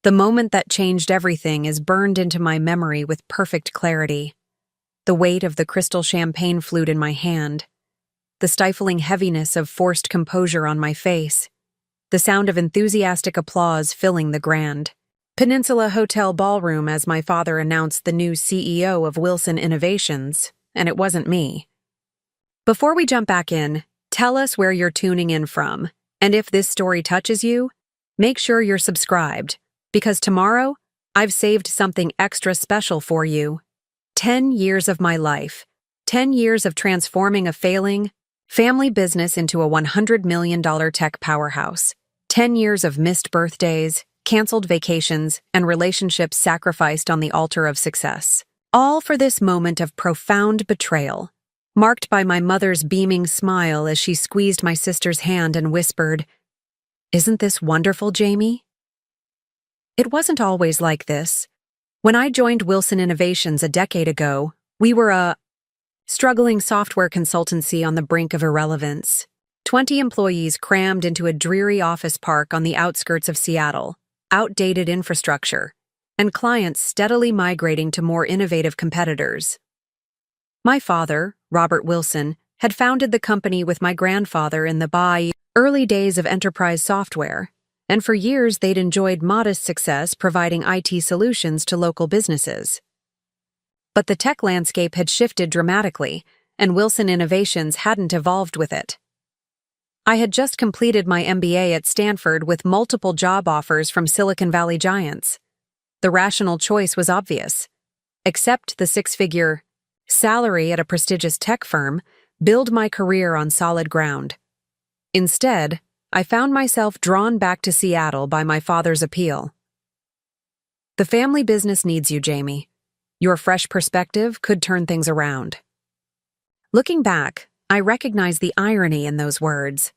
The moment that changed everything is burned into my memory with perfect clarity. The weight of the crystal champagne flute in my hand, the stifling heaviness of forced composure on my face, the sound of enthusiastic applause filling the Grand Peninsula Hotel ballroom as my father announced the new CEO of Wilson Innovations, and it wasn't me. Before we jump back in, tell us where you're tuning in from, and if this story touches you, make sure you're subscribed, because tomorrow, I've saved something extra special for you. 10 years of my life. 10 years of transforming a failing family business into a $100 million tech powerhouse. 10 years of missed birthdays, canceled vacations, and relationships sacrificed on the altar of success. All for this moment of profound betrayal, marked by my mother's beaming smile as she squeezed my sister's hand and whispered, "Isn't this wonderful, Jamie?" It wasn't always like this. When I joined Wilson Innovations a decade ago, we were a struggling software consultancy on the brink of irrelevance. 20 employees crammed into a dreary office park on the outskirts of Seattle, outdated infrastructure, and clients steadily migrating to more innovative competitors. My father, Robert Wilson, had founded the company with my grandfather in the early days of enterprise software, and for years they'd enjoyed modest success providing IT solutions to local businesses. But the tech landscape had shifted dramatically, and Wilson Innovations hadn't evolved with it. I had just completed my MBA at Stanford with multiple job offers from Silicon Valley giants. The rational choice was obvious. Accept the six-figure salary at a prestigious tech firm, build my career on solid ground. Instead, I found myself drawn back to Seattle by my father's appeal. "The family business needs you, Jamie. Your fresh perspective could turn things around." Looking back, I recognize the irony in those words.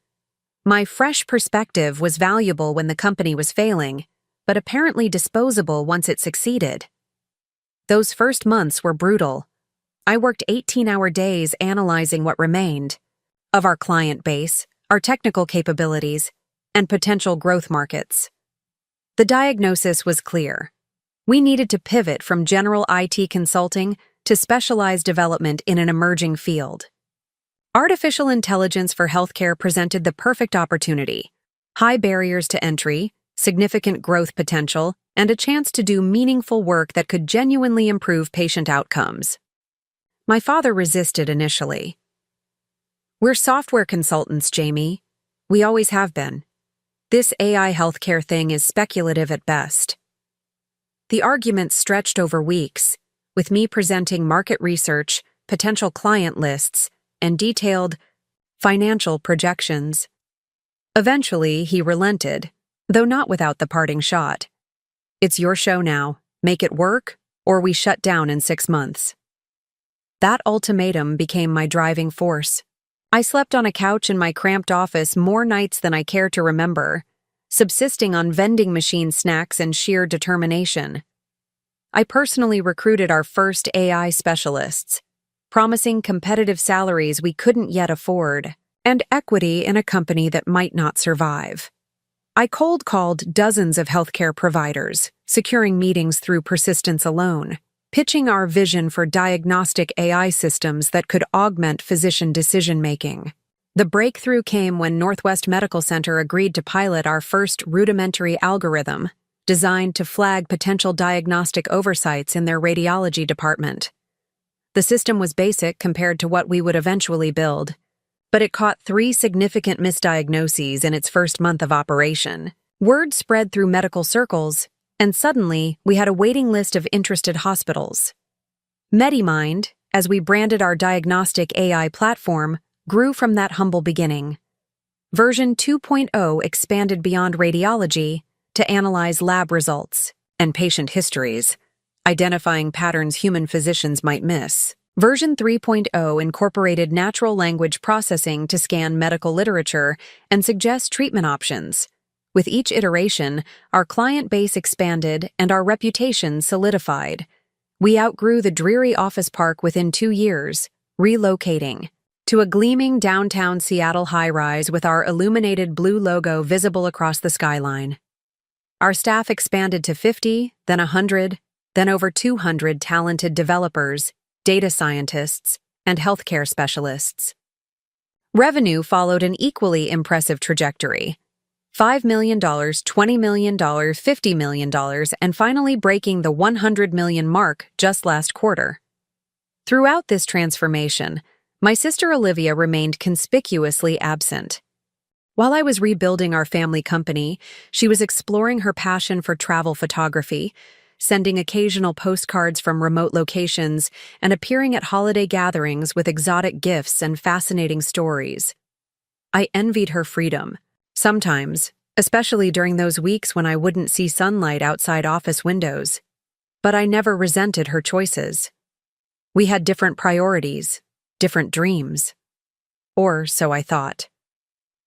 My fresh perspective was valuable when the company was failing, but apparently disposable once it succeeded. Those first months were brutal. I worked 18-hour days analyzing what remained of our client base, our technical capabilities, and potential growth markets. The diagnosis was clear. We needed to pivot from general IT consulting to specialized development in an emerging field. Artificial intelligence for healthcare presented the perfect opportunity: high barriers to entry, significant growth potential, and a chance to do meaningful work that could genuinely improve patient outcomes. My father resisted initially. "We're software consultants, Jamie. We always have been. This AI healthcare thing is speculative at best." The argument stretched over weeks, with me presenting market research, potential client lists, and detailed financial projections. Eventually, he relented, though not without the parting shot. "It's your show now. Make it work, or we shut down in 6 months." That ultimatum became my driving force. I slept on a couch in my cramped office more nights than I care to remember, subsisting on vending machine snacks and sheer determination. I personally recruited our first AI specialists, promising competitive salaries we couldn't yet afford, and equity in a company that might not survive. I cold-called dozens of healthcare providers, securing meetings through persistence alone, pitching our vision for diagnostic AI systems that could augment physician decision-making. The breakthrough came when Northwest Medical Center agreed to pilot our first rudimentary algorithm, designed to flag potential diagnostic oversights in their radiology department. The system was basic compared to what we would eventually build, but it caught 3 significant misdiagnoses in its first month of operation. Word spread through medical circles, and suddenly we had a waiting list of interested hospitals. MediMind, as we branded our diagnostic AI platform, grew from that humble beginning. Version 2.0 expanded beyond radiology to analyze lab results and patient histories, identifying patterns human physicians might miss. Version 3.0 incorporated natural language processing to scan medical literature and suggest treatment options. With each iteration, our client base expanded and our reputation solidified. We outgrew the dreary office park within 2 years, relocating to a gleaming downtown Seattle high-rise with our illuminated blue logo visible across the skyline. Our staff expanded to 50, then 100, then over 200 talented developers, data scientists, and healthcare specialists. Revenue followed an equally impressive trajectory. $5 million, $20 million, $50 million, and finally breaking the $100 million mark just last quarter. Throughout this transformation, my sister Olivia remained conspicuously absent. While I was rebuilding our family company, she was exploring her passion for travel photography, sending occasional postcards from remote locations, and appearing at holiday gatherings with exotic gifts and fascinating stories. I envied her freedom. Sometimes, especially during those weeks when I wouldn't see sunlight outside office windows. But I never resented her choices. We had different priorities, different dreams. Or so I thought.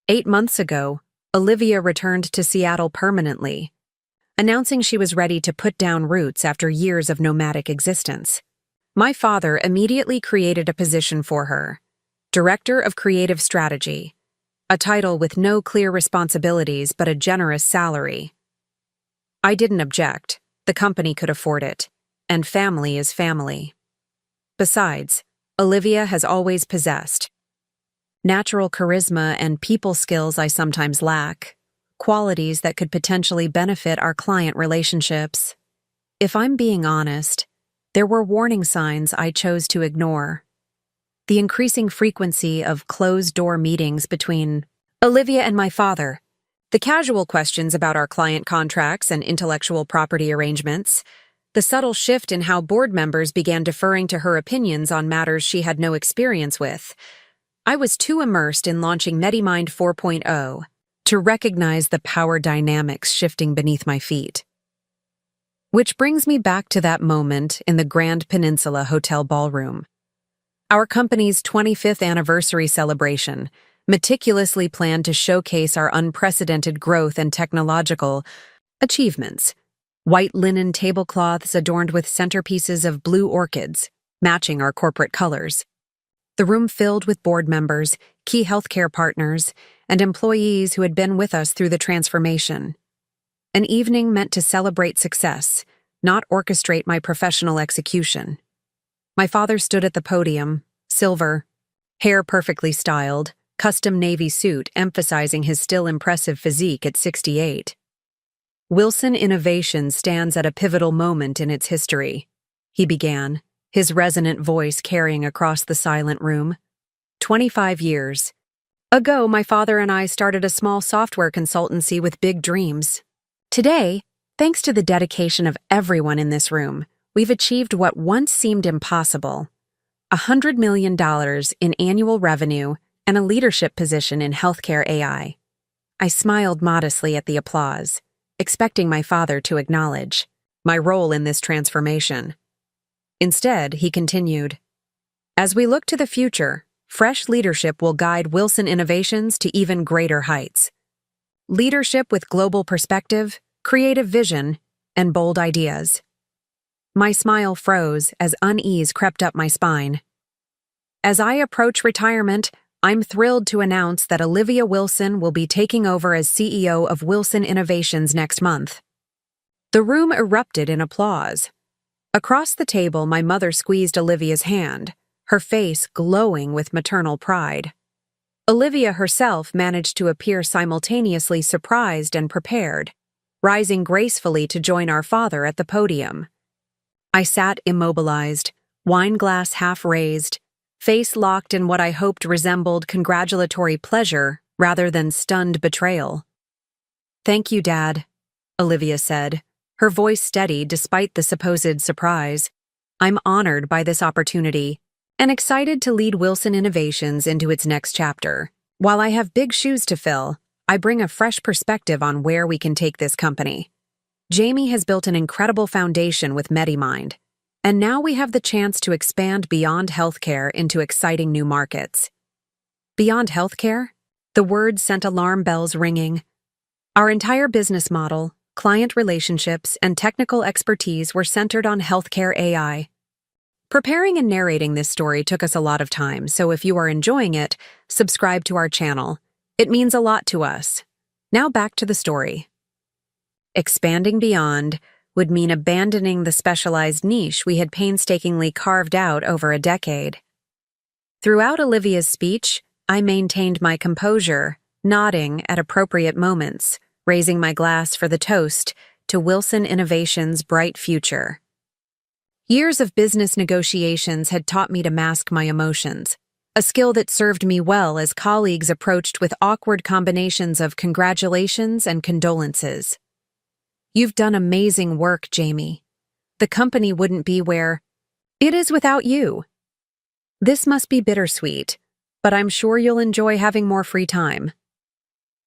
8 months ago, Olivia returned to Seattle permanently, announcing she was ready to put down roots after years of nomadic existence. My father immediately created a position for her, Director of Creative Strategy, a title with no clear responsibilities but a generous salary. I didn't object. The company could afford it, and family is family. Besides, Olivia has always possessed natural charisma and people skills I sometimes lack, qualities that could potentially benefit our client relationships. If I'm being honest, there were warning signs I chose to ignore. The increasing frequency of closed-door meetings between Olivia and my father, the casual questions about our client contracts and intellectual property arrangements, the subtle shift in how board members began deferring to her opinions on matters she had no experience with. I was too immersed in launching MediMind 4.0 to recognize the power dynamics shifting beneath my feet. Which brings me back to that moment in the Grand Peninsula Hotel ballroom. Our company's 25th anniversary celebration, meticulously planned to showcase our unprecedented growth and technological achievements. White linen tablecloths adorned with centerpieces of blue orchids, matching our corporate colors. The room filled with board members, key healthcare partners, and employees who had been with us through the transformation. An evening meant to celebrate success, not orchestrate my professional execution. My father stood at the podium, silver, hair perfectly styled, custom navy suit emphasizing his still impressive physique at 68. Wilson Innovation stands at a pivotal moment in its history, he began, his resonant voice carrying across the silent room. 25 years ago, my father and I started a small software consultancy with big dreams. Today, thanks to the dedication of everyone in this room, we've achieved what once seemed impossible: $100 million in annual revenue and a leadership position in healthcare AI. I smiled modestly at the applause, expecting my father to acknowledge my role in this transformation. Instead, he continued, "As we look to the future, fresh leadership will guide Wilson Innovations to even greater heights. Leadership with global perspective, creative vision, and bold ideas." My smile froze as unease crept up my spine. As I approach retirement, I'm thrilled to announce that Olivia Wilson will be taking over as CEO of Wilson Innovations next month. The room erupted in applause. Across the table, my mother squeezed Olivia's hand, her face glowing with maternal pride. Olivia herself managed to appear simultaneously surprised and prepared, rising gracefully to join our father at the podium. I sat immobilized, wine glass half raised, face locked in what I hoped resembled congratulatory pleasure rather than stunned betrayal. "Thank you, Dad," Olivia said, her voice steady despite the supposed surprise. "I'm honored by this opportunity and excited to lead Wilson Innovations into its next chapter. While I have big shoes to fill, I bring a fresh perspective on where we can take this company. Jamie has built an incredible foundation with MediMind, and now we have the chance to expand beyond healthcare into exciting new markets." Beyond healthcare? The word sent alarm bells ringing. Our entire business model, client relationships, and technical expertise were centered on healthcare AI. Preparing and narrating this story took us a lot of time, so if you are enjoying it, subscribe to our channel. It means a lot to us. Now back to the story. expanding beyond, would mean abandoning the specialized niche we had painstakingly carved out over a decade. Throughout Olivia's speech, I maintained my composure, nodding at appropriate moments, raising my glass for the toast to Wilson Innovation's bright future. Years of business negotiations had taught me to mask my emotions, a skill that served me well as colleagues approached with awkward combinations of congratulations and condolences. "You've done amazing work, Jamie. The company wouldn't be where it is without you. This must be bittersweet, but I'm sure you'll enjoy having more free time.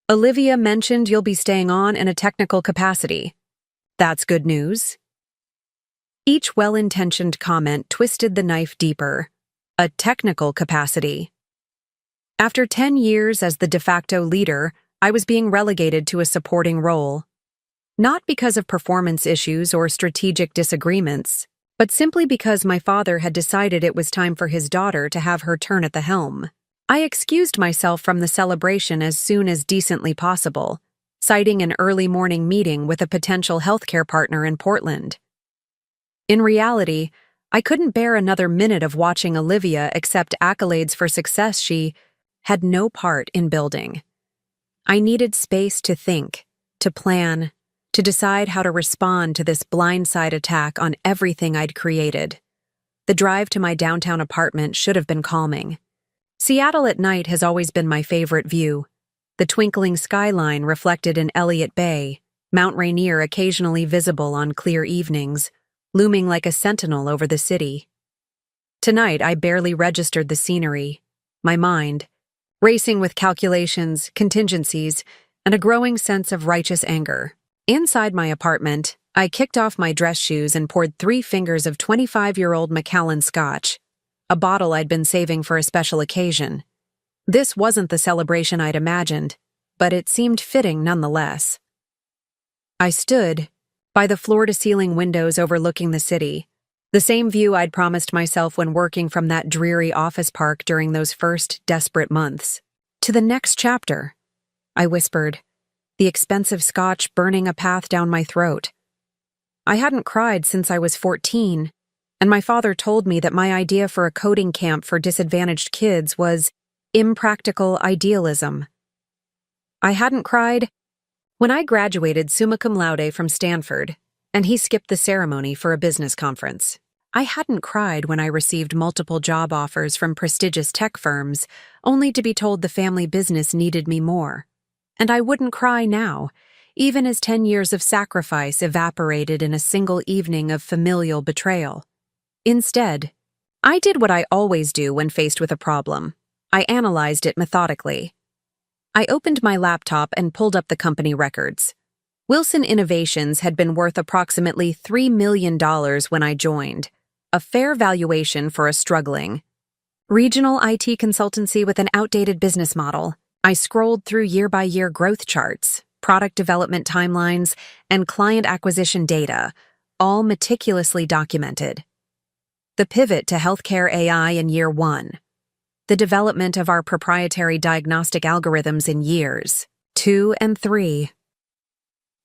Olivia mentioned you'll be staying on in a technical capacity. That's good news." Each well-intentioned comment twisted the knife deeper. A technical capacity. After 10 years as the de facto leader, I was being relegated to a supporting role. Not because of performance issues or strategic disagreements, but simply because my father had decided it was time for his daughter to have her turn at the helm. I excused myself from the celebration as soon as decently possible, citing an early morning meeting with a potential healthcare partner in Portland. In reality, I couldn't bear another minute of watching Olivia accept accolades for success she had no part in building. I needed space to think, to plan, to decide how to respond to this blindside attack on everything I'd created. The drive to my downtown apartment should have been calming. Seattle at night has always been my favorite view. The twinkling skyline reflected in Elliott Bay, Mount Rainier occasionally visible on clear evenings, looming like a sentinel over the city. Tonight, I barely registered the scenery, my mind, racing with calculations, contingencies, and a growing sense of righteous anger. Inside my apartment, I kicked off my dress shoes and poured 3 fingers of 25-year-old Macallan Scotch, a bottle I'd been saving for a special occasion. This wasn't the celebration I'd imagined, but it seemed fitting nonetheless. I stood by the floor-to-ceiling windows overlooking the city, the same view I'd promised myself when working from that dreary office park during those first desperate months. "To the next chapter," I whispered, the expensive scotch burning a path down my throat. I hadn't cried since I was 14, and my father told me that my idea for a coding camp for disadvantaged kids was impractical idealism. I hadn't cried when I graduated summa cum laude from Stanford, and he skipped the ceremony for a business conference. I hadn't cried when I received multiple job offers from prestigious tech firms, only to be told the family business needed me more. And I wouldn't cry now, even as 10 years of sacrifice evaporated in a single evening of familial betrayal. Instead, I did what I always do when faced with a problem. I analyzed it methodically. I opened my laptop and pulled up the company records. Wilson Innovations had been worth approximately $3 million when I joined, a fair valuation for a struggling regional IT consultancy with an outdated business model. I scrolled through year-by-year growth charts, product development timelines, and client acquisition data, all meticulously documented. The pivot to healthcare AI in year 1. The development of our proprietary diagnostic algorithms in years 2 and 3.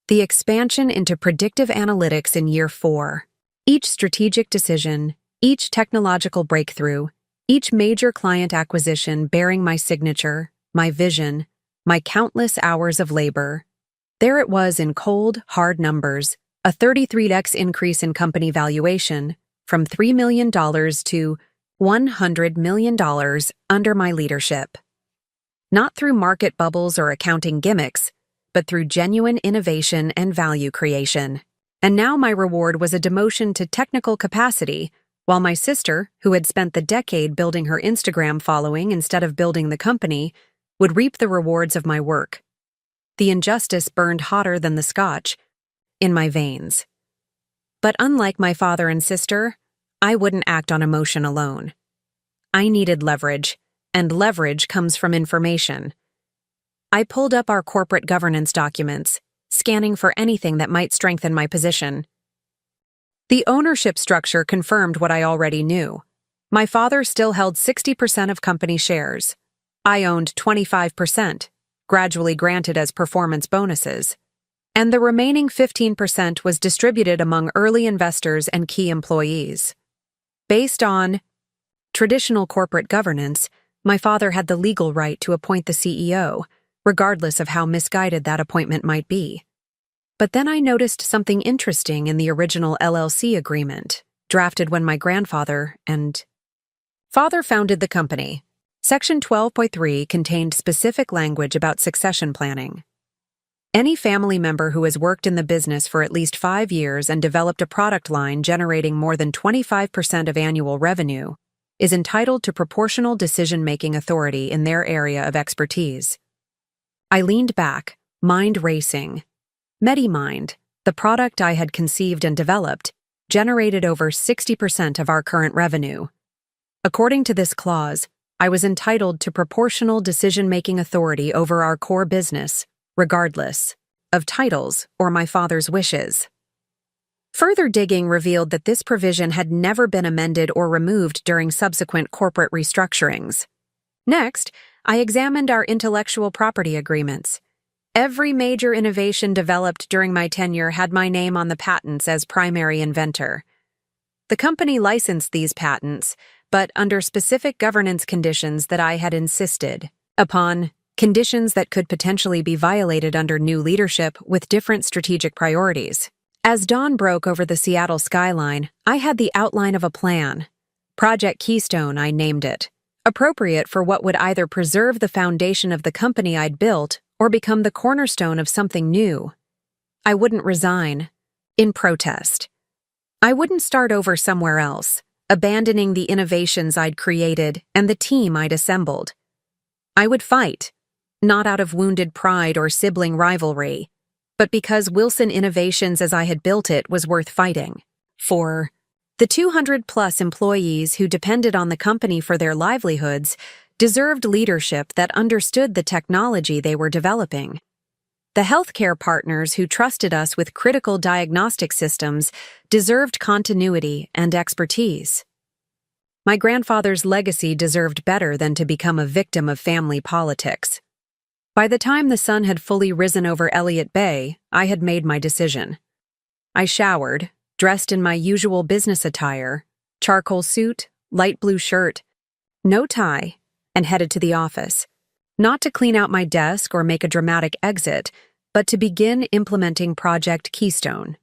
The expansion into predictive analytics in year 4. Each strategic decision, each technological breakthrough, each major client acquisition bearing my signature, my vision, my countless hours of labor. There it was in cold, hard numbers, a 33x increase in company valuation, from $3 million to $100 million under my leadership. Not through market bubbles or accounting gimmicks, but through genuine innovation and value creation. And now my reward was a demotion to technical capacity, while my sister, who had spent the decade building her Instagram following instead of building the company, would reap the rewards of my work. The injustice burned hotter than the scotch in my veins. But unlike my father and sister, I wouldn't act on emotion alone. I needed leverage, and leverage comes from information. I pulled up our corporate governance documents, scanning for anything that might strengthen my position. The ownership structure confirmed what I already knew. My father still held 60% of company shares. I owned 25%, gradually granted as performance bonuses. and the remaining 15% was distributed among early investors and key employees. Based on traditional corporate governance, my father had the legal right to appoint the CEO, regardless of how misguided that appointment might be. But then I noticed something interesting in the original LLC agreement, drafted when my grandfather and father founded the company. Section 12.3 contained specific language about succession planning. Any family member who has worked in the business for at least 5 years and developed a product line generating more than 25% of annual revenue is entitled to proportional decision-making authority in their area of expertise. I leaned back, mind racing. MediMind, the product I had conceived and developed, generated over 60% of our current revenue. According to this clause, I was entitled to proportional decision-making authority over our core business, regardless of titles or my father's wishes. Further digging revealed that this provision had never been amended or removed during subsequent corporate restructurings. Next, I examined our intellectual property agreements. Every major innovation developed during my tenure had my name on the patents as primary inventor. The company licensed these patents, but under specific governance conditions that I had insisted upon, conditions that could potentially be violated under new leadership with different strategic priorities. As dawn broke over the Seattle skyline, I had the outline of a plan. Project Keystone, I named it, appropriate for what would either preserve the foundation of the company I'd built or become the cornerstone of something new. I wouldn't resign. In protest. I wouldn't start over somewhere else, abandoning the innovations I'd created and the team I'd assembled. I would fight, not out of wounded pride or sibling rivalry, but because Wilson Innovations as I had built it was worth fighting. For the 200-plus employees who depended on the company for their livelihoods deserved leadership that understood the technology they were developing. The healthcare partners who trusted us with critical diagnostic systems deserved continuity and expertise. My grandfather's legacy deserved better than to become a victim of family politics. By the time the sun had fully risen over Elliott Bay, I had made my decision. I showered, dressed in my usual business attire, charcoal suit, light blue shirt, no tie, and headed to the office. Not to clean out my desk or make a dramatic exit, but to begin implementing Project Keystone.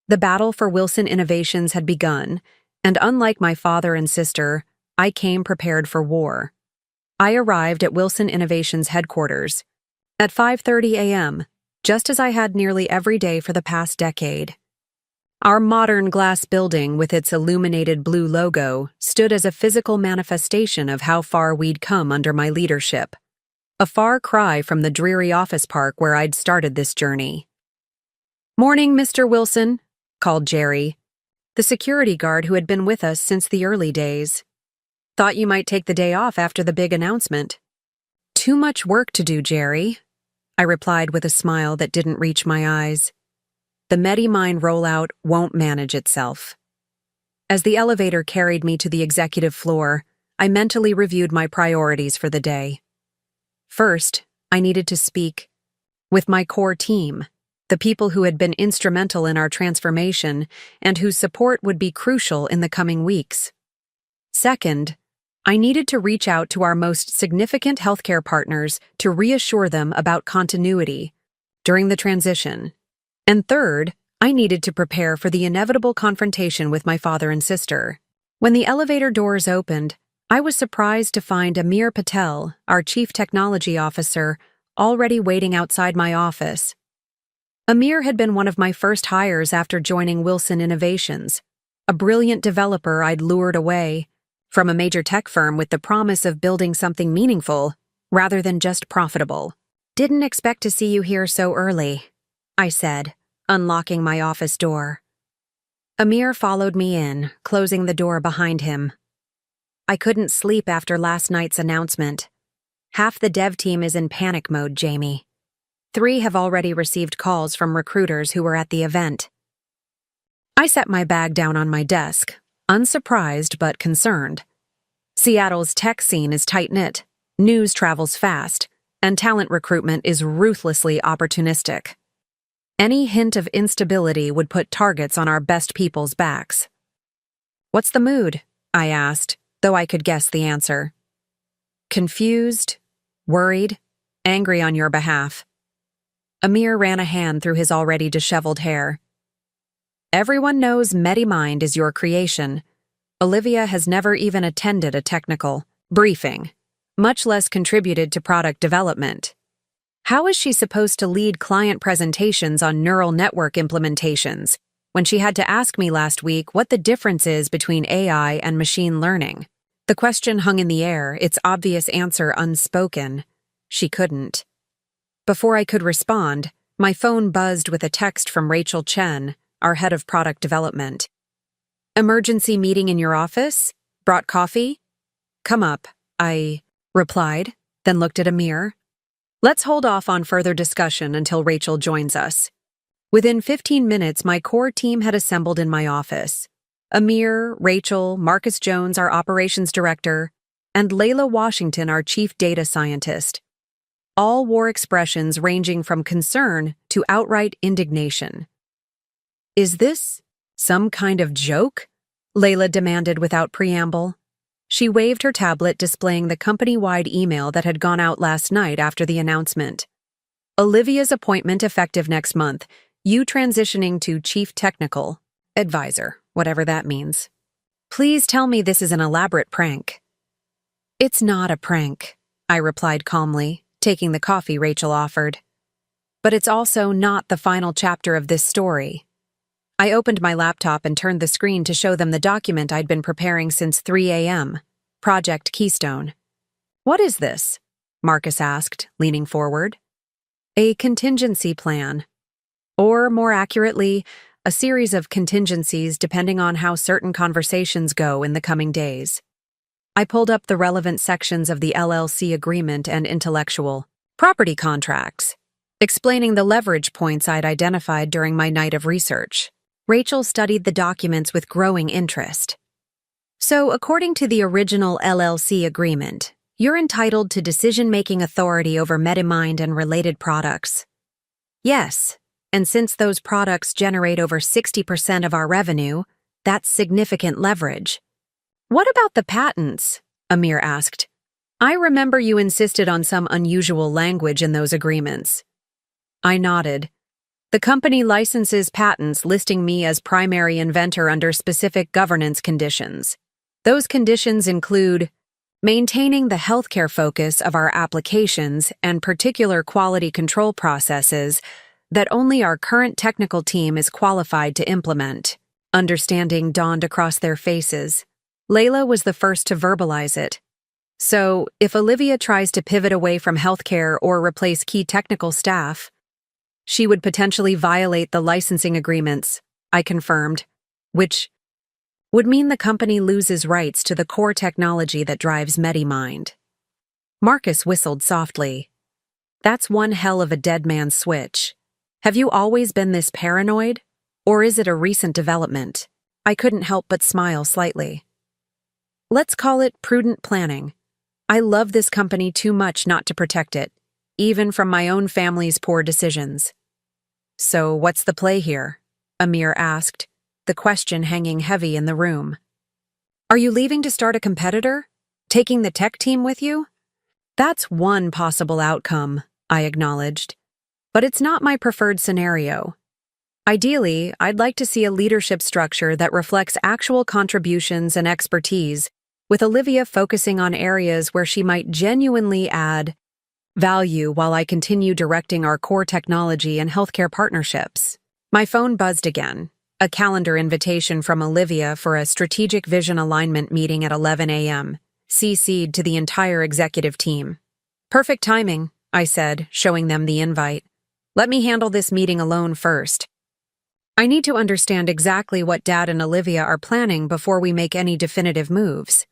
The battle for Wilson Innovations had begun, and unlike my father and sister, I came prepared for war. I arrived at Wilson Innovations headquarters at 5:30 a.m., just as I had nearly every day for the past decade. Our modern glass building with its illuminated blue logo stood as a physical manifestation of how far we'd come under my leadership. A far cry from the dreary office park where I'd started this journey. "Morning, Mr. Wilson," called Jerry, the security guard who had been with us since the early days. "Thought you might take the day off after the big announcement." "Too much work to do, Jerry," I replied with a smile that didn't reach my eyes. The MediMind rollout won't manage itself. As the elevator carried me to the executive floor, I mentally reviewed my priorities for the day. First, I needed to speak with my core team, the people who had been instrumental in our transformation and whose support would be crucial in the coming weeks. Second, I needed to reach out to our most significant healthcare partners to reassure them about continuity during the transition. And third, I needed to prepare for the inevitable confrontation with my father and sister. When the elevator doors opened, I was surprised to find Amir Patel, our chief technology officer, already waiting outside my office. Amir had been one of my first hires after joining Wilson Innovations, a brilliant developer I'd lured away from a major tech firm with the promise of building something meaningful rather than just profitable. "Didn't expect to see you here so early," I said, unlocking my office door. Amir followed me in, closing the door behind him. "I couldn't sleep after last night's announcement. Half the dev team is in panic mode, Jamie. 3 have already received calls from recruiters who were at the event." I set my bag down on my desk, unsurprised but concerned. Seattle's tech scene is tight-knit, news travels fast, and talent recruitment is ruthlessly opportunistic. Any hint of instability would put targets on our best people's backs. "What's the mood?" I asked, though I could guess the answer. "Confused, worried, angry on your behalf." Amir ran a hand through his already disheveled hair. "Everyone knows MediMind is your creation. Olivia has never even attended a technical briefing, much less contributed to product development. How is she supposed to lead client presentations on neural network implementations when she had to ask me last week what the difference is between AI and machine learning?" The question hung in the air, its obvious answer unspoken. She couldn't. Before I could respond, my phone buzzed with a text from Rachel Chen, our head of product development. "Emergency meeting in your office? Brought coffee?" "Come up," I replied, then looked at Amir. "Let's hold off on further discussion until Rachel joins us." Within 15 minutes, my core team had assembled in my office. Amir, Rachel, Marcus Jones, our operations director, and Layla Washington, our chief data scientist. All wore expressions ranging from concern to outright indignation. "Is this some kind of joke?" Layla demanded without preamble. She waved her tablet displaying the company-wide email that had gone out last night after the announcement. "Olivia's appointment effective next month. You transitioning to Chief Technical Advisor, whatever that means. Please tell me this is an elaborate prank." "It's not a prank," I replied calmly, taking the coffee Rachel offered. "But it's also not the final chapter of this story." I opened my laptop and turned the screen to show them the document I'd been preparing since 3 a.m., Project Keystone. "What is this?" Marcus asked, leaning forward. "A contingency plan. Or, more accurately, a series of contingencies depending on how certain conversations go in the coming days." I pulled up the relevant sections of the LLC agreement and intellectual property contracts, explaining the leverage points I'd identified during my night of research. Rachel studied the documents with growing interest. "So, according to the original LLC agreement, you're entitled to decision-making authority over MediMind and related products." "Yes, and since those products generate over 60% of our revenue, that's significant leverage." "What about the patents?" Amir asked. "I remember you insisted on some unusual language in those agreements." I nodded. "The company licenses patents listing me as primary inventor under specific governance conditions. Those conditions include maintaining the healthcare focus of our applications and particular quality control processes that only our current technical team is qualified to implement." Understanding dawned across their faces. Layla was the first to verbalize it. "So, if Olivia tries to pivot away from healthcare or replace key technical staff, she would potentially violate the licensing agreements," I confirmed, "which would mean the company loses rights to the core technology that drives MediMind." Marcus whistled softly. "That's one hell of a dead man's switch. Have you always been this paranoid? Or is it a recent development?" I couldn't help but smile slightly. "Let's call it prudent planning. I love this company too much not to protect it, even from my own family's poor decisions." "So what's the play here?" Amir asked, the question hanging heavy in the room. "Are you leaving to start a competitor? Taking the tech team with you?" "That's one possible outcome," I acknowledged. "But it's not my preferred scenario. Ideally, I'd like to see a leadership structure that reflects actual contributions and expertise, with Olivia focusing on areas where she might genuinely add value while I continue directing our core technology and healthcare partnerships." My phone buzzed again, a calendar invitation from Olivia for a strategic vision alignment meeting at 11 a.m., CC'd to the entire executive team. "Perfect timing," I said, showing them the invite. "Let me handle this meeting alone first. I need to understand exactly what Dad and Olivia are planning before we make any definitive moves."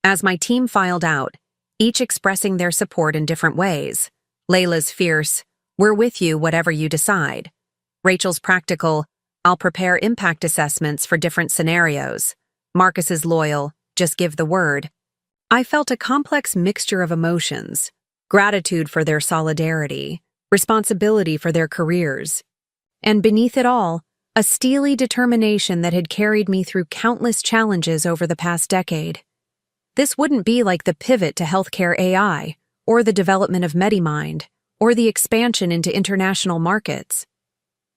As my team filed out, each expressing their support in different ways, Layla's fierce, "We're with you whatever you decide." Rachel's practical, "I'll prepare impact assessments for different scenarios." Marcus's loyal, "Just give the word." I felt a complex mixture of emotions: gratitude for their solidarity, responsibility for their careers, And beneath it all, a steely determination that had carried me through countless challenges over the past decade. This wouldn't be like the pivot to healthcare AI, or the development of MediMind, or the expansion into international markets.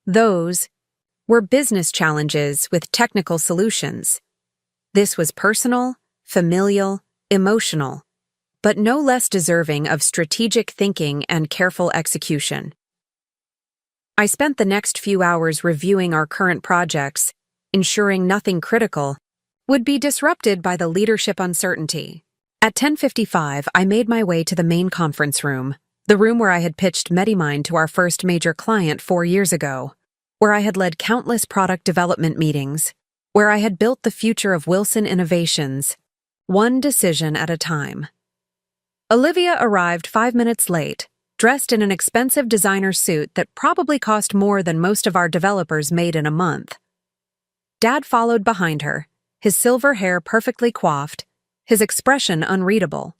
Those were business challenges with technical solutions. This was personal, familial, emotional, but no less deserving of strategic thinking and careful execution. I spent the next few hours reviewing our current projects, ensuring nothing critical would be disrupted by the leadership uncertainty. At 10:55, I made my way to the main conference room, the room where I had pitched MediMind to our first major client 4 years ago, where I had led countless product development meetings, where I had built the future of Wilson Innovations, one decision at a time. Olivia arrived 5 minutes late, dressed in an expensive designer suit that probably cost more than most of our developers made in a month. Dad followed behind her, his silver hair perfectly coiffed, his expression unreadable.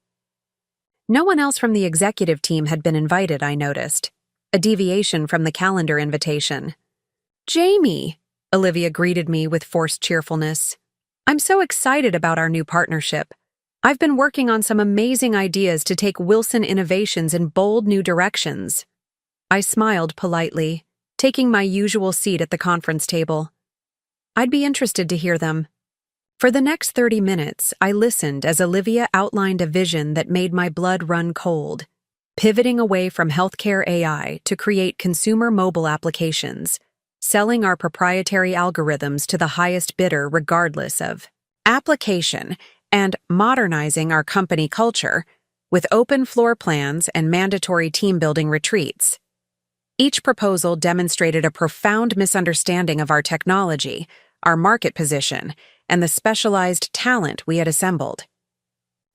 No one else from the executive team had been invited, I noticed, a deviation from the calendar invitation. "Jamie," Olivia greeted me with forced cheerfulness. "I'm so excited about our new partnership. I've been working on some amazing ideas to take Wilson Innovations in bold new directions." I smiled politely, taking my usual seat at the conference table. I'd be interested to hear them. For the next 30 minutes, I listened as Olivia outlined a vision that made my blood run cold, pivoting away from healthcare AI to create consumer mobile applications, selling our proprietary algorithms to the highest bidder regardless of application, and modernizing our company culture with open floor plans and mandatory team-building retreats. Each proposal demonstrated a profound misunderstanding of our technology, our market position, and the specialized talent we had assembled.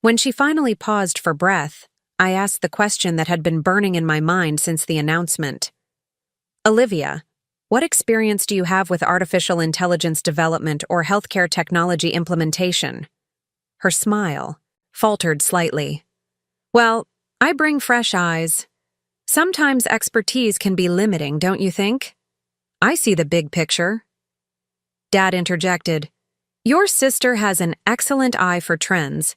When she finally paused for breath, I asked the question that had been burning in my mind since the announcement. "Olivia, what experience do you have with artificial intelligence development or healthcare technology implementation?" Her smile faltered slightly. "Well, I bring fresh eyes. Sometimes expertise can be limiting, don't you think? I see the big picture." Dad interjected, "Your sister has an excellent eye for trends.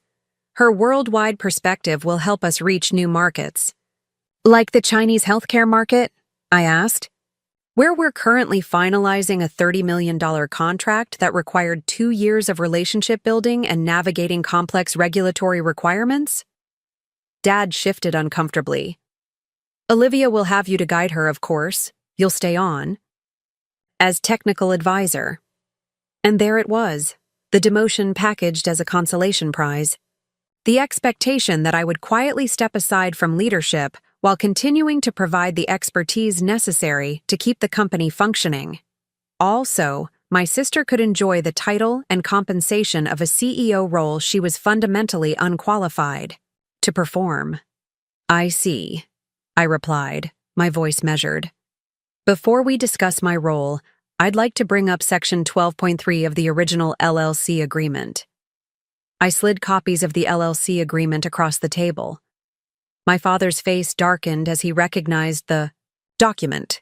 Her worldwide perspective will help us reach new markets." "Like the Chinese healthcare market?" I asked. "Where we're currently finalizing a $30 million contract that required 2 years of relationship building and navigating complex regulatory requirements?" Dad shifted uncomfortably. "Olivia will have you to guide her, of course. You'll stay on as technical advisor." And there it was, the demotion packaged as a consolation prize. The expectation that I would quietly step aside from leadership while continuing to provide the expertise necessary to keep the company functioning. Also, my sister could enjoy the title and compensation of a CEO role she was fundamentally unqualified to perform. "I see," I replied, my voice measured. "Before we discuss my role, I'd like to bring up Section 12.3 of the original LLC agreement." I slid copies of the LLC agreement across the table. My father's face darkened as he recognized the document,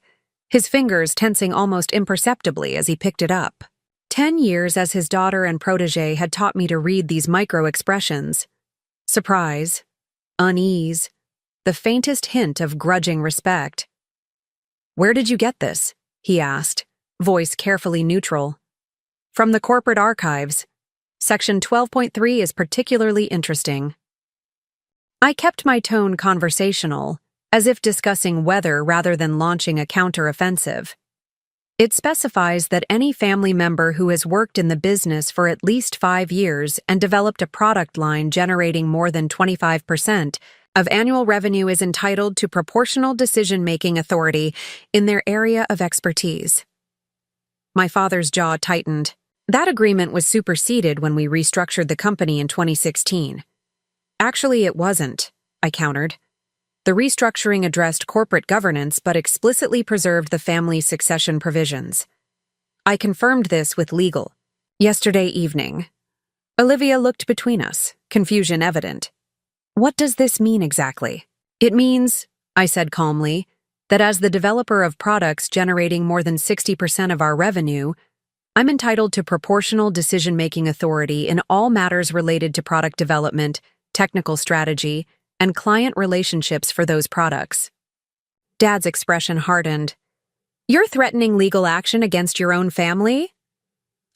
his fingers tensing almost imperceptibly as he picked it up. 10 years as his daughter and protege had taught me to read these micro-expressions: surprise, unease, the faintest hint of grudging respect. "Where did you get this?" he asked, voice carefully neutral. "From the corporate archives. Section 12.3 is particularly interesting." I kept my tone conversational, as if discussing weather rather than launching a counter-offensive. It specifies that any family member who has worked in the business for at least 5 years and developed a product line generating more than 25% of annual revenue is entitled to proportional decision-making authority in their area of expertise. My father's jaw tightened. That agreement was superseded when we restructured the company in 2016. "Actually, it wasn't," I countered. "The restructuring addressed corporate governance but explicitly preserved the family succession provisions. I confirmed this with legal yesterday evening." Olivia looked between us, confusion evident. "What does this mean exactly?" "It means," I said calmly, That as the developer of products generating more than 60% of our revenue, I'm entitled to proportional decision-making authority in all matters related to product development, technical strategy, and client relationships for those products. Dad's expression hardened. You're threatening legal action against your own family?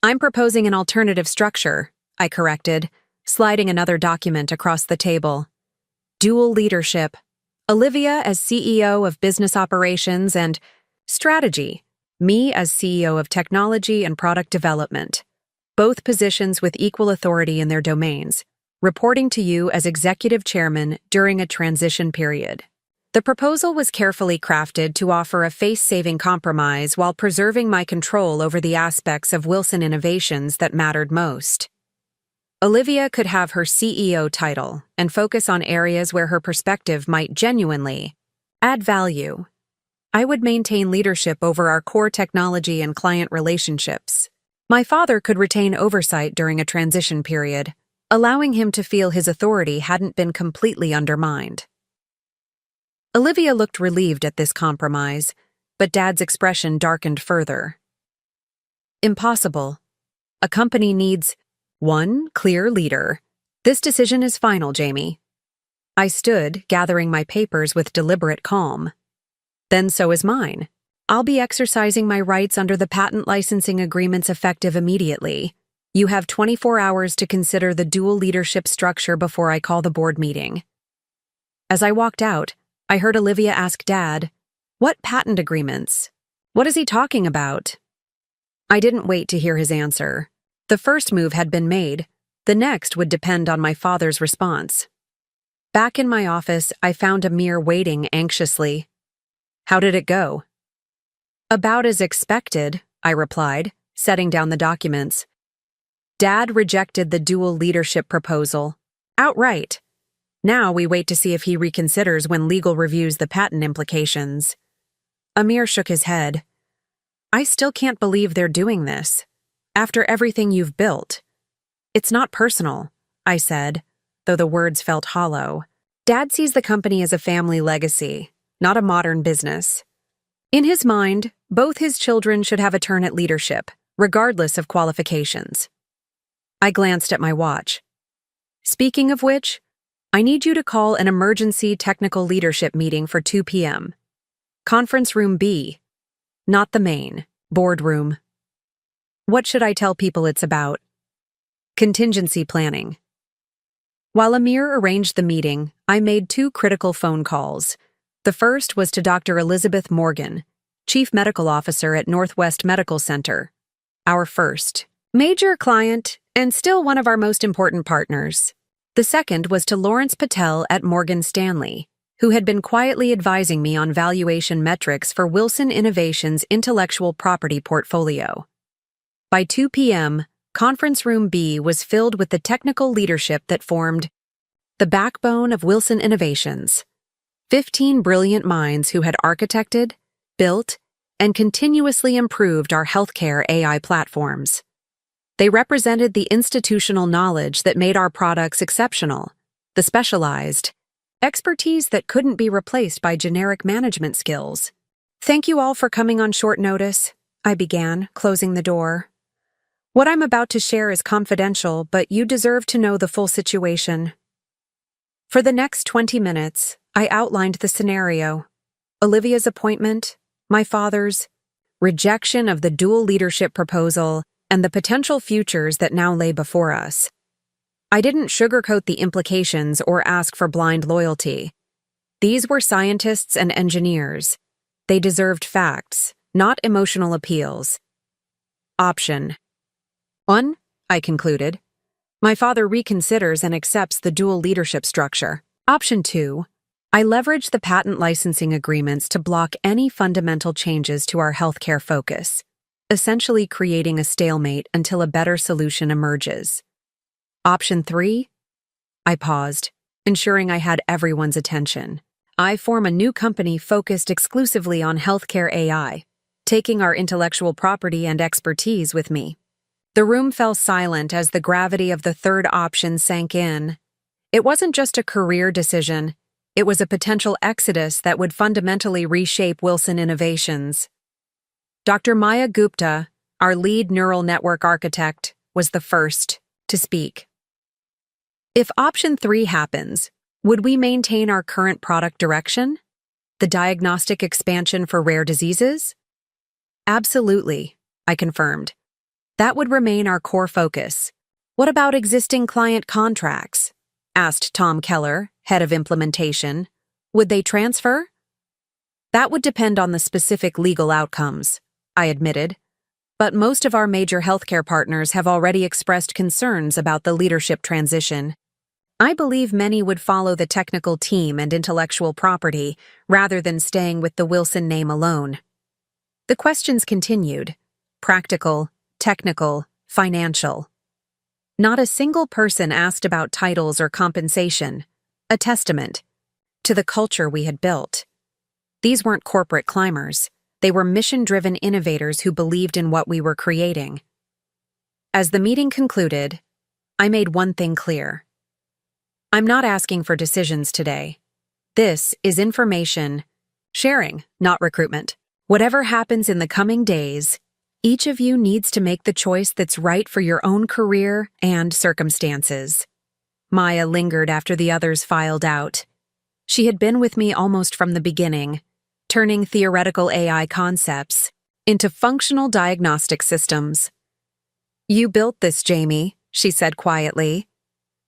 I'm proposing an alternative structure, I corrected, sliding another document across the table. Dual leadership. Olivia as CEO of business operations and strategy. Me as CEO of technology and product development. Both positions with equal authority in their domains, reporting to you as executive chairman during a transition period. The proposal was carefully crafted to offer a face-saving compromise while preserving my control over the aspects of Wilson Innovations that mattered most. Olivia could have her CEO title and focus on areas where her perspective might genuinely add value. I would maintain leadership over our core technology and client relationships. My father could retain oversight during a transition period, allowing him to feel his authority hadn't been completely undermined. Olivia looked relieved at this compromise, but Dad's expression darkened further. Impossible. A company needs one clear leader. This decision is final, Jamie. I stood, gathering my papers with deliberate calm. Then so is mine. I'll be exercising my rights under the patent licensing agreements effective immediately. You have 24 hours to consider the dual leadership structure before I call the board meeting. As I walked out, I heard Olivia ask Dad, "What patent agreements? What is he talking about?" I didn't wait to hear his answer. The first move had been made. The next would depend on my father's response. Back in my office, I found Amir waiting anxiously. How did it go? About as expected, I replied, setting down the documents. Dad rejected the dual leadership proposal. Outright. Now we wait to see if he reconsiders when legal reviews the patent implications. Amir shook his head. I still can't believe they're doing this. After everything you've built. It's not personal, I said, though the words felt hollow. Dad sees the company as a family legacy, not a modern business. In his mind, both his children should have a turn at leadership, regardless of qualifications. I glanced at my watch. Speaking of which, I need you to call an emergency technical leadership meeting for 2 p.m. Conference room B, not the main, boardroom. What should I tell people it's about? Contingency planning. While Amir arranged the meeting, I made 2 critical phone calls. The first was to Dr. Elizabeth Morgan, Chief Medical Officer at Northwest Medical Center, our first major client and still one of our most important partners. The second was to Lawrence Patel at Morgan Stanley, who had been quietly advising me on valuation metrics for Wilson Innovations' intellectual property portfolio. By 2 p.m., Conference Room B was filled with the technical leadership that formed the backbone of Wilson Innovations. 15 brilliant minds who had architected, built, and continuously improved our healthcare AI platforms. They represented the institutional knowledge that made our products exceptional, the specialized expertise that couldn't be replaced by generic management skills. Thank you all for coming on short notice, I began, closing the door. What I'm about to share is confidential, but you deserve to know the full situation. For the next 20 minutes, I outlined the scenario. Olivia's appointment, my father's, rejection of the dual leadership proposal, and the potential futures that now lay before us. I didn't sugarcoat the implications or ask for blind loyalty. These were scientists and engineers. They deserved facts, not emotional appeals. Option 1, I concluded. My father reconsiders and accepts the dual leadership structure. Option 2, I leverage the patent licensing agreements to block any fundamental changes to our healthcare focus, essentially creating a stalemate until a better solution emerges. Option 3, I paused, ensuring I had everyone's attention. I form a new company focused exclusively on healthcare AI, taking our intellectual property and expertise with me. The room fell silent as the gravity of the third option sank in. It wasn't just a career decision, It was a potential exodus that would fundamentally reshape Wilson Innovations. Dr. Maya Gupta, our lead neural network architect, was the first to speak. If option 3 happens, would we maintain our current product direction? The diagnostic expansion for rare diseases? Absolutely, I confirmed. That would remain our core focus. What about existing client contracts? Asked Tom Keller, head of implementation. Would they transfer? That would depend on the specific legal outcomes, I admitted. But most of our major healthcare partners have already expressed concerns about the leadership transition. I believe many would follow the technical team and intellectual property rather than staying with the Wilson name alone. The questions continued: practical, technical, financial. Not a single person asked about titles or compensation, a testament to the culture we had built. These weren't corporate climbers. They were mission-driven innovators who believed in what we were creating. As the meeting concluded, I made one thing clear. I'm not asking for decisions today. This is information sharing, not recruitment. Whatever happens in the coming days, each of you needs to make the choice that's right for your own career and circumstances. Maya lingered after the others filed out. She had been with me almost from the beginning, turning theoretical AI concepts into functional diagnostic systems. You built this, Jamie, she said quietly.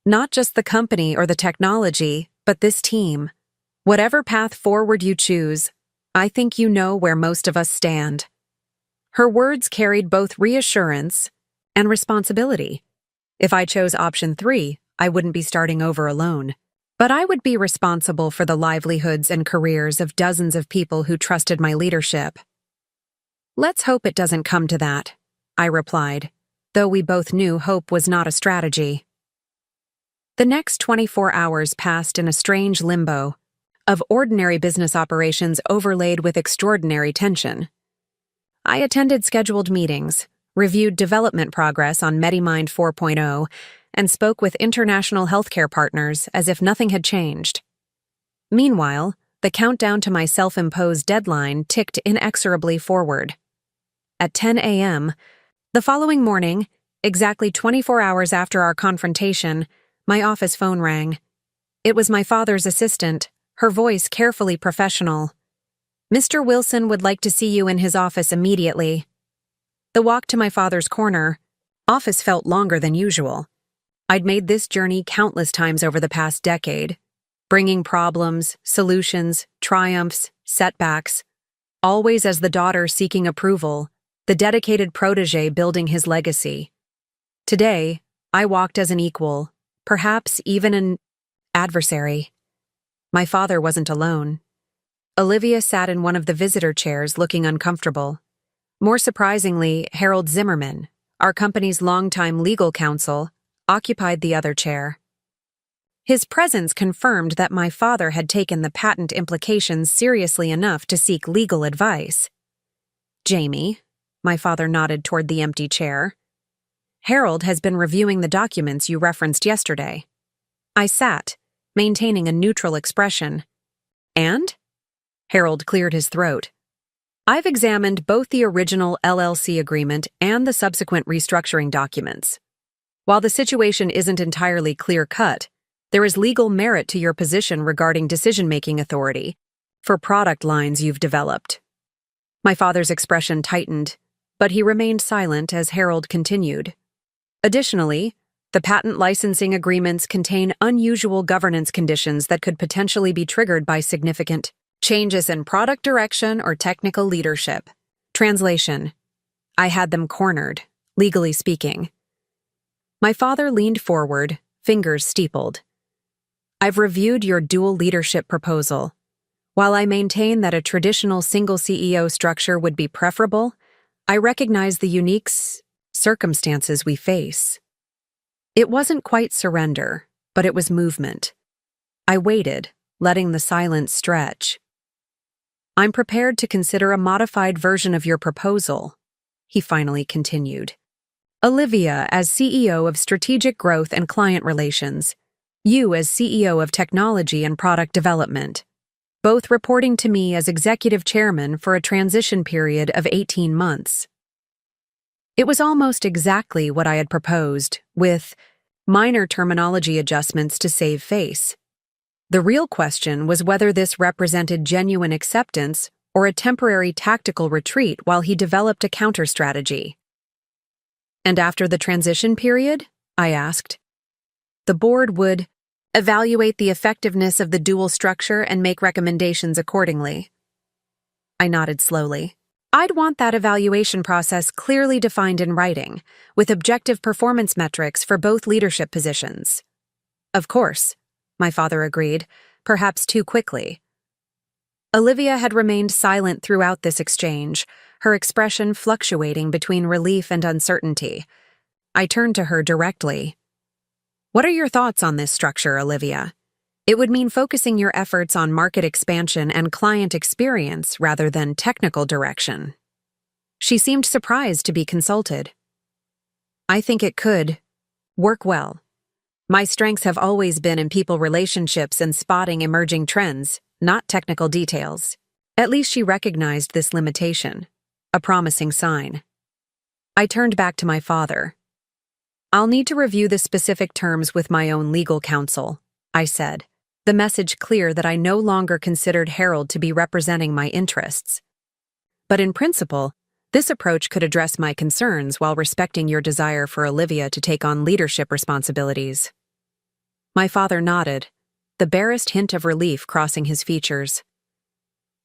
Not just the company or the technology, but this team. Whatever path forward you choose, I think you know where most of us stand. Her words carried both reassurance and responsibility. If I chose option 3, I wouldn't be starting over alone. But I would be responsible for the livelihoods and careers of dozens of people who trusted my leadership. Let's hope it doesn't come to that, I replied, though we both knew hope was not a strategy. The next 24 hours passed in a strange limbo of ordinary business operations overlaid with extraordinary tension. I attended scheduled meetings, reviewed development progress on MediMind 4.0, and spoke with international healthcare partners as if nothing had changed. Meanwhile, the countdown to my self-imposed deadline ticked inexorably forward. At 10 a.m., the following morning, exactly 24 hours after our confrontation, my office phone rang. It was my father's assistant, her voice carefully professional. Mr. Wilson would like to see you in his office immediately. The walk to my father's office felt longer than usual. I'd made this journey countless times over the past decade, bringing problems, solutions, triumphs, setbacks, always as the daughter seeking approval, the dedicated protege building his legacy. Today, I walked as an equal, perhaps even an adversary. My father wasn't alone. Olivia sat in one of the visitor chairs looking uncomfortable. More surprisingly, Harold Zimmerman, our company's longtime legal counsel, occupied the other chair. His presence confirmed that my father had taken the patent implications seriously enough to seek legal advice. Jamie, my father nodded toward the empty chair. Harold has been reviewing the documents you referenced yesterday. I sat, maintaining a neutral expression. And? Harold cleared his throat. I've examined both the original LLC agreement and the subsequent restructuring documents. While the situation isn't entirely clear-cut, there is legal merit to your position regarding decision-making authority for product lines you've developed. My father's expression tightened, but he remained silent as Harold continued. Additionally, the patent licensing agreements contain unusual governance conditions that could potentially be triggered by significant changes in product direction or technical leadership. Translation: I had them cornered, legally speaking. My father leaned forward, fingers steepled. I've reviewed your dual leadership proposal. While I maintain that a traditional single CEO structure would be preferable, I recognize the unique circumstances we face. It wasn't quite surrender, but it was movement. I waited, letting the silence stretch. I'm prepared to consider a modified version of your proposal, he finally continued. Olivia as CEO of Strategic Growth and Client Relations, You as CEO of Technology and Product Development, both reporting to me as Executive Chairman for a transition period of 18 months. It was almost exactly what I had proposed, with minor terminology adjustments to save face. The real question was whether this represented genuine acceptance or a temporary tactical retreat while he developed a counter-strategy. And after the transition period? I asked. The board would evaluate the effectiveness of the dual structure and make recommendations accordingly. I nodded slowly. I'd want that evaluation process clearly defined in writing, with objective performance metrics for both leadership positions. Of course, my father agreed, perhaps too quickly. Olivia had remained silent throughout this exchange, her expression fluctuating between relief and uncertainty. I turned to her directly. What are your thoughts on this structure, Olivia? It would mean focusing your efforts on market expansion and client experience rather than technical direction. She seemed surprised to be consulted. I think it could work well. My strengths have always been in people relationships and spotting emerging trends, not technical details. At least she recognized this limitation, a promising sign. I turned back to my father. I'll need to review the specific terms with my own legal counsel, I said, the message clear that I no longer considered Harold to be representing my interests. But in principle, this approach could address my concerns while respecting your desire for Olivia to take on leadership responsibilities. My father nodded, the barest hint of relief crossing his features.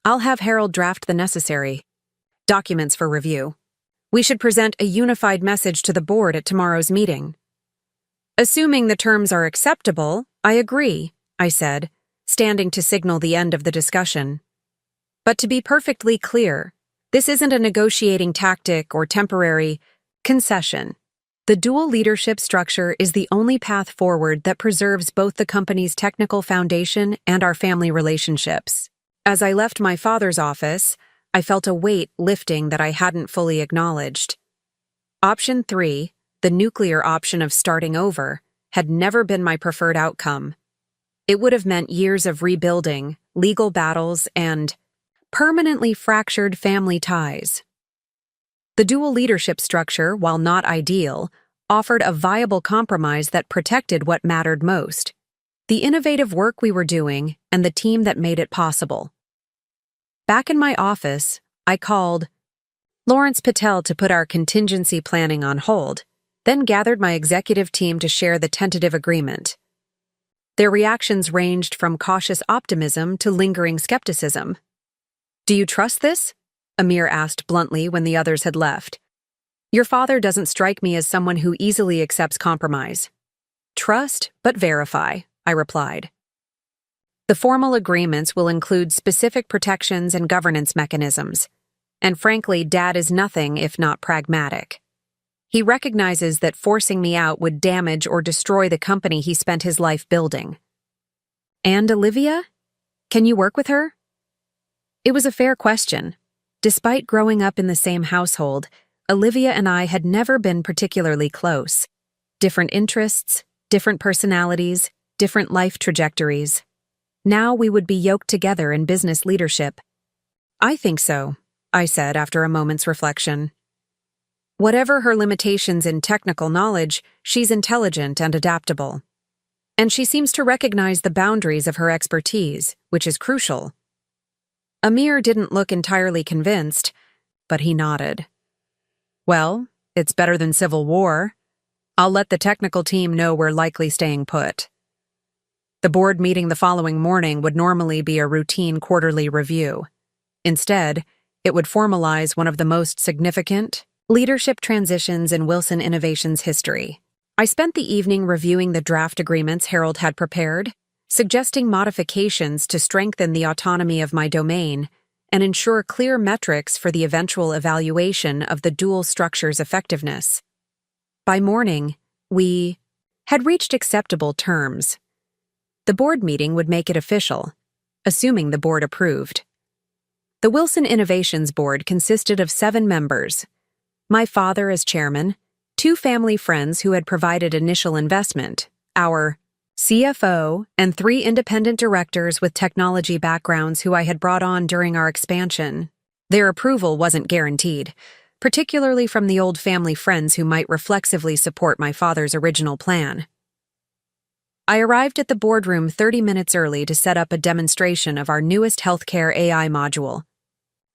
I'll have Harold draft the necessary documents for review. We should present a unified message to the board at tomorrow's meeting. Assuming the terms are acceptable, I agree, I said, standing to signal the end of the discussion. But to be perfectly clear, this isn't a negotiating tactic or temporary concession. The dual leadership structure is the only path forward that preserves both the company's technical foundation and our family relationships. As I left my father's office, I felt a weight lifting that I hadn't fully acknowledged. Option 3, the nuclear option of starting over, had never been my preferred outcome. It would have meant years of rebuilding, legal battles, and permanently fractured family ties. The dual leadership structure, while not ideal, offered a viable compromise that protected what mattered most: the innovative work we were doing and the team that made it possible. Back in my office, I called Lawrence Patel to put our contingency planning on hold, then gathered my executive team to share the tentative agreement. Their reactions ranged from cautious optimism to lingering skepticism. "Do you trust this?" Amir asked bluntly when the others had left. "Your father doesn't strike me as someone who easily accepts compromise." "Trust, but verify," I replied. The formal agreements will include specific protections and governance mechanisms. And frankly, Dad is nothing if not pragmatic. He recognizes that forcing me out would damage or destroy the company he spent his life building. And Olivia? Can you work with her? It was a fair question. Despite growing up in the same household, Olivia and I had never been particularly close. Different interests, different personalities, different life trajectories. Now we would be yoked together in business leadership. "I think so," I said after a moment's reflection. "Whatever her limitations in technical knowledge, she's intelligent and adaptable. And she seems to recognize the boundaries of her expertise, which is crucial." Amir didn't look entirely convinced, but he nodded. "Well, it's better than civil war. I'll let the technical team know we're likely staying put." The board meeting the following morning would normally be a routine quarterly review. Instead, it would formalize one of the most significant leadership transitions in Wilson Innovation's history. I spent the evening reviewing the draft agreements Harold had prepared, suggesting modifications to strengthen the autonomy of my domain and ensure clear metrics for the eventual evaluation of the dual structure's effectiveness. By morning, we had reached acceptable terms. The board meeting would make it official, assuming the board approved. The Wilson Innovations Board consisted of 7 members: my father as chairman, 2 family friends who had provided initial investment, our CFO, and 3 independent directors with technology backgrounds who I had brought on during our expansion. Their approval wasn't guaranteed, particularly from the old family friends who might reflexively support my father's original plan. I arrived at the boardroom 30 minutes early to set up a demonstration of our newest healthcare AI module,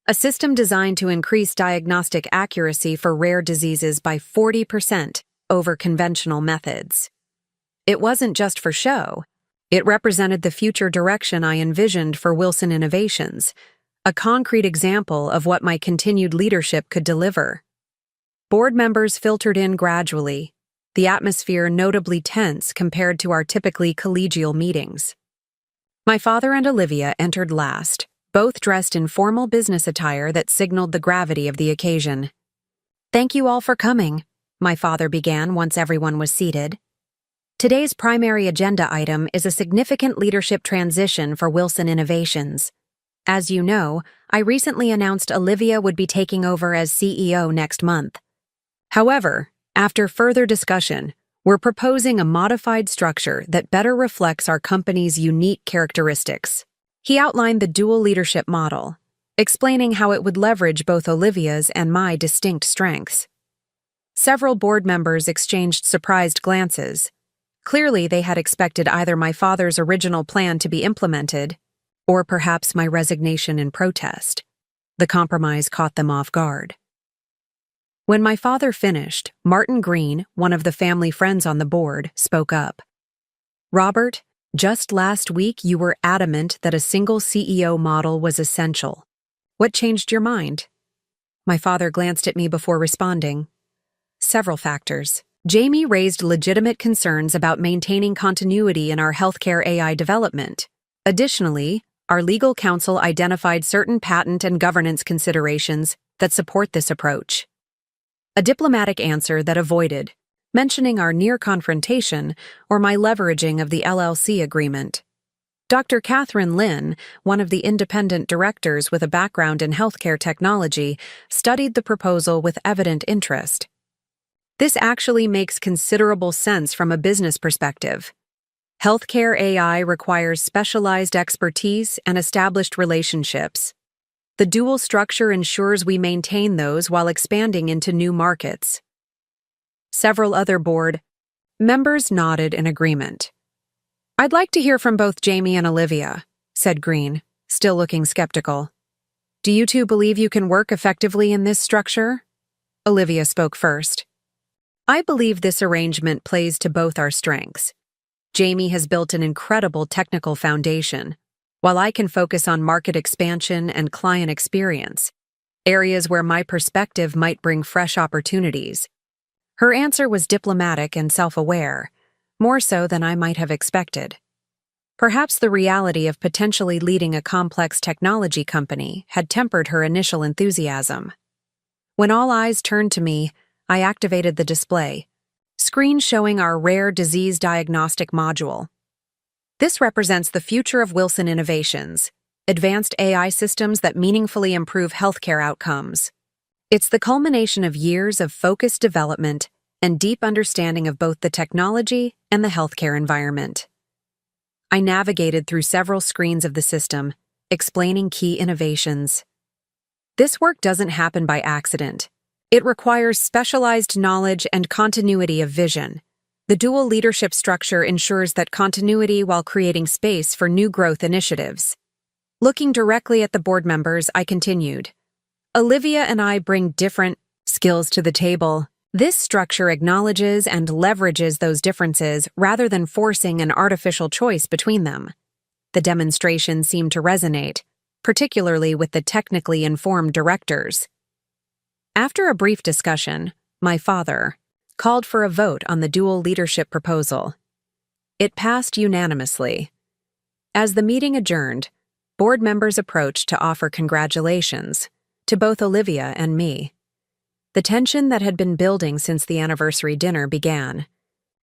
a system designed to increase diagnostic accuracy for rare diseases by 40% over conventional methods. It wasn't just for show. It represented the future direction I envisioned for Wilson Innovations, a concrete example of what my continued leadership could deliver. Board members filtered in gradually, the atmosphere notably tense compared to our typically collegial meetings. My father and Olivia entered last, both dressed in formal business attire that signaled the gravity of the occasion. "Thank you all for coming," my father began once everyone was seated. "Today's primary agenda item is a significant leadership transition for Wilson Innovations. As you know, I recently announced Olivia would be taking over as CEO next month. However, after further discussion, we're proposing a modified structure that better reflects our company's unique characteristics." He outlined the dual leadership model, explaining how it would leverage both Olivia's and my distinct strengths. Several board members exchanged surprised glances. Clearly, they had expected either my father's original plan to be implemented, or perhaps my resignation in protest. The compromise caught them off guard. When my father finished, Martin Green, one of the family friends on the board, spoke up. "Robert, just last week you were adamant that a single CEO model was essential. What changed your mind?" My father glanced at me before responding. "Several factors. Jamie raised legitimate concerns about maintaining continuity in our healthcare AI development. Additionally, our legal counsel identified certain patent and governance considerations that support this approach." A diplomatic answer that avoided mentioning our near confrontation or my leveraging of the LLC agreement. Dr. Catherine Lin, one of the independent directors with a background in healthcare technology, studied the proposal with evident interest. "This actually makes considerable sense from a business perspective. Healthcare AI requires specialized expertise and established relationships. The dual structure ensures we maintain those while expanding into new markets." Several other board members nodded in agreement. "I'd like to hear from both Jamie and Olivia," said Green, still looking skeptical. "Do you two believe you can work effectively in this structure?" Olivia spoke first. "I believe this arrangement plays to both our strengths. Jamie has built an incredible technical foundation, while I can focus on market expansion and client experience, areas where my perspective might bring fresh opportunities." Her answer was diplomatic and self-aware, more so than I might have expected. Perhaps the reality of potentially leading a complex technology company had tempered her initial enthusiasm. When all eyes turned to me, I activated the display, screen showing our rare disease diagnostic module. This represents the future of Wilson Innovations, advanced AI systems that meaningfully improve healthcare outcomes. It's the culmination of years of focused development and deep understanding of both the technology and the healthcare environment. I navigated through several screens of the system, explaining key innovations. This work doesn't happen by accident. It requires specialized knowledge and continuity of vision. The dual leadership structure ensures that continuity while creating space for new growth initiatives. Looking directly at the board members, I continued. "Olivia and I bring different skills to the table. This structure acknowledges and leverages those differences rather than forcing an artificial choice between them." The demonstration seemed to resonate, particularly with the technically informed directors. After a brief discussion, my father called for a vote on the dual leadership proposal. It passed unanimously. As the meeting adjourned, board members approached to offer congratulations to both Olivia and me. The tension that had been building since the anniversary dinner began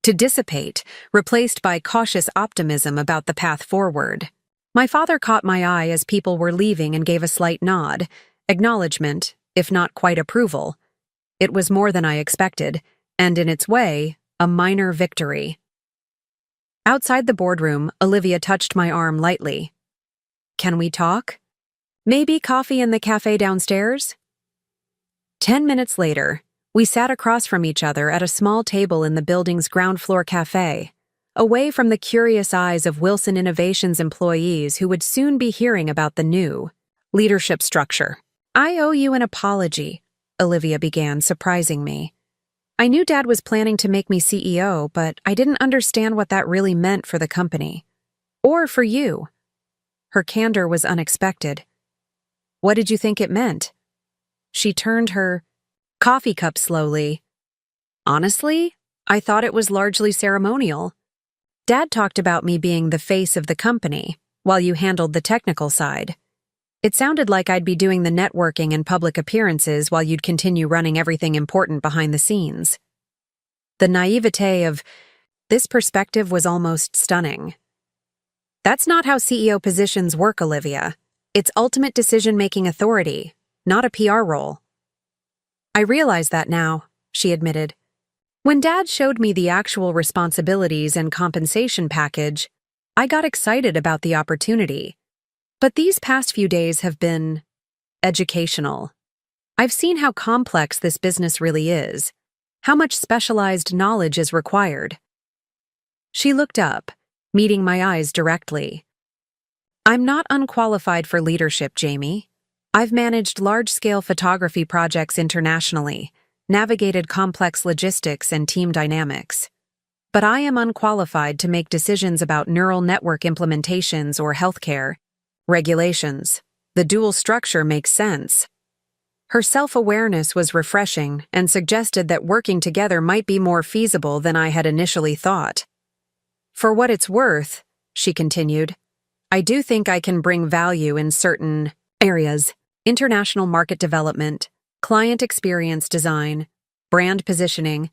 to dissipate, replaced by cautious optimism about the path forward. My father caught my eye as people were leaving and gave a slight nod, acknowledgement, if not quite approval. It was more than I expected, and in its way, a minor victory. Outside the boardroom, Olivia touched my arm lightly. Can we talk? Maybe coffee in the cafe downstairs? 10 minutes later, we sat across from each other at a small table in the building's ground floor cafe, away from the curious eyes of Wilson Innovations employees who would soon be hearing about the new leadership structure. I owe you an apology, Olivia began, surprising me. I knew Dad was planning to make me CEO, but I didn't understand what that really meant for the company. Or for you. Her candor was unexpected. What did you think it meant? She turned her coffee cup slowly. Honestly, I thought it was largely ceremonial. Dad talked about me being the face of the company, while you handled the technical side. It sounded like I'd be doing the networking and public appearances while you'd continue running everything important behind the scenes. The naivete of this perspective was almost stunning. That's not how CEO positions work, Olivia. It's ultimate decision-making authority, not a PR role. I realize that now, she admitted. When Dad showed me the actual responsibilities and compensation package, I got excited about the opportunity. But these past few days have been educational. I've seen how complex this business really is, how much specialized knowledge is required. She looked up, meeting my eyes directly. I'm not unqualified for leadership, Jamie. I've managed large-scale photography projects internationally, navigated complex logistics and team dynamics. But I am unqualified to make decisions about neural network implementations or healthcare regulations. The dual structure makes sense. Her self-awareness was refreshing and suggested that working together might be more feasible than I had initially thought. For what it's worth, she continued, I do think I can bring value in certain areas: international market development, client experience design, brand positioning.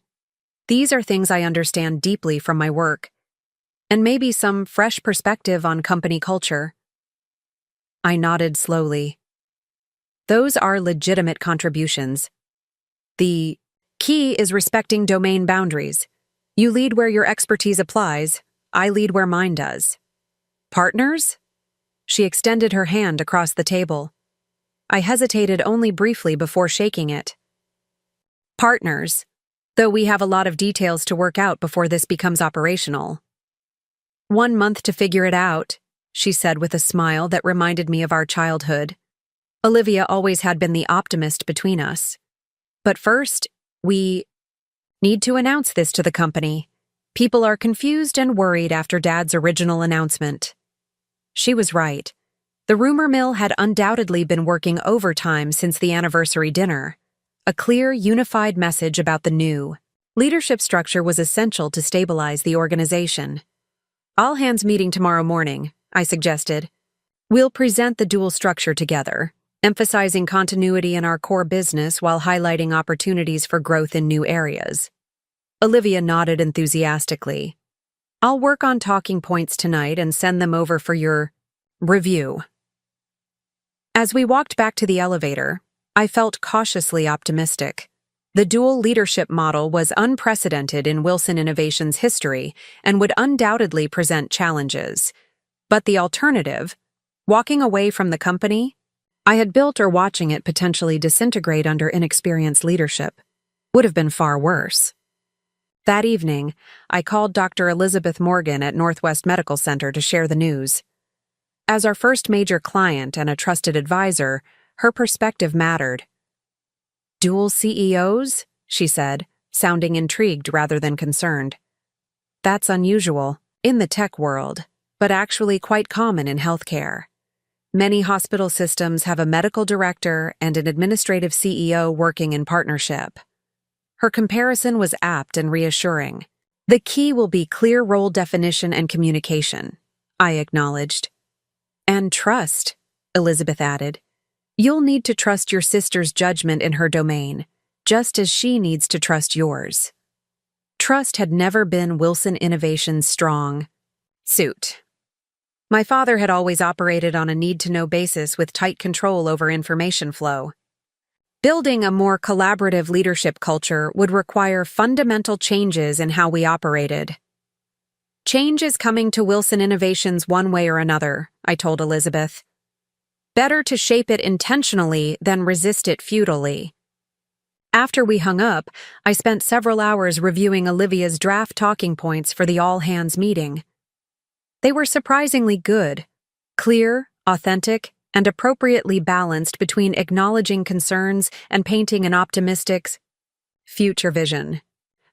These are things I understand deeply from my work, and maybe some fresh perspective on company culture. I nodded slowly. Those are legitimate contributions. The key is respecting domain boundaries. You lead where your expertise applies, I lead where mine does. Partners? She extended her hand across the table. I hesitated only briefly before shaking it. Partners, though we have a lot of details to work out before this becomes operational. 1 month to figure it out, she said with a smile that reminded me of our childhood. Olivia always had been the optimist between us. But first, we need to announce this to the company. People are confused and worried after Dad's original announcement. She was right. The rumor mill had undoubtedly been working overtime since the anniversary dinner. A clear, unified message about the new leadership structure was essential to stabilize the organization. All hands meeting tomorrow morning, I suggested. We'll present the dual structure together, emphasizing continuity in our core business while highlighting opportunities for growth in new areas. Olivia nodded enthusiastically. I'll work on talking points tonight and send them over for your review. As we walked back to the elevator, I felt cautiously optimistic. The dual leadership model was unprecedented in Wilson Innovations' history and would undoubtedly present challenges. But the alternative, walking away from the company I had built or watching it potentially disintegrate under inexperienced leadership, would have been far worse. That evening, I called Dr. Elizabeth Morgan at Northwest Medical Center to share the news. As our first major client and a trusted advisor, her perspective mattered. Dual CEOs? She said, sounding intrigued rather than concerned. That's unusual in the tech world, but actually quite common in healthcare. Many hospital systems have a medical director and an administrative CEO working in partnership. Her comparison was apt and reassuring. The key will be clear role definition and communication, I acknowledged. And trust, Elizabeth added. You'll need to trust your sister's judgment in her domain, just as she needs to trust yours. Trust had never been Wilson Innovations' strong suit. My father had always operated on a need-to-know basis with tight control over information flow. Building a more collaborative leadership culture would require fundamental changes in how we operated. Change is coming to Wilson Innovations one way or another, I told Elizabeth. Better to shape it intentionally than resist it futilely. After we hung up, I spent several hours reviewing Olivia's draft talking points for the all-hands meeting. They were surprisingly good, clear, authentic, and appropriately balanced between acknowledging concerns and painting an optimistic future vision.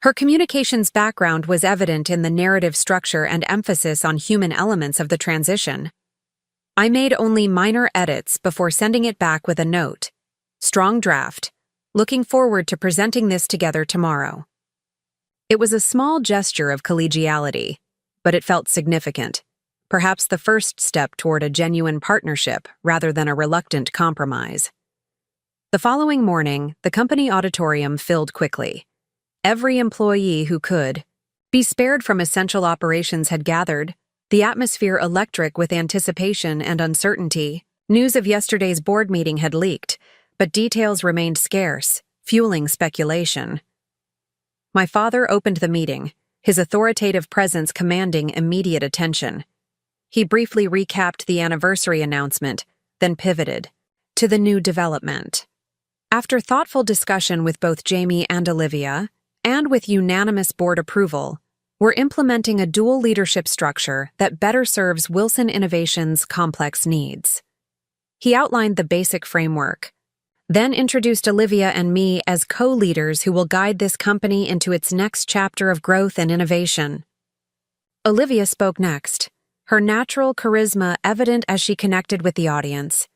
Her communications background was evident in the narrative structure and emphasis on human elements of the transition. I made only minor edits before sending it back with a note. Strong draft. Looking forward to presenting this together tomorrow. It was a small gesture of collegiality, but it felt significant. Perhaps the first step toward a genuine partnership rather than a reluctant compromise. The following morning, the company auditorium filled quickly. Every employee who could be spared from essential operations had gathered, the atmosphere electric with anticipation and uncertainty. News of yesterday's board meeting had leaked, but details remained scarce, fueling speculation. My father opened the meeting, his authoritative presence commanding immediate attention. He briefly recapped the anniversary announcement, then pivoted to the new development. After thoughtful discussion with both Jamie and Olivia, and with unanimous board approval, we're implementing a dual leadership structure that better serves Wilson Innovations' complex needs. He outlined the basic framework, then introduced Olivia and me as co-leaders who will guide this company into its next chapter of growth and innovation. Olivia spoke next, her natural charisma evident as she connected with the audience.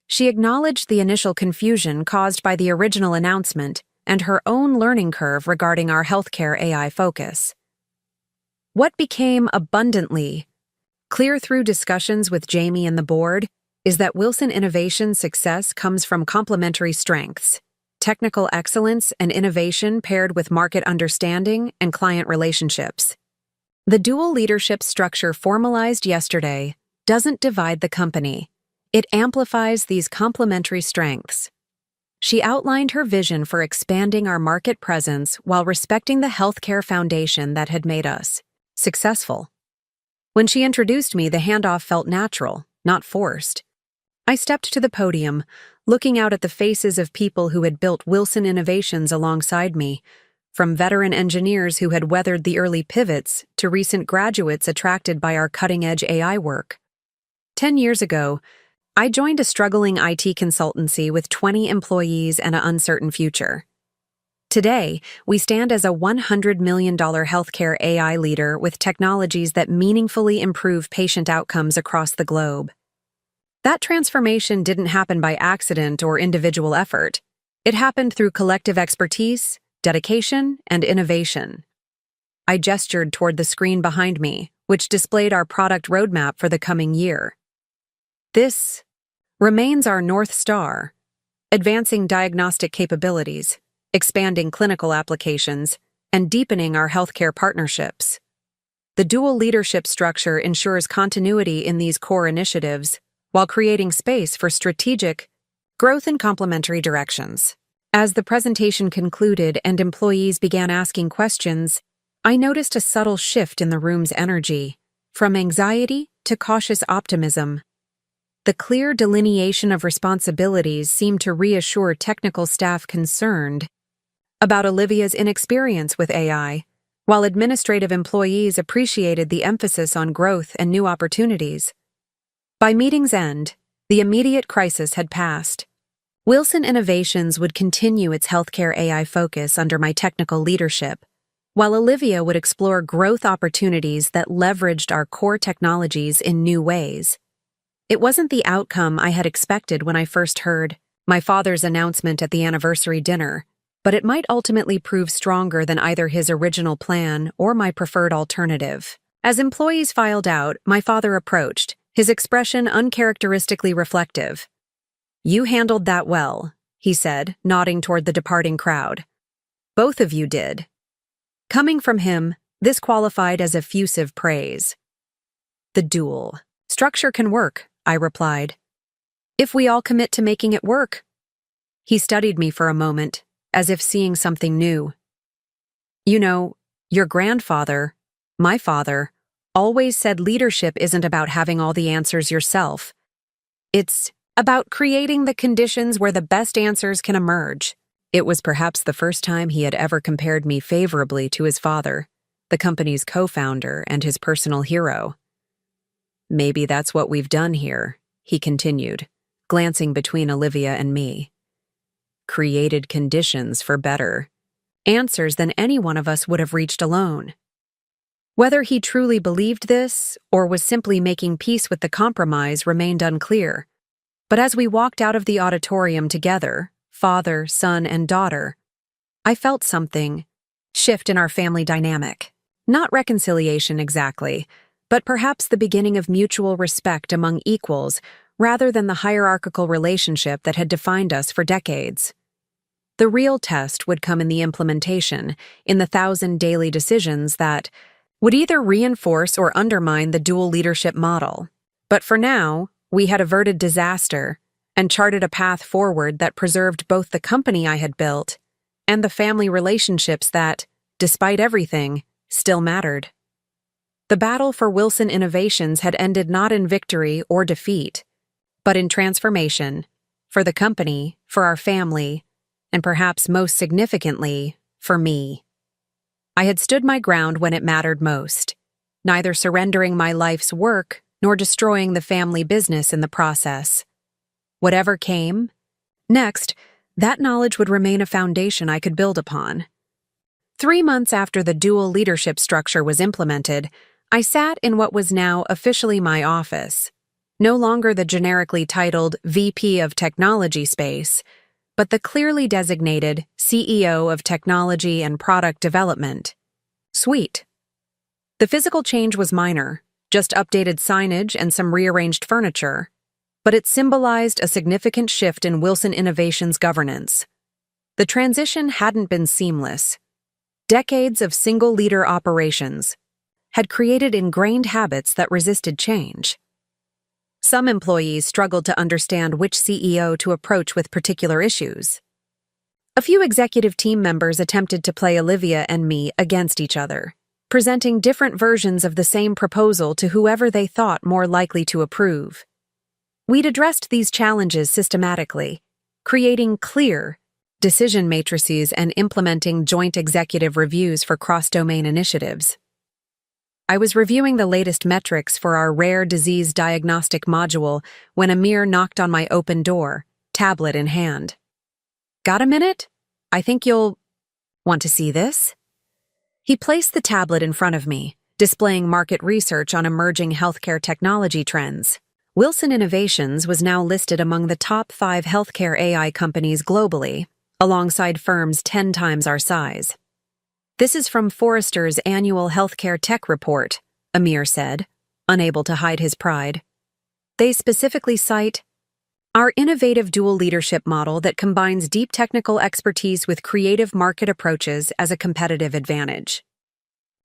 She acknowledged the initial confusion caused by the original announcement and her own learning curve regarding our healthcare AI focus. What became abundantly clear through discussions with Jamie and the board is that Wilson Innovations' success comes from complementary strengths, technical excellence and innovation paired with market understanding and client relationships. The dual leadership structure formalized yesterday doesn't divide the company. It amplifies these complementary strengths. She outlined her vision for expanding our market presence while respecting the healthcare foundation that had made us successful. When she introduced me, the handoff felt natural, not forced. I stepped to the podium, looking out at the faces of people who had built Wilson Innovations alongside me, from veteran engineers who had weathered the early pivots to recent graduates attracted by our cutting-edge AI work. 10 years ago, I joined a struggling IT consultancy with 20 employees and an uncertain future. Today, we stand as a $100 million healthcare AI leader with technologies that meaningfully improve patient outcomes across the globe. That transformation didn't happen by accident or individual effort. It happened through collective expertise, dedication, and innovation. I gestured toward the screen behind me, which displayed our product roadmap for the coming year. This remains our North Star, advancing diagnostic capabilities, expanding clinical applications, and deepening our healthcare partnerships. The dual leadership structure ensures continuity in these core initiatives, while creating space for strategic growth in complementary directions. As the presentation concluded and employees began asking questions, I noticed a subtle shift in the room's energy, from anxiety to cautious optimism. The clear delineation of responsibilities seemed to reassure technical staff concerned about Olivia's inexperience with AI, while administrative employees appreciated the emphasis on growth and new opportunities. By meeting's end, the immediate crisis had passed. Wilson Innovations would continue its healthcare AI focus under my technical leadership, while Olivia would explore growth opportunities that leveraged our core technologies in new ways. It wasn't the outcome I had expected when I first heard my father's announcement at the anniversary dinner, but it might ultimately prove stronger than either his original plan or my preferred alternative. As employees filed out, my father approached, his expression uncharacteristically reflective. "You handled that well," he said, nodding toward the departing crowd. "Both of you did." Coming from him, this qualified as effusive praise. "The dual structure can work," I replied, "if we all commit to making it work." He studied me for a moment, as if seeing something new. "You know, your grandfather, my father, always said leadership isn't about having all the answers yourself. It's about creating the conditions where the best answers can emerge. It was perhaps the first time he had ever compared me favorably to his father, the company's co-founder and his personal hero. Maybe that's what we've done here, he continued, glancing between Olivia and me. Created conditions for better answers than any one of us would have reached alone. Whether he truly believed this or was simply making peace with the compromise remained unclear. But as we walked out of the auditorium together, father, son, and daughter, I felt something shift in our family dynamic. Not reconciliation exactly, but perhaps the beginning of mutual respect among equals rather than the hierarchical relationship that had defined us for decades. The real test would come in the implementation, in the 1,000 daily decisions that would either reinforce or undermine the dual leadership model. But for now, we had averted disaster and charted a path forward that preserved both the company I had built and the family relationships that, despite everything, still mattered. The battle for Wilson Innovations had ended not in victory or defeat, but in transformation, for the company, for our family, and perhaps most significantly, for me. I had stood my ground when it mattered most, neither surrendering my life's work nor destroying the family business in the process. Whatever came next, that knowledge would remain a foundation I could build upon. 3 months after the dual leadership structure was implemented, I sat in what was now officially my office, no longer the generically titled VP of Technology space, but the clearly designated CEO of Technology and Product Development. Suite. The physical change was minor, just updated signage and some rearranged furniture, but it symbolized a significant shift in Wilson Innovations' governance. The transition hadn't been seamless. Decades of single-leader operations had created ingrained habits that resisted change. Some employees struggled to understand which CEO to approach with particular issues. A few executive team members attempted to play Olivia and me against each other, presenting different versions of the same proposal to whoever they thought more likely to approve. We'd addressed these challenges systematically, creating clear decision matrices and implementing joint executive reviews for cross-domain initiatives. I was reviewing the latest metrics for our rare disease diagnostic module when Amir knocked on my open door, tablet in hand. Got a minute? I think you'll want to see this? He placed the tablet in front of me, displaying market research on emerging healthcare technology trends. Wilson Innovations was now listed among the top 5 healthcare AI companies globally, alongside firms 10 times our size. This is from Forrester's annual Healthcare Tech Report, Amir said, unable to hide his pride. They specifically cite our innovative dual leadership model that combines deep technical expertise with creative market approaches as a competitive advantage.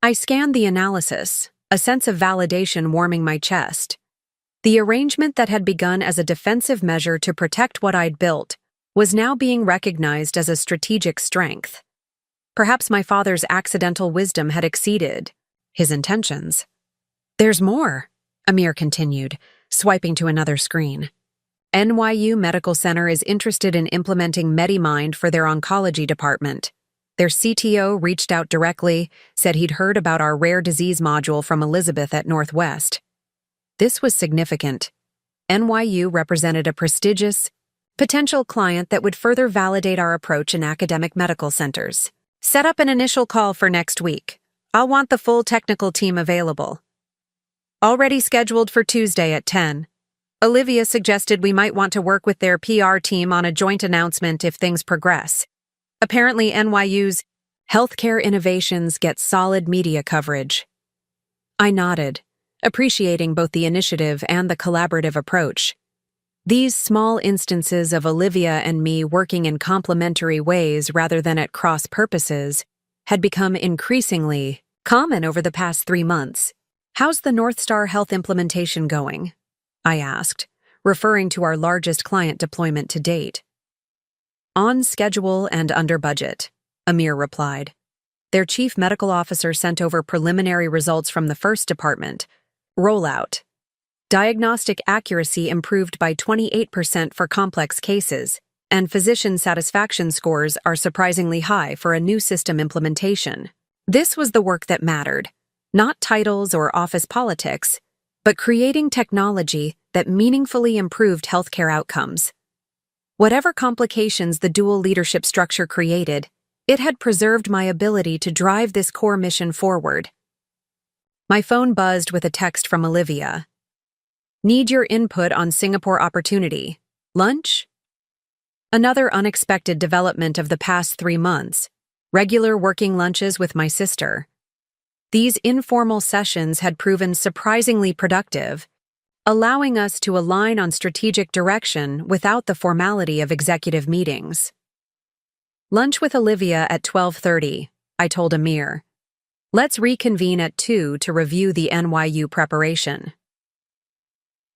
I scanned the analysis, a sense of validation warming my chest. The arrangement that had begun as a defensive measure to protect what I'd built was now being recognized as a strategic strength. Perhaps my father's accidental wisdom had exceeded his intentions. There's more, Amir continued, swiping to another screen. NYU Medical Center is interested in implementing MediMind for their oncology department. Their CTO reached out directly, said he'd heard about our rare disease module from Elizabeth at Northwest. This was significant. NYU represented a prestigious, potential client that would further validate our approach in academic medical centers. Set up an initial call for next week. I'll want the full technical team available. Already scheduled for Tuesday at 10. Olivia suggested we might want to work with their PR team on a joint announcement if things progress. Apparently NYU's healthcare innovations get solid media coverage. I nodded, appreciating both the initiative and the collaborative approach. These small instances of Olivia and me working in complementary ways rather than at cross purposes had become increasingly common over the past 3 months. How's the North Star Health implementation going? I asked, referring to our largest client deployment to date. On schedule and under budget, Amir replied. Their chief medical officer sent over preliminary results from the first department. Rollout. Diagnostic accuracy improved by 28% for complex cases, and physician satisfaction scores are surprisingly high for a new system implementation. This was the work that mattered, not titles or office politics, but creating technology that meaningfully improved healthcare outcomes. Whatever complications the dual leadership structure created, it had preserved my ability to drive this core mission forward. My phone buzzed with a text from Olivia. Need your input on Singapore opportunity. Lunch? Another unexpected development of the past 3 months. Regular working lunches with my sister. These informal sessions had proven surprisingly productive, allowing us to align on strategic direction without the formality of executive meetings. Lunch with Olivia at 12:30, I told Amir. Let's reconvene at 2 to review the NYU preparation.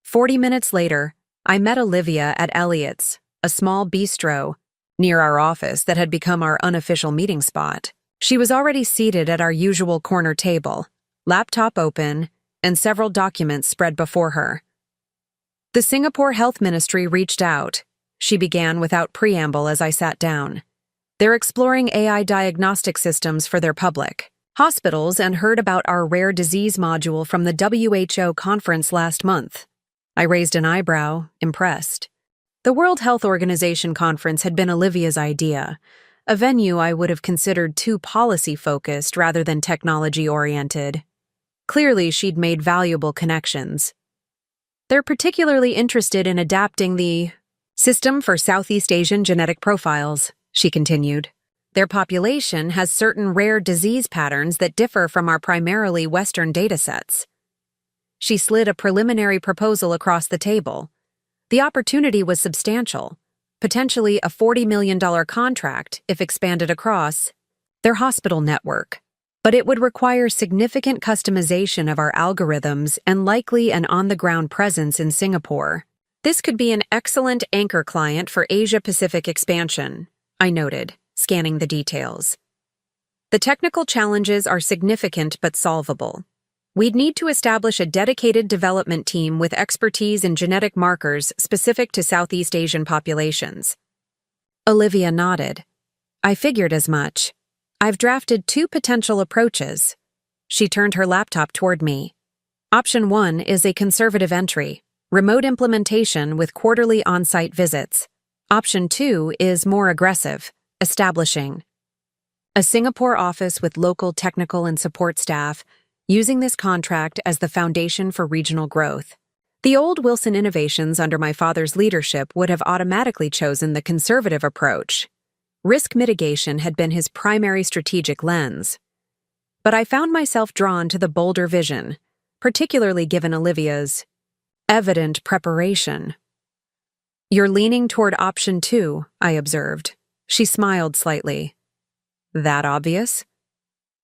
40 minutes later, I met Olivia at Elliott's, a small bistro near our office that had become our unofficial meeting spot. She was already seated at our usual corner table, laptop open, and several documents spread before her. The Singapore Health Ministry reached out, she began without preamble as I sat down. They're exploring AI diagnostic systems for their public hospitals and heard about our rare disease module from the WHO conference last month. I raised an eyebrow, impressed. The World Health Organization conference had been Olivia's idea, a venue I would have considered too policy-focused rather than technology-oriented. Clearly, she'd made valuable connections. They're particularly interested in adapting the system for Southeast Asian genetic profiles, she continued. Their population has certain rare disease patterns that differ from our primarily Western datasets. She slid a preliminary proposal across the table. The opportunity was substantial, potentially a $40 million contract if expanded across their hospital network. But it would require significant customization of our algorithms and likely an on-the-ground presence in Singapore. This could be an excellent anchor client for Asia-Pacific expansion, I noted, scanning the details. The technical challenges are significant but solvable. We'd need to establish a dedicated development team with expertise in genetic markers specific to Southeast Asian populations. Olivia nodded. I figured as much. I've drafted 2 potential approaches. She turned her laptop toward me. Option 1 is a conservative entry, remote implementation with quarterly on-site visits. Option 2 is more aggressive, establishing a Singapore office with local technical and support staff, using this contract as the foundation for regional growth. The old Wilson Innovations under my father's leadership would have automatically chosen the conservative approach. Risk mitigation had been his primary strategic lens. But I found myself drawn to the bolder vision, particularly given Olivia's evident preparation. You're leaning toward option 2, I observed. She smiled slightly. That obvious?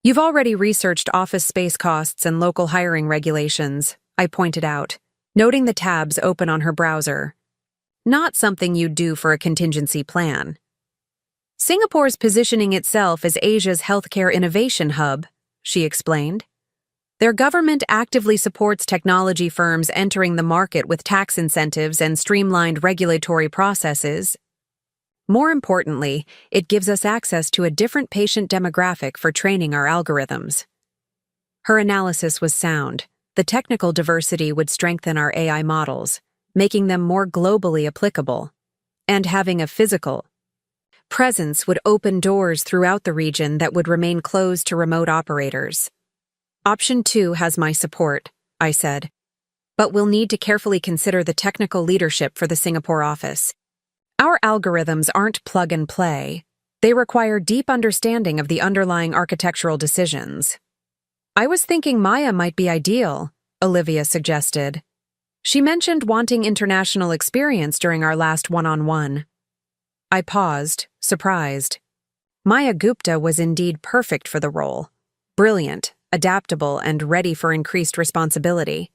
You've already researched office space costs and local hiring regulations, I pointed out, noting the tabs open on her browser. Not something you'd do for a contingency plan. Singapore's positioning itself as Asia's healthcare innovation hub, she explained. Their government actively supports technology firms entering the market with tax incentives and streamlined regulatory processes. More importantly, it gives us access to a different patient demographic for training our algorithms. Her analysis was sound. The technical diversity would strengthen our AI models, making them more globally applicable. And having a physical presence would open doors throughout the region that would remain closed to remote operators. Option 2 has my support, I said. But we'll need to carefully consider the technical leadership for the Singapore office. Our algorithms aren't plug and play. They require deep understanding of the underlying architectural decisions. I was thinking Maya might be ideal, Olivia suggested. She mentioned wanting international experience during our last one-on-one. I paused, surprised. Maya Gupta was indeed perfect for the role. Brilliant, adaptable, and ready for increased responsibility.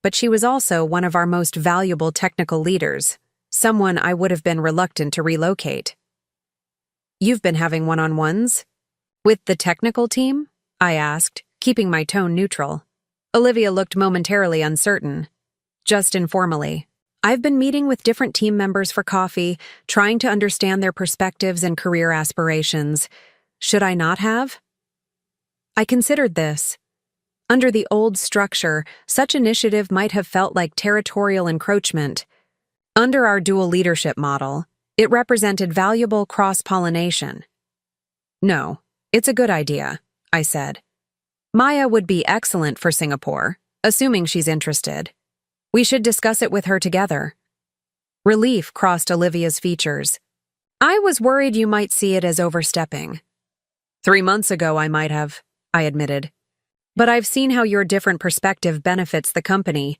But she was also one of our most valuable technical leaders, someone I would have been reluctant to relocate. You've been having one-on-ones? With the technical team? I asked, keeping my tone neutral. Olivia looked momentarily uncertain. Just informally. I've been meeting with different team members for coffee, trying to understand their perspectives and career aspirations. Should I not have? I considered this. Under the old structure, such initiative might have felt like territorial encroachment. Under our dual leadership model, it represented valuable cross-pollination. No, it's a good idea, I said. Maya would be excellent for Singapore, assuming she's interested. We should discuss it with her together. Relief crossed Olivia's features. I was worried you might see it as overstepping. 3 months ago I might have, I admitted. But I've seen how your different perspective benefits the company.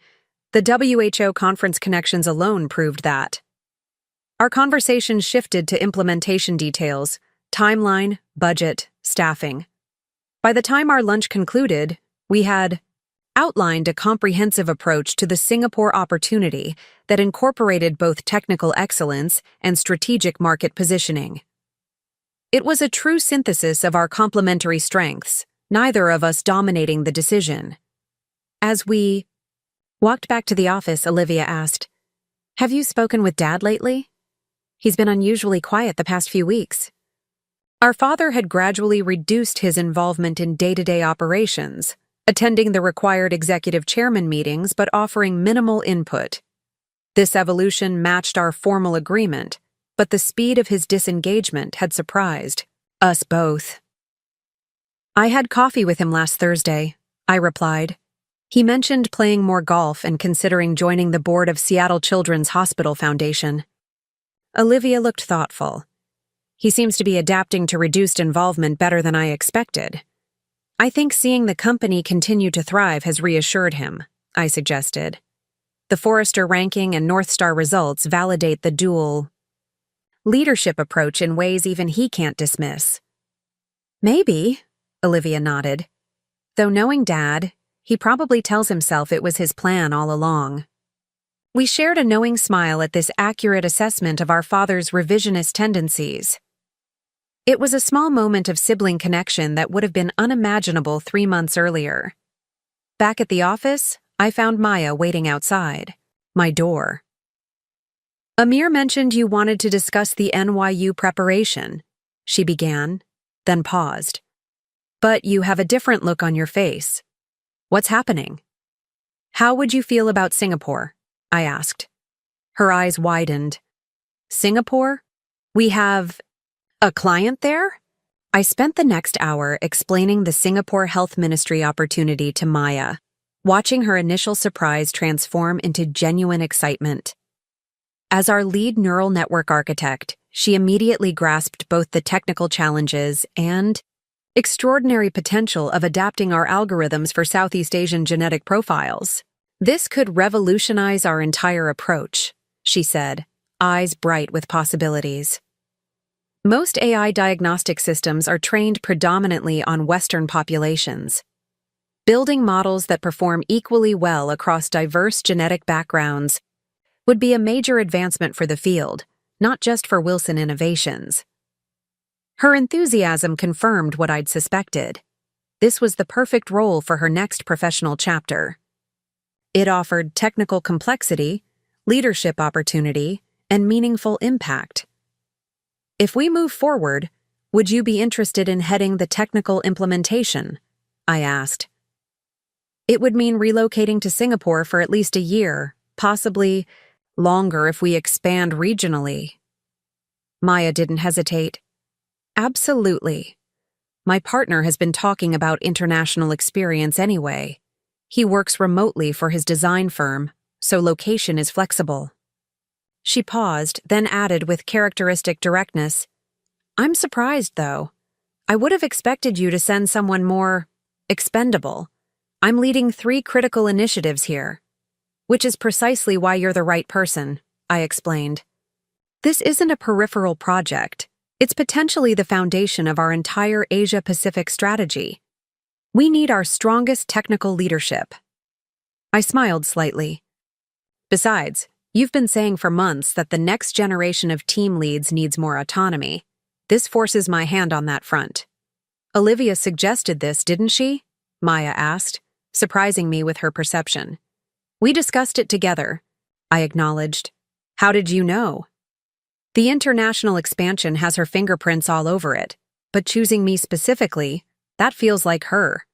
The WHO conference connections alone proved that. Our conversation shifted to implementation details, timeline, budget, staffing. By the time our lunch concluded, we had outlined a comprehensive approach to the Singapore opportunity that incorporated both technical excellence and strategic market positioning. It was a true synthesis of our complementary strengths, neither of us dominating the decision. As we walked back to the office, Olivia asked, "Have you spoken with Dad lately? He's been unusually quiet the past few weeks." Our father had gradually reduced his involvement in day-to-day operations, attending the required executive chairman meetings but offering minimal input. This evolution matched our formal agreement, but the speed of his disengagement had surprised us both. I had coffee with him last Thursday, I replied. He mentioned playing more golf and considering joining the board of Seattle Children's Hospital Foundation. Olivia looked thoughtful. He seems to be adapting to reduced involvement better than I expected. I think seeing the company continue to thrive has reassured him, I suggested. The Forrester ranking and North Star results validate the dual leadership approach in ways even he can't dismiss. Maybe, Olivia nodded. Though knowing Dad, he probably tells himself it was his plan all along. We shared a knowing smile at this accurate assessment of our father's revisionist tendencies. It was a small moment of sibling connection that would have been unimaginable 3 months earlier. Back at the office, I found Maya waiting outside my door. Amir mentioned you wanted to discuss the NYU preparation, she began, then paused. But you have a different look on your face. What's happening? How would you feel about Singapore? I asked. Her eyes widened. Singapore? We have a client there? I spent the next hour explaining the Singapore Health Ministry opportunity to Maya, watching her initial surprise transform into genuine excitement. As our lead neural network architect, she immediately grasped both the technical challenges and extraordinary potential of adapting our algorithms for Southeast Asian genetic profiles. This could revolutionize our entire approach, she said, eyes bright with possibilities. Most AI diagnostic systems are trained predominantly on Western populations. Building models that perform equally well across diverse genetic backgrounds would be a major advancement for the field, not just for Wilson Innovations. Her enthusiasm confirmed what I'd suspected. This was the perfect role for her next professional chapter. It offered technical complexity, leadership opportunity, and meaningful impact. If we move forward, would you be interested in heading the technical implementation? I asked. It would mean relocating to Singapore for at least a year, possibly longer if we expand regionally. Maya didn't hesitate. Absolutely. My partner has been talking about international experience anyway. He works remotely for his design firm, so location is flexible. She paused, then added with characteristic directness, I'm surprised, though. I would have expected you to send someone more expendable. I'm leading 3 critical initiatives here. Which is precisely why you're the right person, I explained. This isn't a peripheral project. It's potentially the foundation of our entire Asia-Pacific strategy. We need our strongest technical leadership. I smiled slightly. Besides, you've been saying for months that the next generation of team leads needs more autonomy. This forces my hand on that front. Olivia suggested this, didn't she? Maya asked, surprising me with her perception. We discussed it together, I acknowledged. How did you know? The international expansion has her fingerprints all over it, but choosing me specifically, that feels like her.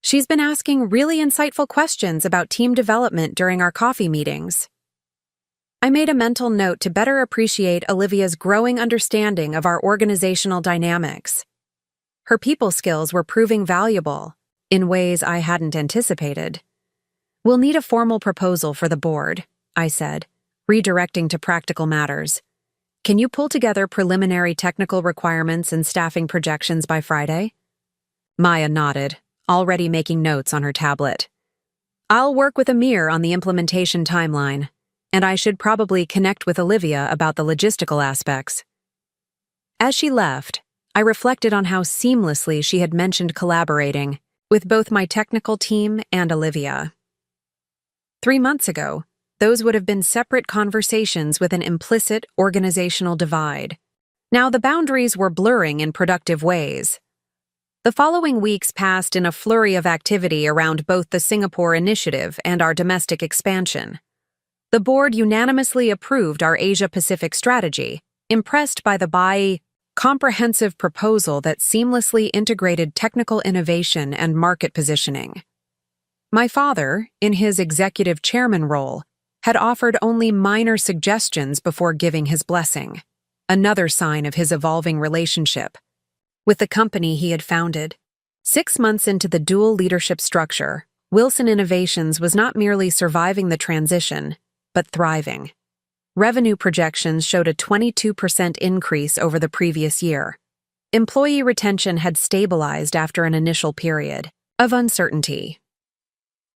She's been asking really insightful questions about team development during our coffee meetings. I made a mental note to better appreciate Olivia's growing understanding of our organizational dynamics. Her people skills were proving valuable, in ways I hadn't anticipated. We'll need a formal proposal for the board, I said, redirecting to practical matters. Can you pull together preliminary technical requirements and staffing projections by Friday? Maya nodded, already making notes on her tablet. I'll work with Amir on the implementation timeline, and I should probably connect with Olivia about the logistical aspects. As she left, I reflected on how seamlessly she had mentioned collaborating with both my technical team and Olivia. 3 months ago, those would have been separate conversations with an implicit organizational divide. Now the boundaries were blurring in productive ways. The following weeks passed in a flurry of activity around both the Singapore initiative and our domestic expansion. The board unanimously approved our Asia-Pacific strategy, impressed by the comprehensive proposal that seamlessly integrated technical innovation and market positioning. My father, in his executive chairman role, had offered only minor suggestions before giving his blessing, another sign of his evolving relationship with the company he had founded. 6 months into the dual leadership structure, Wilson Innovations was not merely surviving the transition, but thriving. Revenue projections showed a 22% increase over the previous year. Employee retention had stabilized after an initial period of uncertainty.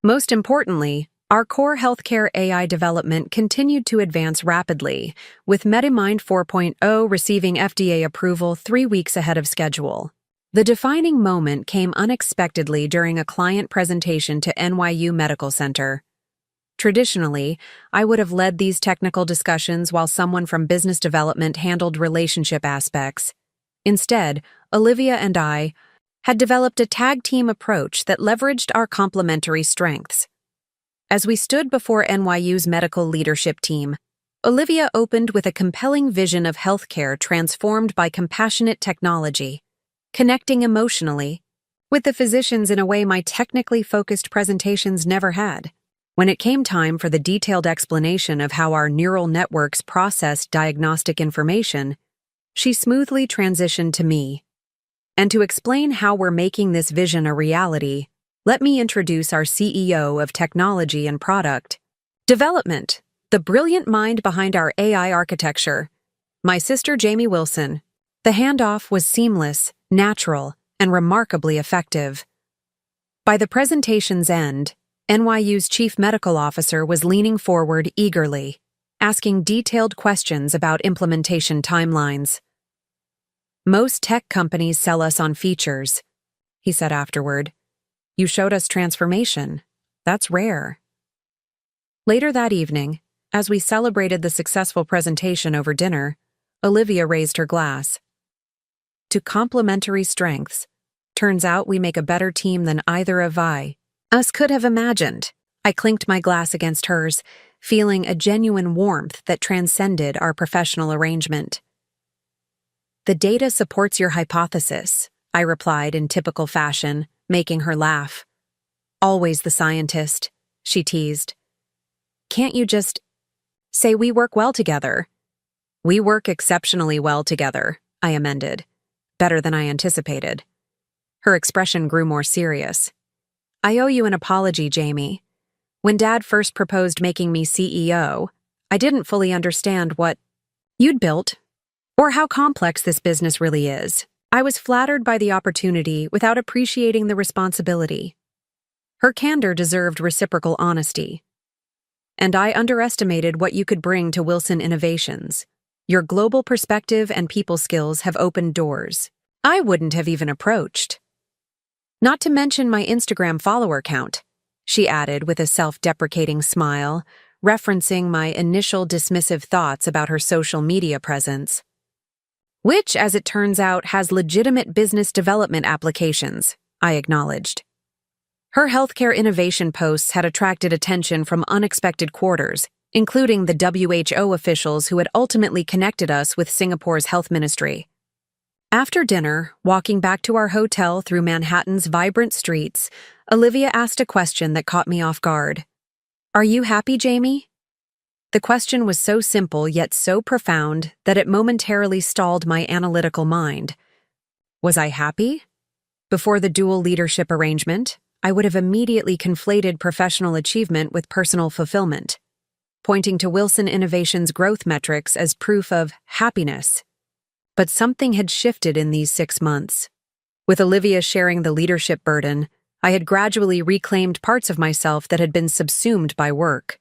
Most importantly, our core healthcare AI development continued to advance rapidly, with MediMind 4.0 receiving FDA approval 3 weeks ahead of schedule. The defining moment came unexpectedly during a client presentation to NYU Medical Center. Traditionally, I would have led these technical discussions while someone from business development handled relationship aspects. Instead, Olivia and I had developed a tag-team approach that leveraged our complementary strengths. As we stood before NYU's medical leadership team, Olivia opened with a compelling vision of healthcare transformed by compassionate technology, connecting emotionally with the physicians in a way my technically focused presentations never had. When it came time for the detailed explanation of how our neural networks processed diagnostic information, she smoothly transitioned to me. And to explain how we're making this vision a reality, let me introduce our CEO of Technology and Product Development, the brilliant mind behind our AI architecture, my sister Jamie Wilson. The handoff was seamless, natural, and remarkably effective. By the presentation's end, NYU's chief medical officer was leaning forward eagerly, asking detailed questions about implementation timelines. Most tech companies sell us on features, he said afterward. You showed us transformation. That's rare. Later that evening, as we celebrated the successful presentation over dinner, Olivia raised her glass. To complementary strengths, turns out we make a better team than either of us could have imagined. I clinked my glass against hers, feeling a genuine warmth that transcended our professional arrangement. The data supports your hypothesis, I replied in typical fashion, making her laugh. Always the scientist, she teased. Can't you just say we work well together? We work exceptionally well together, I amended. Better than I anticipated. Her expression grew more serious. I owe you an apology, Jamie. When Dad first proposed making me CEO, I didn't fully understand what you'd built, or how complex this business really is. I was flattered by the opportunity without appreciating the responsibility. Her candor deserved reciprocal honesty. And I underestimated what you could bring to Wilson Innovations. Your global perspective and people skills have opened doors I wouldn't have even approached. Not to mention my Instagram follower count, she added with a self-deprecating smile, referencing my initial dismissive thoughts about her social media presence. Which, as it turns out, has legitimate business development applications, I acknowledged. Her healthcare innovation posts had attracted attention from unexpected quarters, including the WHO officials who had ultimately connected us with Singapore's health ministry. After dinner, walking back to our hotel through Manhattan's vibrant streets, Olivia asked a question that caught me off guard. "Are you happy, Jamie?" The question was so simple yet so profound that it momentarily stalled my analytical mind. Was I happy? Before the dual leadership arrangement, I would have immediately conflated professional achievement with personal fulfillment, pointing to Wilson Innovation's growth metrics as proof of happiness. But something had shifted in these 6 months. With Olivia sharing the leadership burden, I had gradually reclaimed parts of myself that had been subsumed by work.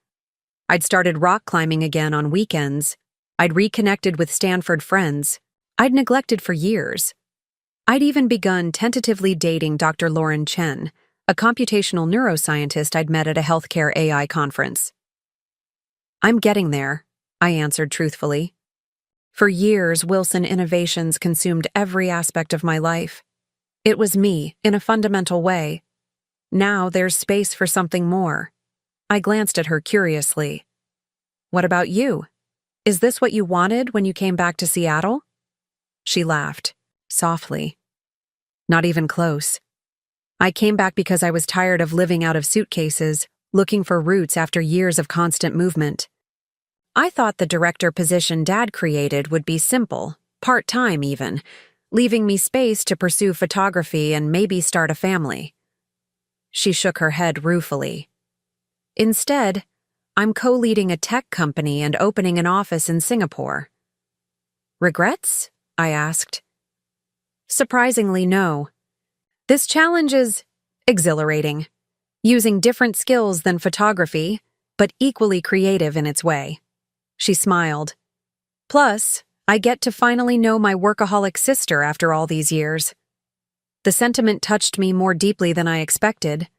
I'd started rock climbing again on weekends. I'd reconnected with Stanford friends I'd neglected for years. I'd even begun tentatively dating Dr. Lauren Chen, a computational neuroscientist I'd met at a healthcare AI conference. "I'm getting there," I answered truthfully. For years, Wilson Innovations consumed every aspect of my life. It was me, in a fundamental way. Now there's space for something more. I glanced at her curiously. "What about you? Is this what you wanted when you came back to Seattle?" She laughed, softly. "Not even close. I came back because I was tired of living out of suitcases, looking for roots after years of constant movement. I thought the director position Dad created would be simple, part-time even, leaving me space to pursue photography and maybe start a family." She shook her head ruefully. "Instead, I'm co-leading a tech company and opening an office in Singapore." "Regrets?" I asked. "Surprisingly, no. This challenge is exhilarating, using different skills than photography, but equally creative in its way." She smiled. "Plus, I get to finally know my workaholic sister after all these years." The sentiment touched me more deeply than I expected.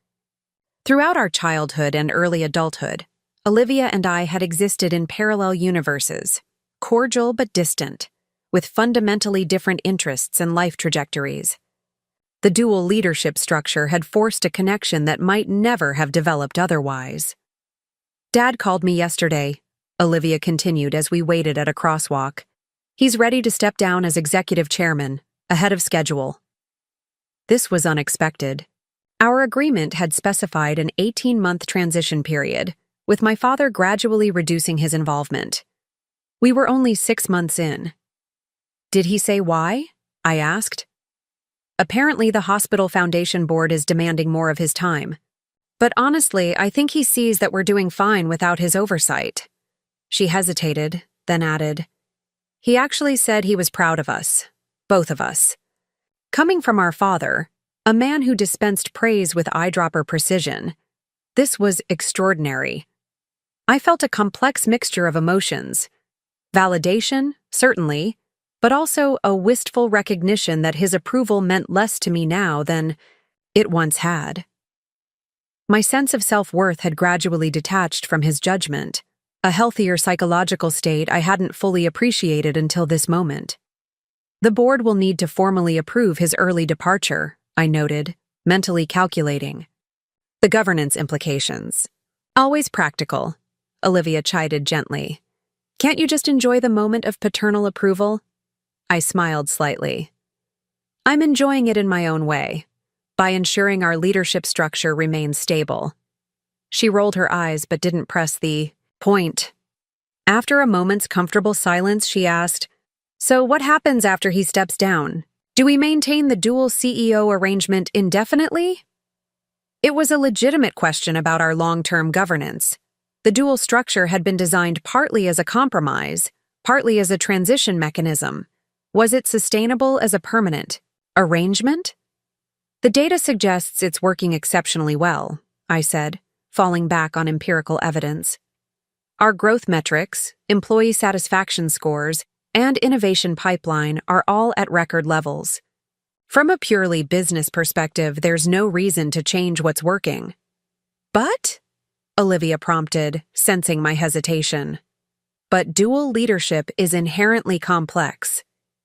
Throughout our childhood and early adulthood, Olivia and I had existed in parallel universes, cordial but distant, with fundamentally different interests and life trajectories. The dual leadership structure had forced a connection that might never have developed otherwise. "Dad called me yesterday," Olivia continued as we waited at a crosswalk. "He's ready to step down as executive chairman, ahead of schedule." This was unexpected. Our agreement had specified an 18-month transition period, with my father gradually reducing his involvement. We were only 6 months in. "Did he say why?" I asked. "Apparently the hospital foundation board is demanding more of his time. But honestly, I think he sees that we're doing fine without his oversight." She hesitated, then added, "He actually said he was proud of us, both of us." Coming from our father, a man who dispensed praise with eyedropper precision, this was extraordinary. I felt a complex mixture of emotions. Validation, certainly, but also a wistful recognition that his approval meant less to me now than it once had. My sense of self-worth had gradually detached from his judgment, a healthier psychological state I hadn't fully appreciated until this moment. "The board will need to formally approve his early departure," I noted, mentally calculating. "The governance implications. Always practical," Olivia chided gently. "Can't you just enjoy the moment of paternal approval?" I smiled slightly. "I'm enjoying it in my own way, by ensuring our leadership structure remains stable." She rolled her eyes but didn't press the point. After a moment's comfortable silence, she asked, "So what happens after he steps down? Do we maintain the dual CEO arrangement indefinitely?" It was a legitimate question about our long-term governance. The dual structure had been designed partly as a compromise, partly as a transition mechanism. Was it sustainable as a permanent arrangement? "The data suggests it's working exceptionally well," I said, falling back on empirical evidence. "Our growth metrics, employee satisfaction scores, and innovation pipeline are all at record levels. From a purely business perspective, there's no reason to change what's working." "But?" Olivia prompted, sensing my hesitation. "But dual leadership is inherently complex.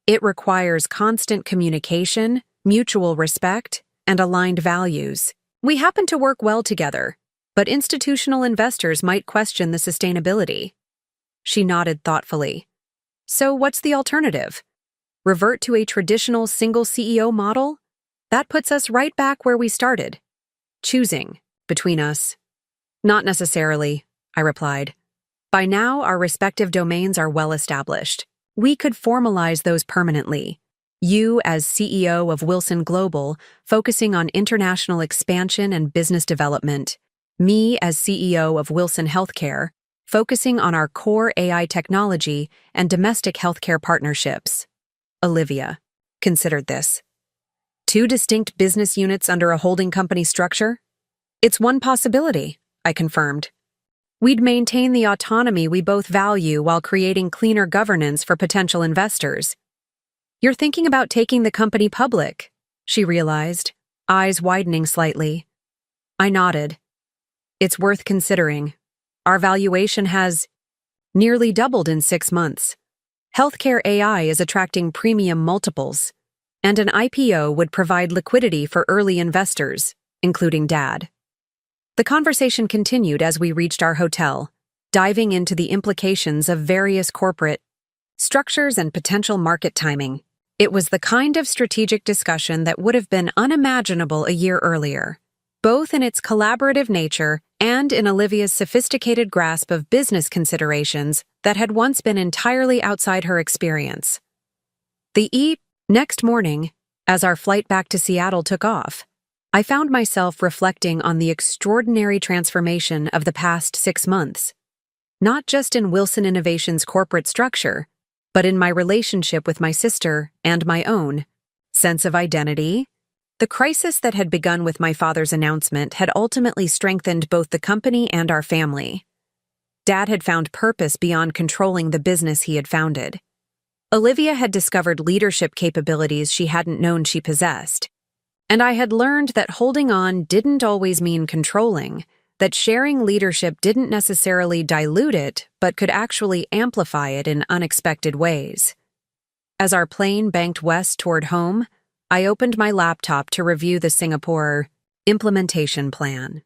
It requires constant communication, mutual respect, and aligned values. We happen to work well together, but institutional investors might question the sustainability. She nodded thoughtfully. So what's the alternative? Revert to a traditional single CEO model? That puts us right back where we started. Choosing between us. Not necessarily, I replied. By now, our respective domains are well established. We could formalize those permanently. You, as CEO of Wilson Global, focusing on international expansion and business development. Me, as CEO of Wilson Healthcare, focusing on our core AI technology and domestic healthcare partnerships. Olivia considered this. 2 distinct business units under a holding company structure? It's one possibility, I confirmed. We'd maintain the autonomy we both value while creating cleaner governance for potential investors. You're thinking about taking the company public, she realized, eyes widening slightly. I nodded. It's worth considering. Our valuation has nearly doubled in 6 months. Healthcare AI is attracting premium multiples, and an IPO would provide liquidity for early investors, including Dad. The conversation continued as we reached our hotel, diving into the implications of various corporate structures and potential market timing. It was the kind of strategic discussion that would have been unimaginable a year earlier, both in its collaborative nature and in Olivia's sophisticated grasp of business considerations that had once been entirely outside her experience. Next morning, as our flight back to Seattle took off, I found myself reflecting on the extraordinary transformation of the past 6 months, not just in Wilson Innovation's corporate structure, but in my relationship with my sister and my own sense of identity. The crisis that had begun with my father's announcement had ultimately strengthened both the company and our family. Dad had found purpose beyond controlling the business he had founded. Olivia had discovered leadership capabilities she hadn't known she possessed. And I had learned that holding on didn't always mean controlling, that sharing leadership didn't necessarily dilute it, but could actually amplify it in unexpected ways. As our plane banked west toward home, I opened my laptop to review the Singapore implementation plan.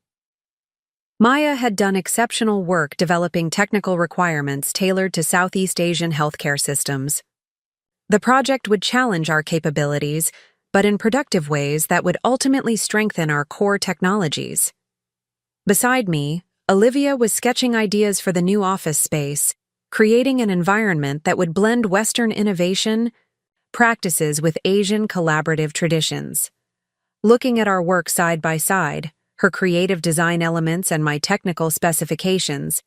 Maya had done exceptional work developing technical requirements tailored to Southeast Asian healthcare systems. The project would challenge our capabilities, but in productive ways that would ultimately strengthen our core technologies. Beside me, Olivia was sketching ideas for the new office space, creating an environment that would blend Western innovation practices with Asian collaborative traditions. Looking at our work side by side, her creative design elements and my technical specifications,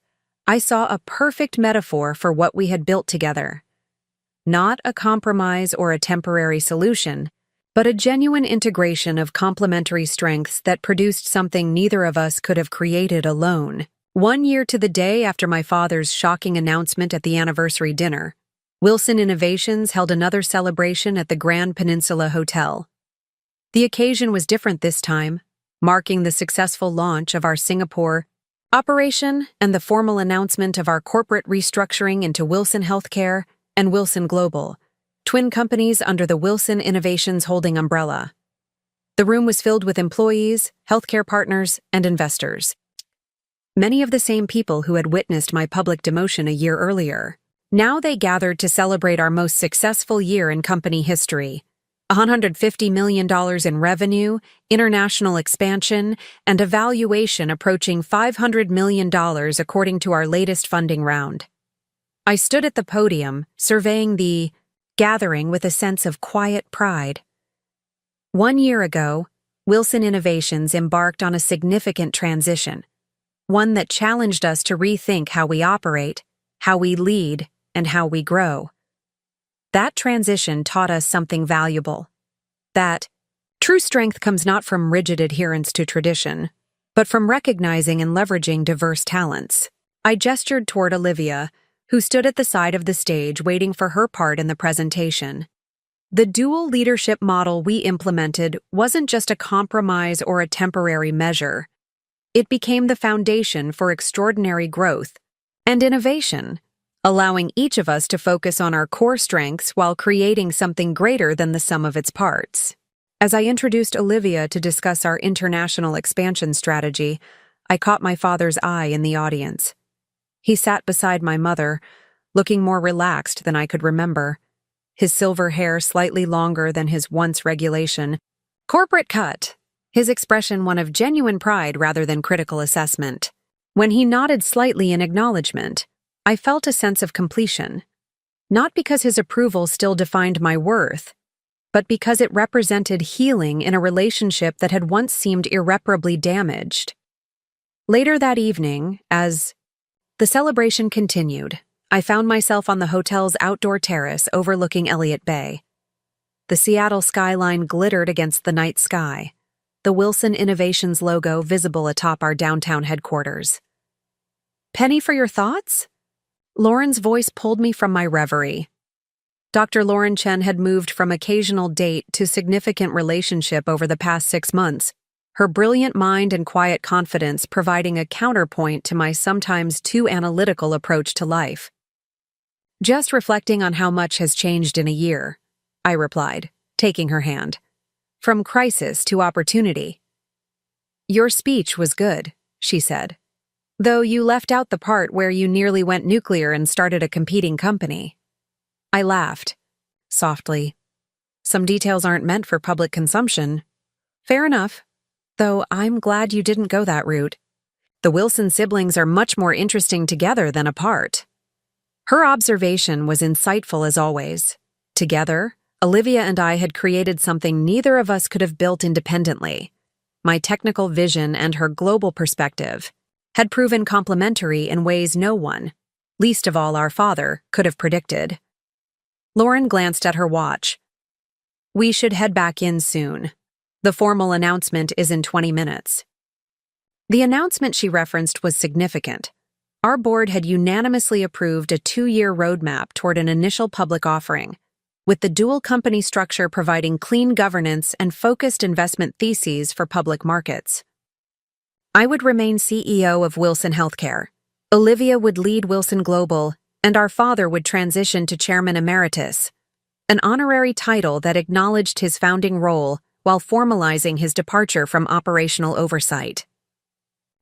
I saw a perfect metaphor for what we had built together. Not a compromise or a temporary solution, but a genuine integration of complementary strengths that produced something neither of us could have created alone. 1 year to the day after my father's shocking announcement at the anniversary dinner, Wilson Innovations held another celebration at the Grand Peninsula Hotel. The occasion was different this time, marking the successful launch of our Singapore operation and the formal announcement of our corporate restructuring into Wilson Healthcare and Wilson Global, twin companies under the Wilson Innovations holding umbrella. The room was filled with employees, healthcare partners, and investors. Many of the same people who had witnessed my public demotion a year earlier. Now they gathered to celebrate our most successful year in company history. $150 million in revenue, international expansion, and a valuation approaching $500 million according to our latest funding round. I stood at the podium, surveying the gathering with a sense of quiet pride. 1 year ago, Wilson Innovations embarked on a significant transition, one that challenged us to rethink how we operate, how we lead, and how we grow. That transition taught us something valuable. That true strength comes not from rigid adherence to tradition, but from recognizing and leveraging diverse talents. I gestured toward Olivia, who stood at the side of the stage waiting for her part in the presentation. The dual leadership model we implemented wasn't just a compromise or a temporary measure. It became the foundation for extraordinary growth and innovation. allowing each of us to focus on our core strengths while creating something greater than the sum of its parts. As I introduced Olivia to discuss our international expansion strategy, I caught my father's eye in the audience. He sat beside my mother, looking more relaxed than I could remember, his silver hair slightly longer than his once regulation. Corporate cut. His expression one of genuine pride rather than critical assessment. When he nodded slightly in acknowledgement, I felt a sense of completion. Not because his approval still defined my worth, but because it represented healing in a relationship that had once seemed irreparably damaged. Later that evening, as the celebration continued, I found myself on the hotel's outdoor terrace overlooking Elliott Bay. The Seattle skyline glittered against the night sky, the Wilson Innovations logo visible atop our downtown headquarters. "Penny for your thoughts?" Lauren's voice pulled me from my reverie. Dr. Lauren Chen had moved from occasional date to significant relationship over the past 6 months, her brilliant mind and quiet confidence providing a counterpoint to my sometimes too analytical approach to life. "Just reflecting on how much has changed in a year," I replied, taking her hand. "From crisis to opportunity." "Your speech was good," she said, "though you left out the part where you nearly went nuclear and started a competing company." I laughed, softly. "Some details aren't meant for public consumption." "Fair enough, though I'm glad you didn't go that route. The Wilson siblings are much more interesting together than apart." Her observation was insightful as always. Together, Olivia and I had created something neither of us could have built independently. My technical vision and her global perspective had proven complementary in ways no one, least of all our father, could have predicted. Lauren glanced at her watch. "We should head back in soon. The formal announcement is in 20 minutes. The announcement she referenced was significant. Our board had unanimously approved a 2-year roadmap toward an initial public offering, with the dual company structure providing clean governance and focused investment theses for public markets. I would remain CEO of Wilson Healthcare. Olivia would lead Wilson Global, and our father would transition to Chairman Emeritus, an honorary title that acknowledged his founding role while formalizing his departure from operational oversight.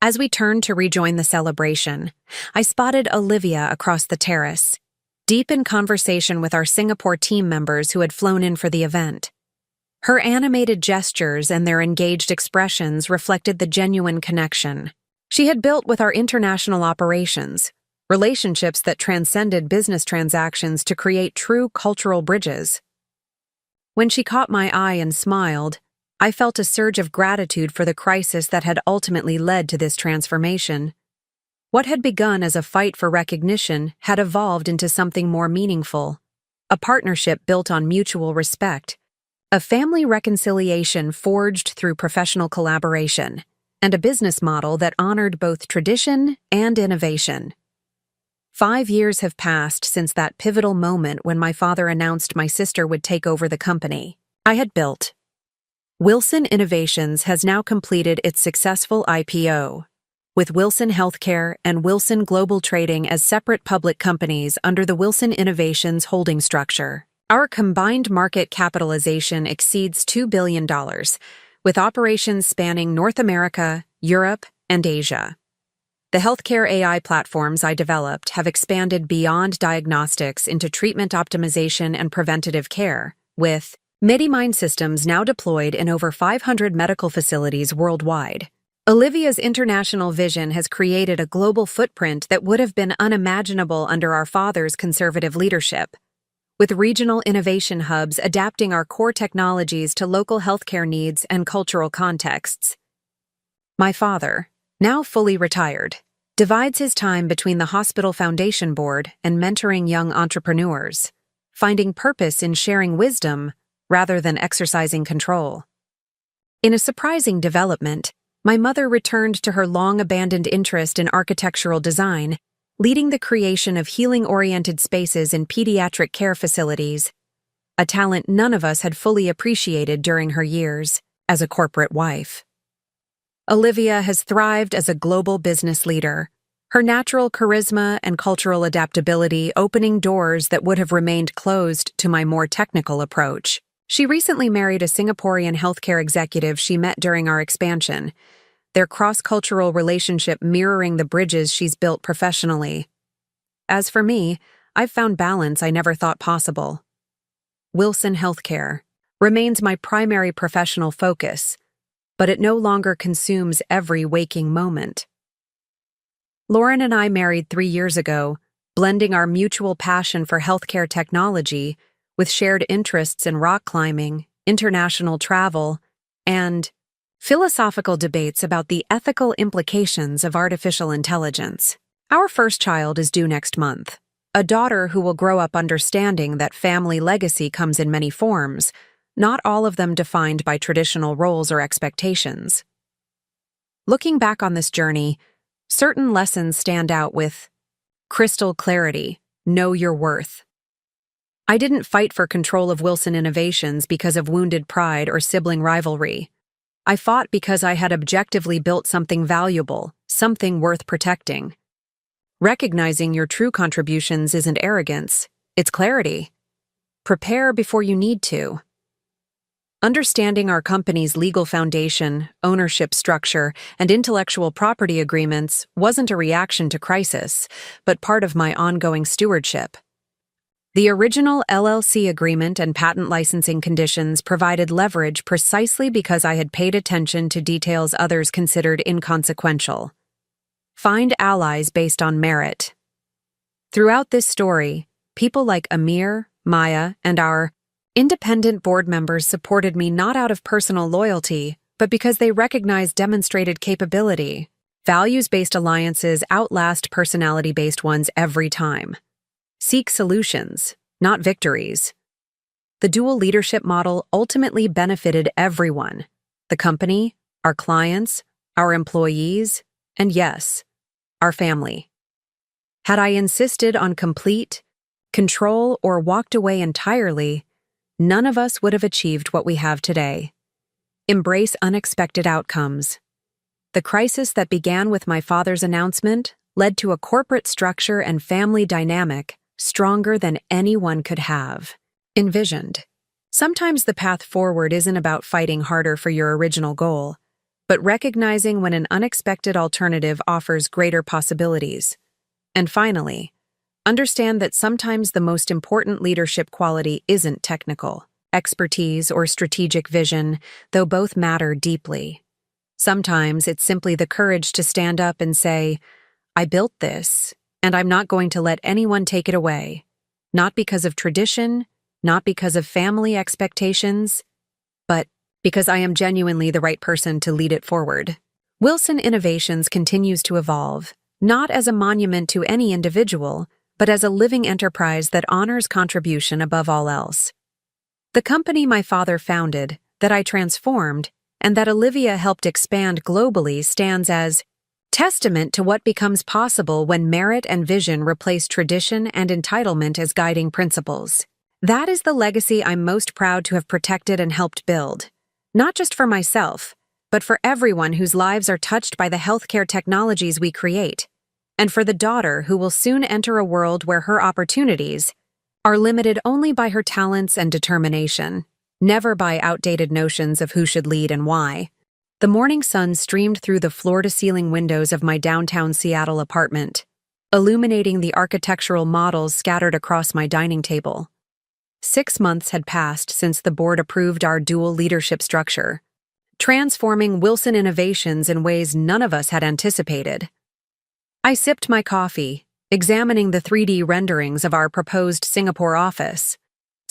As we turned to rejoin the celebration, I spotted Olivia across the terrace, deep in conversation with our Singapore team members who had flown in for the event. Her animated gestures and their engaged expressions reflected the genuine connection she had built with our international operations, relationships that transcended business transactions to create true cultural bridges. When she caught my eye and smiled, I felt a surge of gratitude for the crisis that had ultimately led to this transformation. What had begun as a fight for recognition had evolved into something more meaningful, a partnership built on mutual respect, a family reconciliation forged through professional collaboration, and a business model that honored both tradition and innovation. 5 years have passed since that pivotal moment when my father announced my sister would take over the company I had built. Wilson Innovations has now completed its successful IPO, with Wilson Healthcare and Wilson Global trading as separate public companies under the Wilson Innovations holding structure. Our combined market capitalization exceeds $2 billion, with operations spanning North America, Europe, and Asia. The healthcare AI platforms I developed have expanded beyond diagnostics into treatment optimization and preventative care, with MediMind systems now deployed in over 500 medical facilities worldwide. Olivia's international vision has created a global footprint that would have been unimaginable under our father's conservative leadership, with regional innovation hubs adapting our core technologies to local healthcare needs and cultural contexts. My father, now fully retired, divides his time between the Hospital Foundation Board and mentoring young entrepreneurs, finding purpose in sharing wisdom rather than exercising control. In a surprising development, my mother returned to her long-abandoned interest in architectural design, leading the creation of healing-oriented spaces in pediatric care facilities, a talent none of us had fully appreciated during her years as a corporate wife. Olivia has thrived as a global business leader, her natural charisma and cultural adaptability opening doors that would have remained closed to my more technical approach. She recently married a Singaporean healthcare executive she met during our expansion, their cross-cultural relationship mirroring the bridges she's built professionally. As for me, I've found balance I never thought possible. Wilson Healthcare remains my primary professional focus, but it no longer consumes every waking moment. Lauren and I married 3 years ago, blending our mutual passion for healthcare technology with shared interests in rock climbing, international travel, and philosophical debates about the ethical implications of artificial intelligence. Our first child is due next month, a daughter who will grow up understanding that family legacy comes in many forms, not all of them defined by traditional roles or expectations. Looking back on this journey, certain lessons stand out with crystal clarity, know your worth. I didn't fight for control of Wilson Innovations because of wounded pride or sibling rivalry. I fought because I had objectively built something valuable, something worth protecting. Recognizing your true contributions isn't arrogance, it's clarity. Prepare before you need to. Understanding our company's legal foundation, ownership structure, and intellectual property agreements wasn't a reaction to crisis, but part of my ongoing stewardship. The original LLC agreement and patent licensing conditions provided leverage precisely because I had paid attention to details others considered inconsequential. Find allies based on merit. Throughout this story, people like Amir, Maya, and our independent board members supported me not out of personal loyalty, but because they recognized demonstrated capability. Values-based alliances outlast personality-based ones every time. Seek solutions, not victories. The dual leadership model ultimately benefited everyone: the company, our clients, our employees, and yes, our family. Had I insisted on complete control or walked away entirely, none of us would have achieved what we have today. Embrace unexpected outcomes. The crisis that began with my father's announcement led to a corporate structure and family dynamic stronger than anyone could have envisioned. Sometimes the path forward isn't about fighting harder for your original goal, but recognizing when an unexpected alternative offers greater possibilities. And finally, understand that sometimes the most important leadership quality isn't technical expertise or strategic vision, though both matter deeply. Sometimes it's simply the courage to stand up and say, I built this, and I'm not going to let anyone take it away. Not because of tradition, not because of family expectations, but because I am genuinely the right person to lead it forward. Wilson Innovations continues to evolve, not as a monument to any individual, but as a living enterprise that honors contribution above all else. The company my father founded, that I transformed, and that Olivia helped expand globally stands as testament to what becomes possible when merit and vision replace tradition and entitlement as guiding principles. That is the legacy I'm most proud to have protected and helped build, not just for myself, but for everyone whose lives are touched by the healthcare technologies we create, and for the daughter who will soon enter a world where her opportunities are limited only by her talents and determination, never by outdated notions of who should lead and why. The morning sun streamed through the floor-to-ceiling windows of my downtown Seattle apartment, illuminating the architectural models scattered across my dining table. 6 months had passed since the board approved our dual leadership structure, transforming Wilson Innovations in ways none of us had anticipated. I sipped my coffee, examining the 3D renderings of our proposed Singapore office.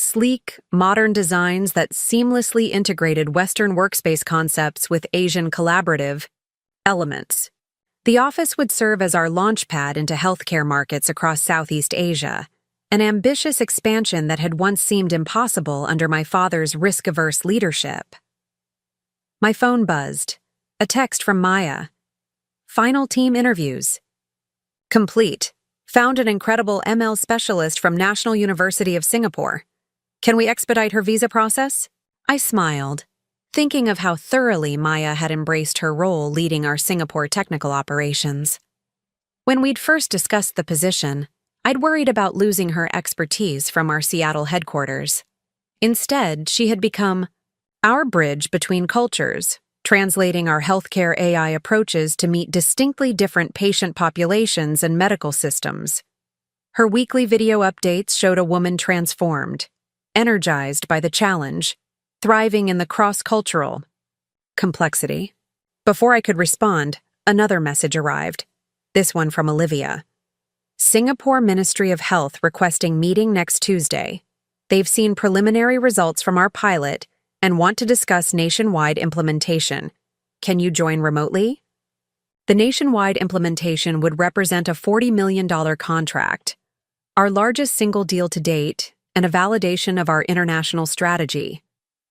Sleek, modern designs that seamlessly integrated Western workspace concepts with Asian collaborative elements. The office would serve as our launchpad into healthcare markets across Southeast Asia, an ambitious expansion that had once seemed impossible under my father's risk-averse leadership. My phone buzzed. A text from Maya. Final team interviews. Complete. Found an incredible ML specialist from National University of Singapore. Can we expedite her visa process? I smiled, thinking of how thoroughly Maya had embraced her role leading our Singapore technical operations. When we'd first discussed the position, I'd worried about losing her expertise from our Seattle headquarters. Instead, she had become our bridge between cultures, translating our healthcare AI approaches to meet distinctly different patient populations and medical systems. Her weekly video updates showed a woman transformed, energized by the challenge, thriving in the cross-cultural complexity. Before I could respond, another message arrived, this one from Olivia. Singapore Ministry of Health requesting meeting next Tuesday. They've seen preliminary results from our pilot and want to discuss nationwide implementation. Can you join remotely? The nationwide implementation would represent a $40 million contract, our largest single deal to date, and a validation of our international strategy.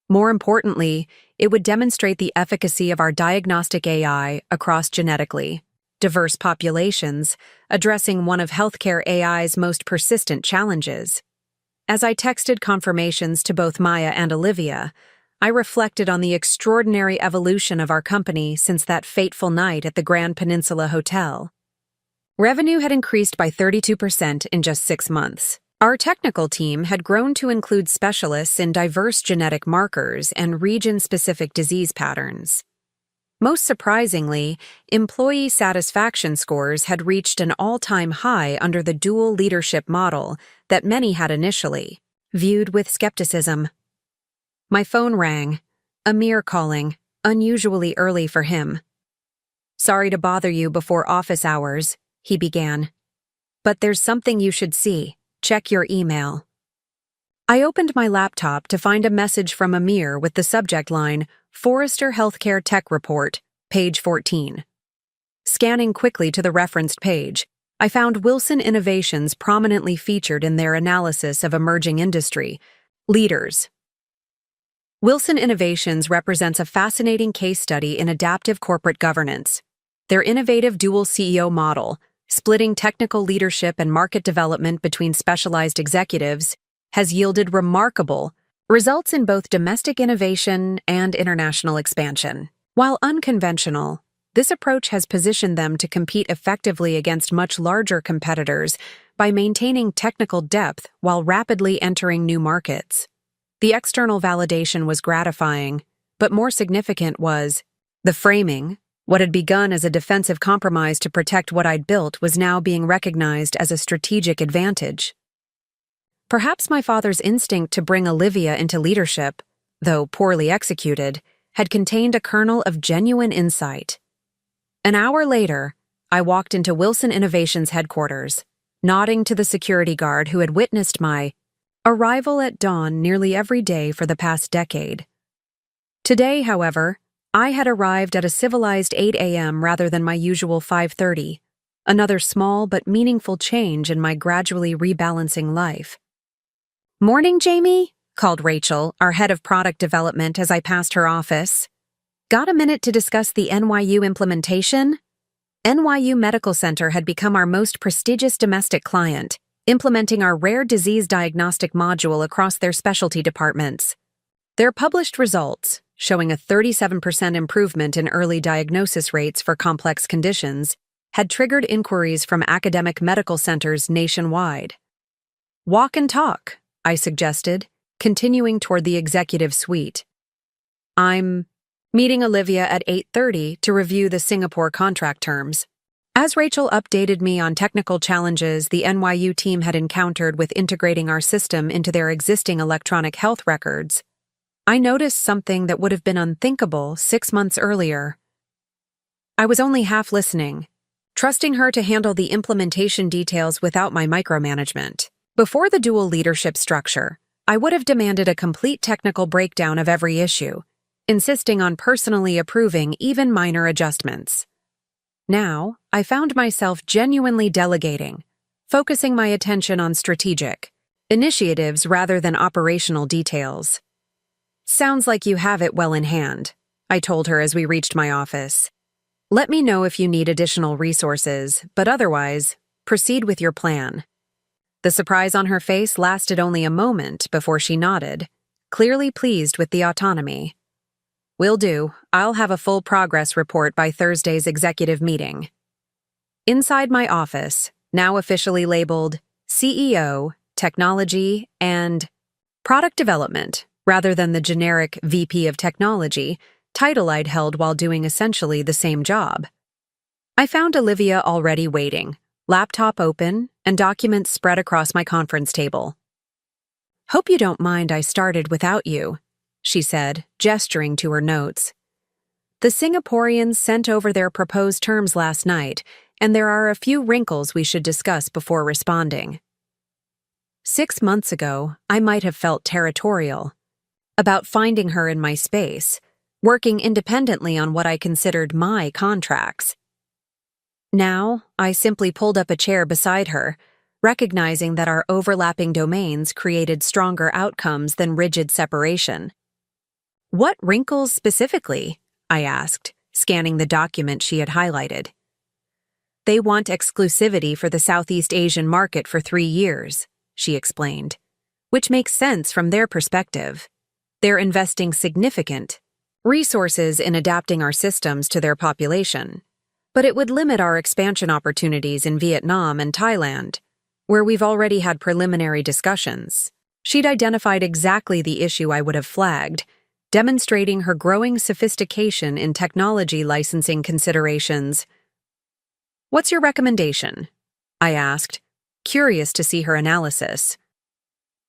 More importantly, it would demonstrate the efficacy of our diagnostic AI across genetically diverse populations, addressing one of healthcare AI's most persistent challenges. As I texted confirmations to both Maya and Olivia, I reflected on the extraordinary evolution of our company since that fateful night at the Grand Peninsula Hotel. Revenue had increased by 32% in just 6 months. Our technical team had grown to include specialists in diverse genetic markers and region-specific disease patterns. Most surprisingly, employee satisfaction scores had reached an all-time high under the dual leadership model that many had initially viewed with skepticism. My phone rang, Amir calling, unusually early for him. "Sorry to bother you before office hours," he began. "But there's something you should see. Check your email." I opened my laptop to find a message from Amir with the subject line, Forrester Healthcare Tech Report, page 14. Scanning quickly to the referenced page, I found Wilson Innovations prominently featured in their analysis of emerging industry leaders. Wilson Innovations represents a fascinating case study in adaptive corporate governance. Their innovative dual CEO model, splitting technical leadership and market development between specialized executives, has yielded remarkable results in both domestic innovation and international expansion. While unconventional, this approach has positioned them to compete effectively against much larger competitors by maintaining technical depth while rapidly entering new markets. The external validation was gratifying, but more significant was the framing. What had begun as a defensive compromise to protect what I'd built was now being recognized as a strategic advantage. Perhaps my father's instinct to bring Olivia into leadership, though poorly executed, had contained a kernel of genuine insight. An hour later, I walked into Wilson Innovations headquarters, nodding to the security guard who had witnessed my arrival at dawn nearly every day for the past decade. Today, however, I had arrived at a civilized 8 a.m. rather than my usual 5:30, another small but meaningful change in my gradually rebalancing life. "Morning, Jamie," called Rachel, our head of product development, as I passed her office. "Got a minute to discuss the NYU implementation?" NYU Medical Center had become our most prestigious domestic client, implementing our rare disease diagnostic module across their specialty departments. Their published results, showing a 37% improvement in early diagnosis rates for complex conditions, had triggered inquiries from academic medical centers nationwide. "Walk and talk," I suggested, continuing toward the executive suite. "I'm meeting Olivia at 8:30 to review the Singapore contract terms." As Rachel updated me on technical challenges the NYU team had encountered with integrating our system into their existing electronic health records, I noticed something that would have been unthinkable 6 months earlier. I was only half listening, trusting her to handle the implementation details without my micromanagement. Before the dual leadership structure, I would have demanded a complete technical breakdown of every issue, insisting on personally approving even minor adjustments. Now, I found myself genuinely delegating, focusing my attention on strategic initiatives rather than operational details. "Sounds like you have it well in hand," I told her as we reached my office. "Let me know if you need additional resources, but otherwise, proceed with your plan." The surprise on her face lasted only a moment before she nodded, clearly pleased with the autonomy. "Will do. I'll have a full progress report by Thursday's executive meeting." Inside my office, now officially labeled CEO, Technology, and Product Development, rather than the generic VP of Technology, title I'd held while doing essentially the same job. I found Olivia already waiting, laptop open, and documents spread across my conference table. "Hope you don't mind I started without you," she said, gesturing to her notes. "The Singaporeans sent over their proposed terms last night, and there are a few wrinkles we should discuss before responding." 6 months ago, I might have felt territorial about finding her in my space, working independently on what I considered my contracts. Now, I simply pulled up a chair beside her, recognizing that our overlapping domains created stronger outcomes than rigid separation. "What wrinkles specifically?" I asked, scanning the document she had highlighted. "They want exclusivity for the Southeast Asian market for 3 years, she explained, which makes sense from their perspective. They're investing significant resources in adapting our systems to their population, but it would limit our expansion opportunities in Vietnam and Thailand, where we've already had preliminary discussions." She'd identified exactly the issue I would have flagged, demonstrating her growing sophistication in technology licensing considerations. "What's your recommendation?" I asked, curious to see her analysis.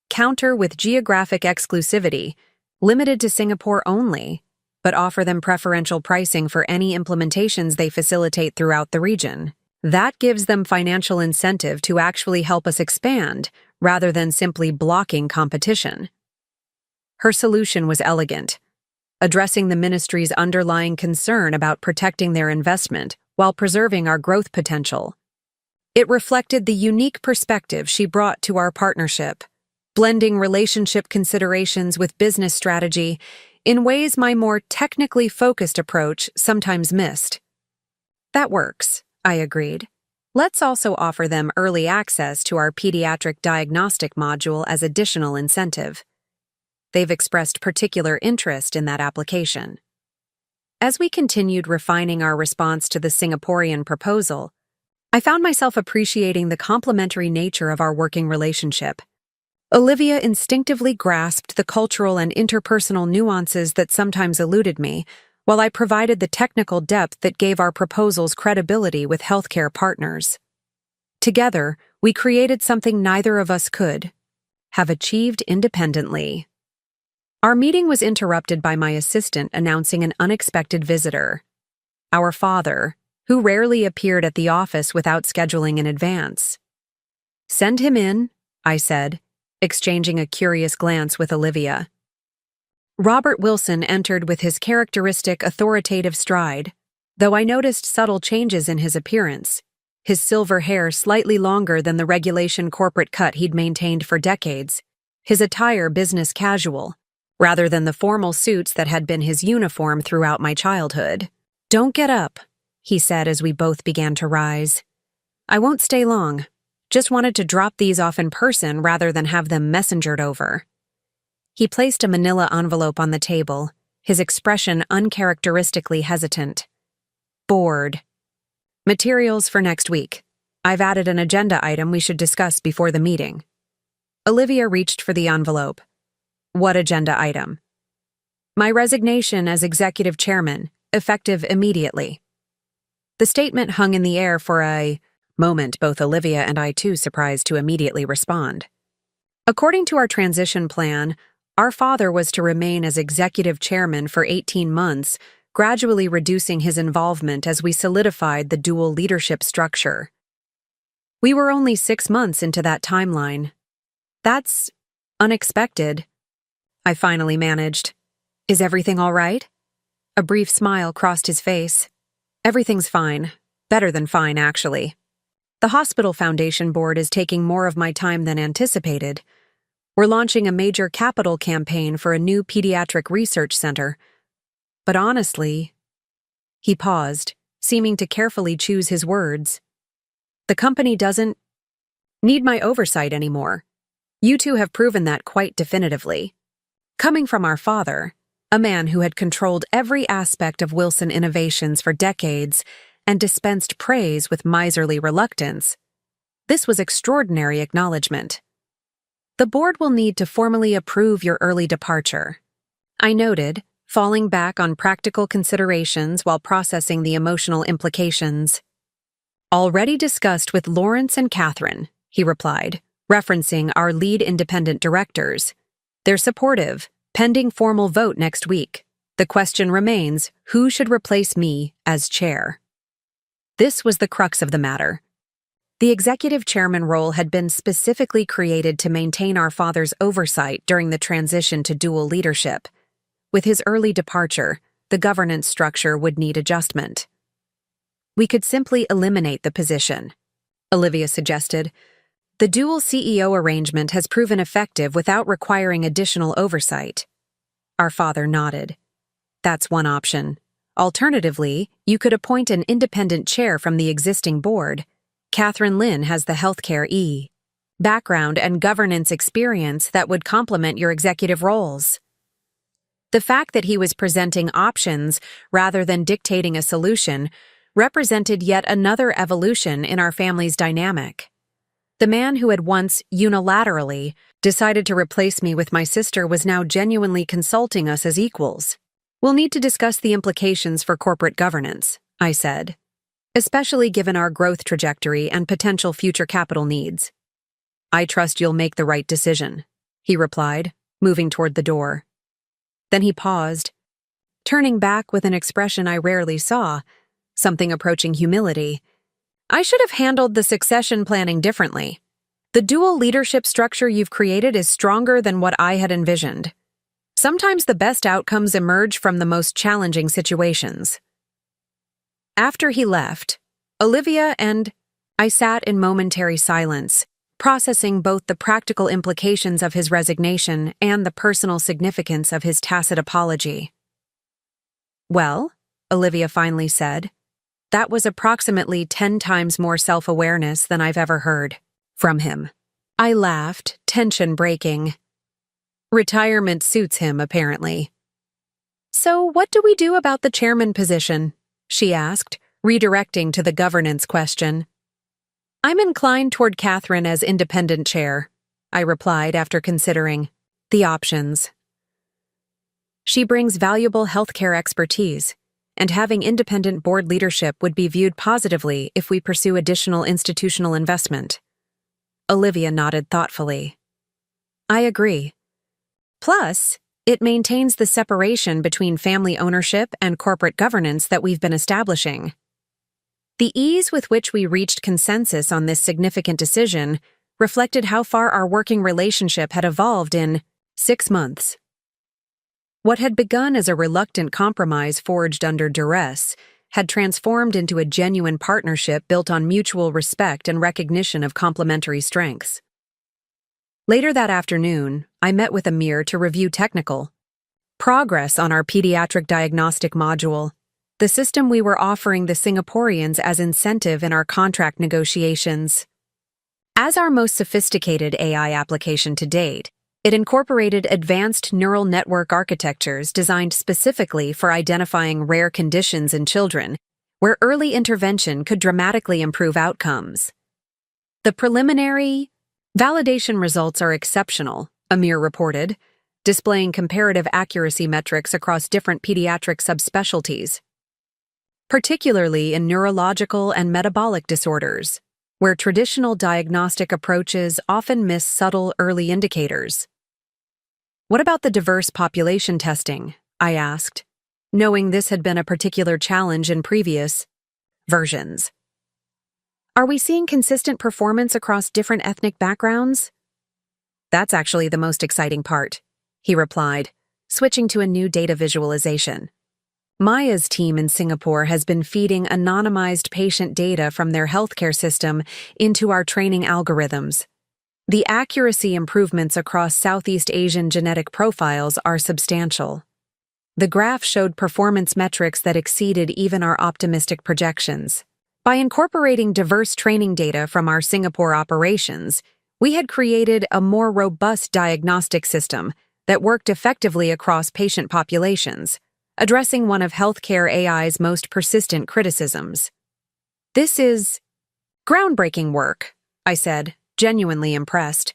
"Counter with geographic exclusivity, limited to Singapore only, but offer them preferential pricing for any implementations they facilitate throughout the region. That gives them financial incentive to actually help us expand, rather than simply blocking competition." Her solution was elegant, addressing the ministry's underlying concern about protecting their investment while preserving our growth potential. It reflected the unique perspective she brought to our partnership, blending relationship considerations with business strategy in ways my more technically focused approach sometimes missed. "That works," I agreed. "Let's also offer them early access to our pediatric diagnostic module as additional incentive. They've expressed particular interest in that application." As we continued refining our response to the Singaporean proposal, I found myself appreciating the complementary nature of our working relationship. Olivia instinctively grasped the cultural and interpersonal nuances that sometimes eluded me, while I provided the technical depth that gave our proposals credibility with healthcare partners. Together, we created something neither of us could have achieved independently. Our meeting was interrupted by my assistant announcing an unexpected visitor. Our father, who rarely appeared at the office without scheduling in advance. "Send him in," I said, exchanging a curious glance with Olivia. Robert Wilson entered with his characteristic authoritative stride, though I noticed subtle changes in his appearance, his silver hair slightly longer than the regulation corporate cut he'd maintained for decades, his attire business casual, rather than the formal suits that had been his uniform throughout my childhood. "Don't get up," he said as we both began to rise. "I won't stay long. Just wanted to drop these off in person rather than have them messengered over." He placed a manila envelope on the table, his expression uncharacteristically hesitant. "Bored. Materials for next week. I've added an agenda item we should discuss before the meeting." Olivia reached for the envelope. "What agenda item?" "My resignation as executive chairman, effective immediately." The statement hung in the air for a moment both Olivia and I too surprised to immediately respond. According to our transition plan, our father was to remain as executive chairman for 18 months, gradually reducing his involvement as we solidified the dual leadership structure. We were only 6 months into that timeline. "That's unexpected," I finally managed. "Is everything all right?" A brief smile crossed his face. "Everything's fine. Better than fine, actually. The Hospital Foundation Board is taking more of my time than anticipated. We're launching a major capital campaign for a new pediatric research center. But honestly," he paused, seeming to carefully choose his words, "the company doesn't need my oversight anymore. You two have proven that quite definitively." Coming from our father, a man who had controlled every aspect of Wilson Innovations for decades, and dispensed praise with miserly reluctance. This was extraordinary acknowledgement. The board will need to formally approve your early departure, I noted, falling back on practical considerations while processing the emotional implications. Already discussed with Lawrence and Catherine, he replied, referencing our lead independent directors. They're supportive, pending formal vote next week. The question remains, who should replace me as chair? This was the crux of the matter. The executive chairman role had been specifically created to maintain our father's oversight during the transition to dual leadership. With his early departure, the governance structure would need adjustment. We could simply eliminate the position, Olivia suggested. The dual CEO arrangement has proven effective without requiring additional oversight. Our father nodded. That's one option. Alternatively, you could appoint an independent chair from the existing board. Catherine Lynn has the healthcare background and governance experience that would complement your executive roles. The fact that he was presenting options rather than dictating a solution represented yet another evolution in our family's dynamic. The man who had once unilaterally decided to replace me with my sister was now genuinely consulting us as equals. We'll need to discuss the implications for corporate governance, I said, especially given our growth trajectory and potential future capital needs. I trust you'll make the right decision, he replied, moving toward the door. Then he paused, turning back with an expression I rarely saw, something approaching humility. I should have handled the succession planning differently. The dual leadership structure you've created is stronger than what I had envisioned. Sometimes the best outcomes emerge from the most challenging situations. After he left, Olivia and I sat in momentary silence, processing both the practical implications of his resignation and the personal significance of his tacit apology. Well, Olivia finally said, that was approximately 10 times more self-awareness than I've ever heard from him. I laughed, tension breaking. Retirement suits him, apparently. So what do we do about the chairman position? She asked, redirecting to the governance question. I'm inclined toward Catherine as independent chair, I replied after considering the options. She brings valuable healthcare expertise, and having independent board leadership would be viewed positively if we pursue additional institutional investment. Olivia nodded thoughtfully. I agree. Plus, it maintains the separation between family ownership and corporate governance that we've been establishing. The ease with which we reached consensus on this significant decision reflected how far our working relationship had evolved in 6 months. What had begun as a reluctant compromise forged under duress had transformed into a genuine partnership built on mutual respect and recognition of complementary strengths. Later that afternoon, I met with Amir to review technical progress on our pediatric diagnostic module, the system we were offering the Singaporeans as incentive in our contract negotiations. As our most sophisticated AI application to date, it incorporated advanced neural network architectures designed specifically for identifying rare conditions in children, where early intervention could dramatically improve outcomes. The preliminary validation results are exceptional, Amir reported, displaying comparative accuracy metrics across different pediatric subspecialties, particularly in neurological and metabolic disorders, where traditional diagnostic approaches often miss subtle early indicators. What about the diverse population testing? I asked, knowing this had been a particular challenge in previous versions. Are we seeing consistent performance across different ethnic backgrounds? That's actually the most exciting part, he replied, switching to a new data visualization. Maya's team in Singapore has been feeding anonymized patient data from their healthcare system into our training algorithms. The accuracy improvements across Southeast Asian genetic profiles are substantial. The graph showed performance metrics that exceeded even our optimistic projections. By incorporating diverse training data from our Singapore operations, we had created a more robust diagnostic system that worked effectively across patient populations, addressing one of healthcare AI's most persistent criticisms. This is groundbreaking work, I said, genuinely impressed.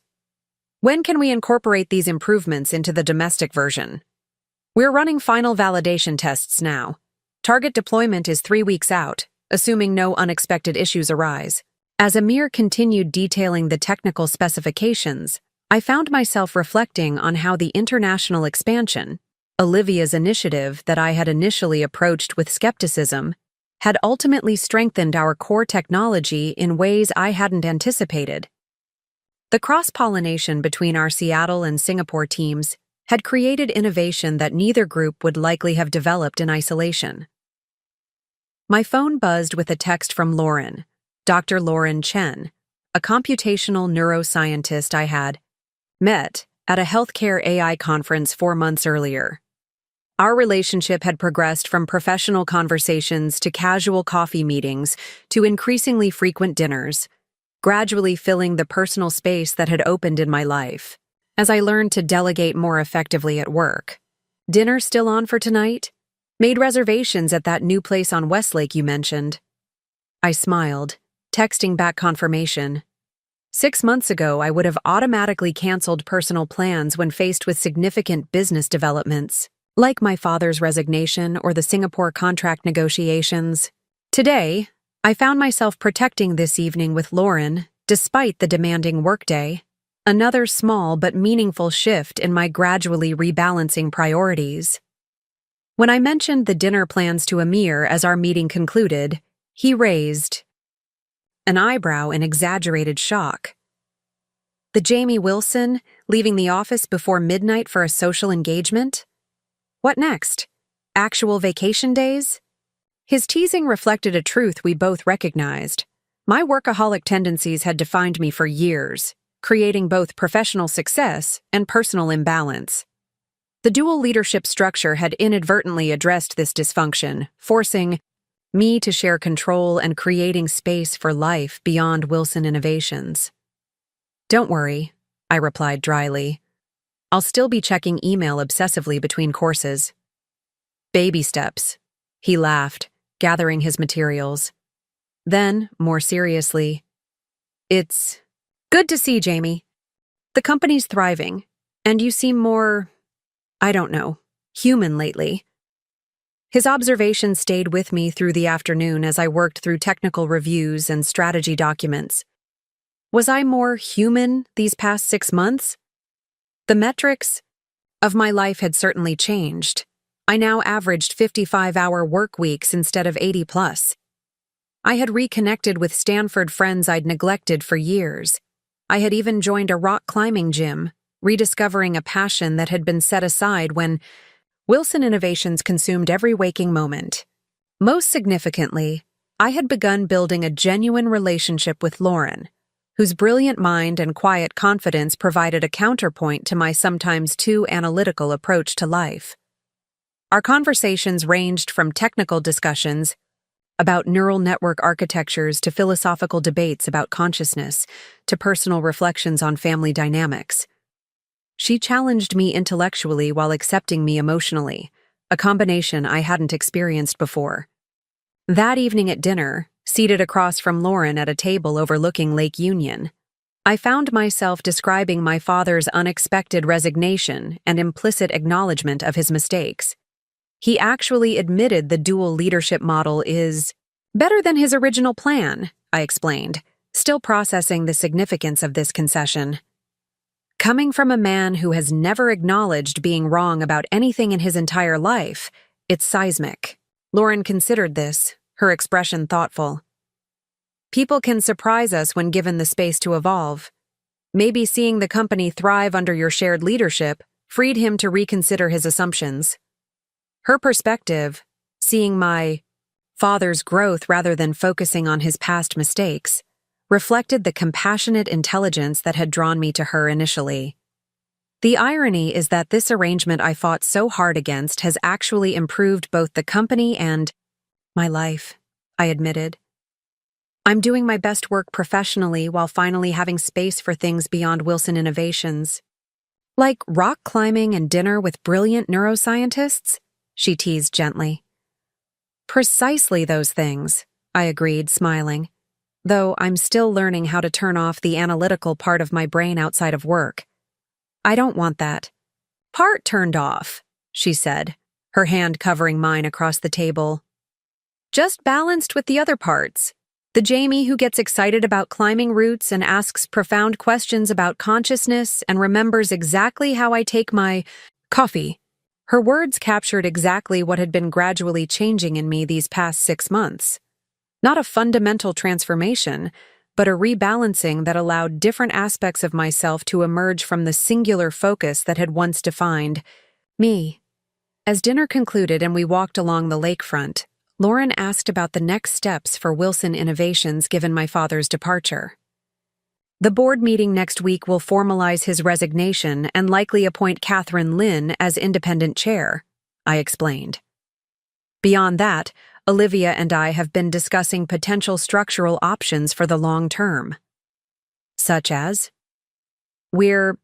When can we incorporate these improvements into the domestic version? We're running final validation tests now. Target deployment is 3 weeks out, assuming no unexpected issues arise. As Amir continued detailing the technical specifications, I found myself reflecting on how the international expansion, Olivia's initiative that I had initially approached with skepticism, had ultimately strengthened our core technology in ways I hadn't anticipated. The cross-pollination between our Seattle and Singapore teams had created innovation that neither group would likely have developed in isolation. My phone buzzed with a text from Lauren, Dr. Lauren Chen, a computational neuroscientist I had met at a healthcare AI conference 4 months earlier. Our relationship had progressed from professional conversations to casual coffee meetings to increasingly frequent dinners, gradually filling the personal space that had opened in my life. As I learned to delegate more effectively at work. Dinner still on for tonight? Made reservations at that new place on Westlake you mentioned. I smiled, texting back confirmation. 6 months ago, I would have automatically canceled personal plans when faced with significant business developments, like my father's resignation or the Singapore contract negotiations. Today, I found myself protecting this evening with Lauren, despite the demanding workday. Another small but meaningful shift in my gradually rebalancing priorities. When I mentioned the dinner plans to Amir as our meeting concluded, he raised an eyebrow in exaggerated shock. The Jamie Wilson, leaving the office before midnight for a social engagement? What next? Actual vacation days? His teasing reflected a truth we both recognized. My workaholic tendencies had defined me for years, creating both professional success and personal imbalance. The dual leadership structure had inadvertently addressed this dysfunction, forcing me to share control and creating space for life beyond Wilson Innovations. Don't worry, I replied dryly. I'll still be checking email obsessively between courses. Baby steps, he laughed, gathering his materials. Then, more seriously, it's good to see, Jamie. The company's thriving, and you seem more, I don't know, human lately. His observation stayed with me through the afternoon as I worked through technical reviews and strategy documents. Was I more human these past 6 months? The metrics of my life had certainly changed. I now averaged 55-hour work weeks instead of 80+. I had reconnected with Stanford friends I'd neglected for years. I had even joined a rock climbing gym, rediscovering a passion that had been set aside when Wilson Innovations consumed every waking moment. Most significantly, I had begun building a genuine relationship with Lauren, whose brilliant mind and quiet confidence provided a counterpoint to my sometimes too analytical approach to life. Our conversations ranged from technical discussions about neural network architectures to philosophical debates about consciousness to personal reflections on family dynamics. She challenged me intellectually while accepting me emotionally, a combination I hadn't experienced before. That evening at dinner, seated across from Lauren at a table overlooking Lake Union, I found myself describing my father's unexpected resignation and implicit acknowledgement of his mistakes. He actually admitted the dual leadership model is better than his original plan, I explained, still processing the significance of this concession. Coming from a man who has never acknowledged being wrong about anything in his entire life, it's seismic. Lauren considered this, her expression thoughtful. People can surprise us when given the space to evolve. Maybe seeing the company thrive under your shared leadership freed him to reconsider his assumptions. Her perspective, seeing my father's growth rather than focusing on his past mistakes, reflected the compassionate intelligence that had drawn me to her initially. The irony is that this arrangement I fought so hard against has actually improved both the company and my life, I admitted. I'm doing my best work professionally while finally having space for things beyond Wilson Innovations. Like rock climbing and dinner with brilliant neuroscientists? She teased gently. Precisely those things, I agreed, smiling. Though I'm still learning how to turn off the analytical part of my brain outside of work. I don't want that part turned off, she said, her hand covering mine across the table. Just balanced with the other parts. The Jamie who gets excited about climbing routes and asks profound questions about consciousness and remembers exactly how I take my coffee. Her words captured exactly what had been gradually changing in me these past 6 months. Not a fundamental transformation, but a rebalancing that allowed different aspects of myself to emerge from the singular focus that had once defined me. As dinner concluded and we walked along the lakefront, Lauren asked about the next steps for Wilson Innovations given my father's departure. The board meeting next week will formalize his resignation and likely appoint Catherine Lynn as independent chair, I explained. Beyond that, Olivia and I have been discussing potential structural options for the long term. Such as? We're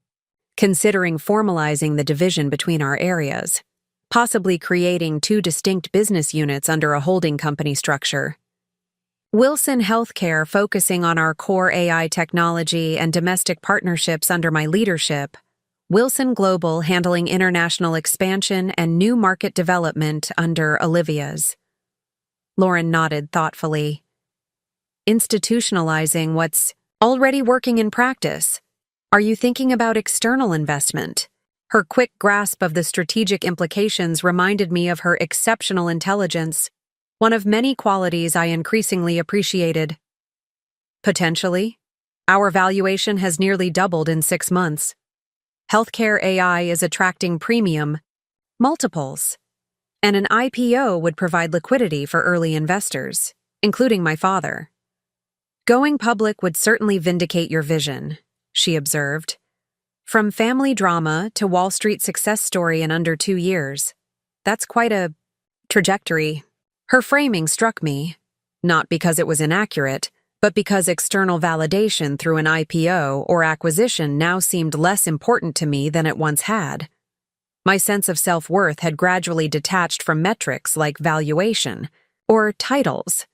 considering formalizing the division between our areas, possibly creating 2 distinct business units under a holding company structure. Wilson Healthcare focusing on our core AI technology and domestic partnerships under my leadership, Wilson Global handling international expansion and new market development under Olivia's. Lauren nodded thoughtfully. Institutionalizing what's already working in practice. Are you thinking about external investment? Her quick grasp of the strategic implications reminded me of her exceptional intelligence, one of many qualities I increasingly appreciated. Potentially. Our valuation has nearly doubled in 6 months. Healthcare AI is attracting premium multiples, and an IPO would provide liquidity for early investors, including my father. Going public would certainly vindicate your vision, she observed. From family drama to Wall Street success story in under 2 years. That's quite a trajectory. Her framing struck me, not because it was inaccurate, but because external validation through an IPO or acquisition now seemed less important to me than it once had. My sense of self-worth had gradually detached from metrics like valuation or titles,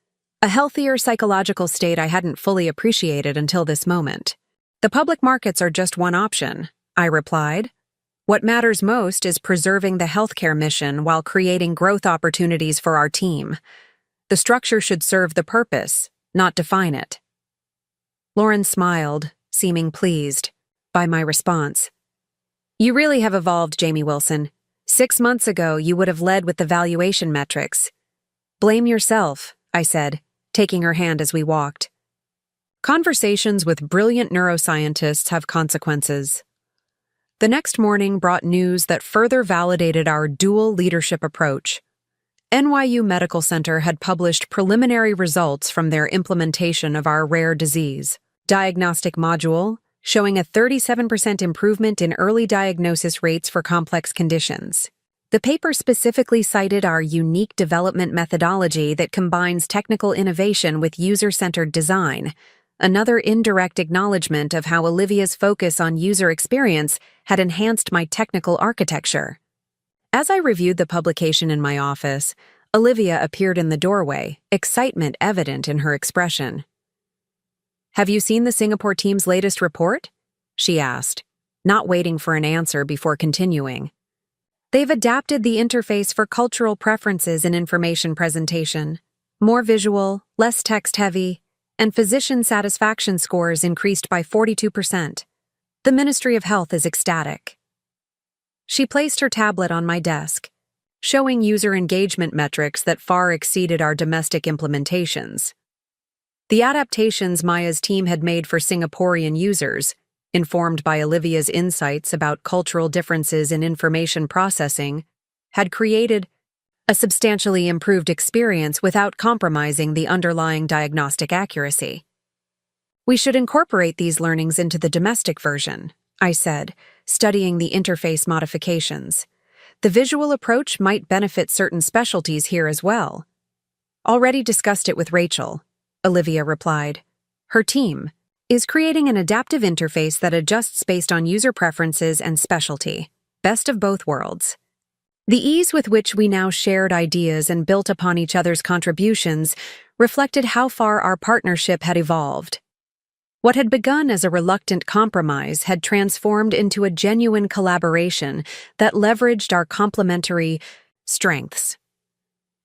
a healthier psychological state I hadn't fully appreciated until this moment. The public markets are just one option, I replied. What matters most is preserving the healthcare mission while creating growth opportunities for our team. The structure should serve the purpose, not define it. Lauren smiled, seeming pleased by my response. You really have evolved, Jamie Wilson. 6 months ago, you would have led with the valuation metrics. Blame yourself, I said, taking her hand as we walked. Conversations with brilliant neuroscientists have consequences. The next morning brought news that further validated our dual leadership approach. NYU Medical Center had published preliminary results from their implementation of our rare disease diagnostic module, showing a 37% improvement in early diagnosis rates for complex conditions. The paper specifically cited our unique development methodology that combines technical innovation with user-centered design, another indirect acknowledgement of how Olivia's focus on user experience had enhanced my technical architecture. As I reviewed the publication in my office, Olivia appeared in the doorway, excitement evident in her expression. Have you seen the Singapore team's latest report? She asked, not waiting for an answer before continuing. They've adapted the interface for cultural preferences in information presentation. More visual, less text-heavy, and physician satisfaction scores increased by 42%. The Ministry of Health is ecstatic. She placed her tablet on my desk, showing user engagement metrics that far exceeded our domestic implementations. The adaptations Maya's team had made for Singaporean users, informed by Olivia's insights about cultural differences in information processing, had created a substantially improved experience without compromising the underlying diagnostic accuracy. We should incorporate these learnings into the domestic version, I said, studying the interface modifications. The visual approach might benefit certain specialties here as well. Already discussed it with Rachel, Olivia replied. Her team is creating an adaptive interface that adjusts based on user preferences and specialty. Best of both worlds. The ease with which we now shared ideas and built upon each other's contributions reflected how far our partnership had evolved. What had begun as a reluctant compromise had transformed into a genuine collaboration that leveraged our complementary strengths.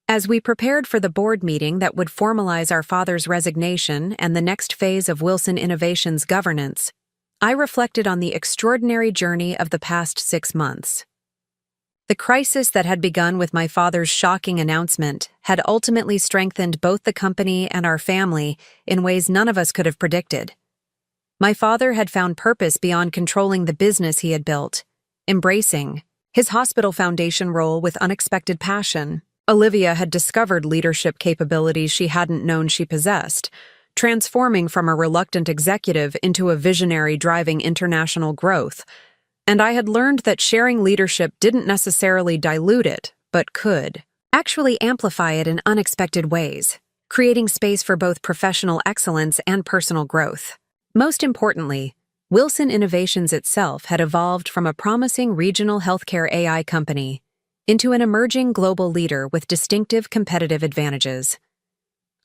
As we prepared for the board meeting that would formalize our father's resignation and the next phase of Wilson Innovations' governance, I reflected on the extraordinary journey of the past 6 months. The crisis that had begun with my father's shocking announcement had ultimately strengthened both the company and our family in ways none of us could have predicted. My father had found purpose beyond controlling the business he had built, embracing his hospital foundation role with unexpected passion. Olivia had discovered leadership capabilities she hadn't known she possessed, transforming from a reluctant executive into a visionary driving international growth. And I had learned that sharing leadership didn't necessarily dilute it, but could actually amplify it in unexpected ways, creating space for both professional excellence and personal growth. Most importantly, Wilson Innovations itself had evolved from a promising regional healthcare AI company into an emerging global leader with distinctive competitive advantages.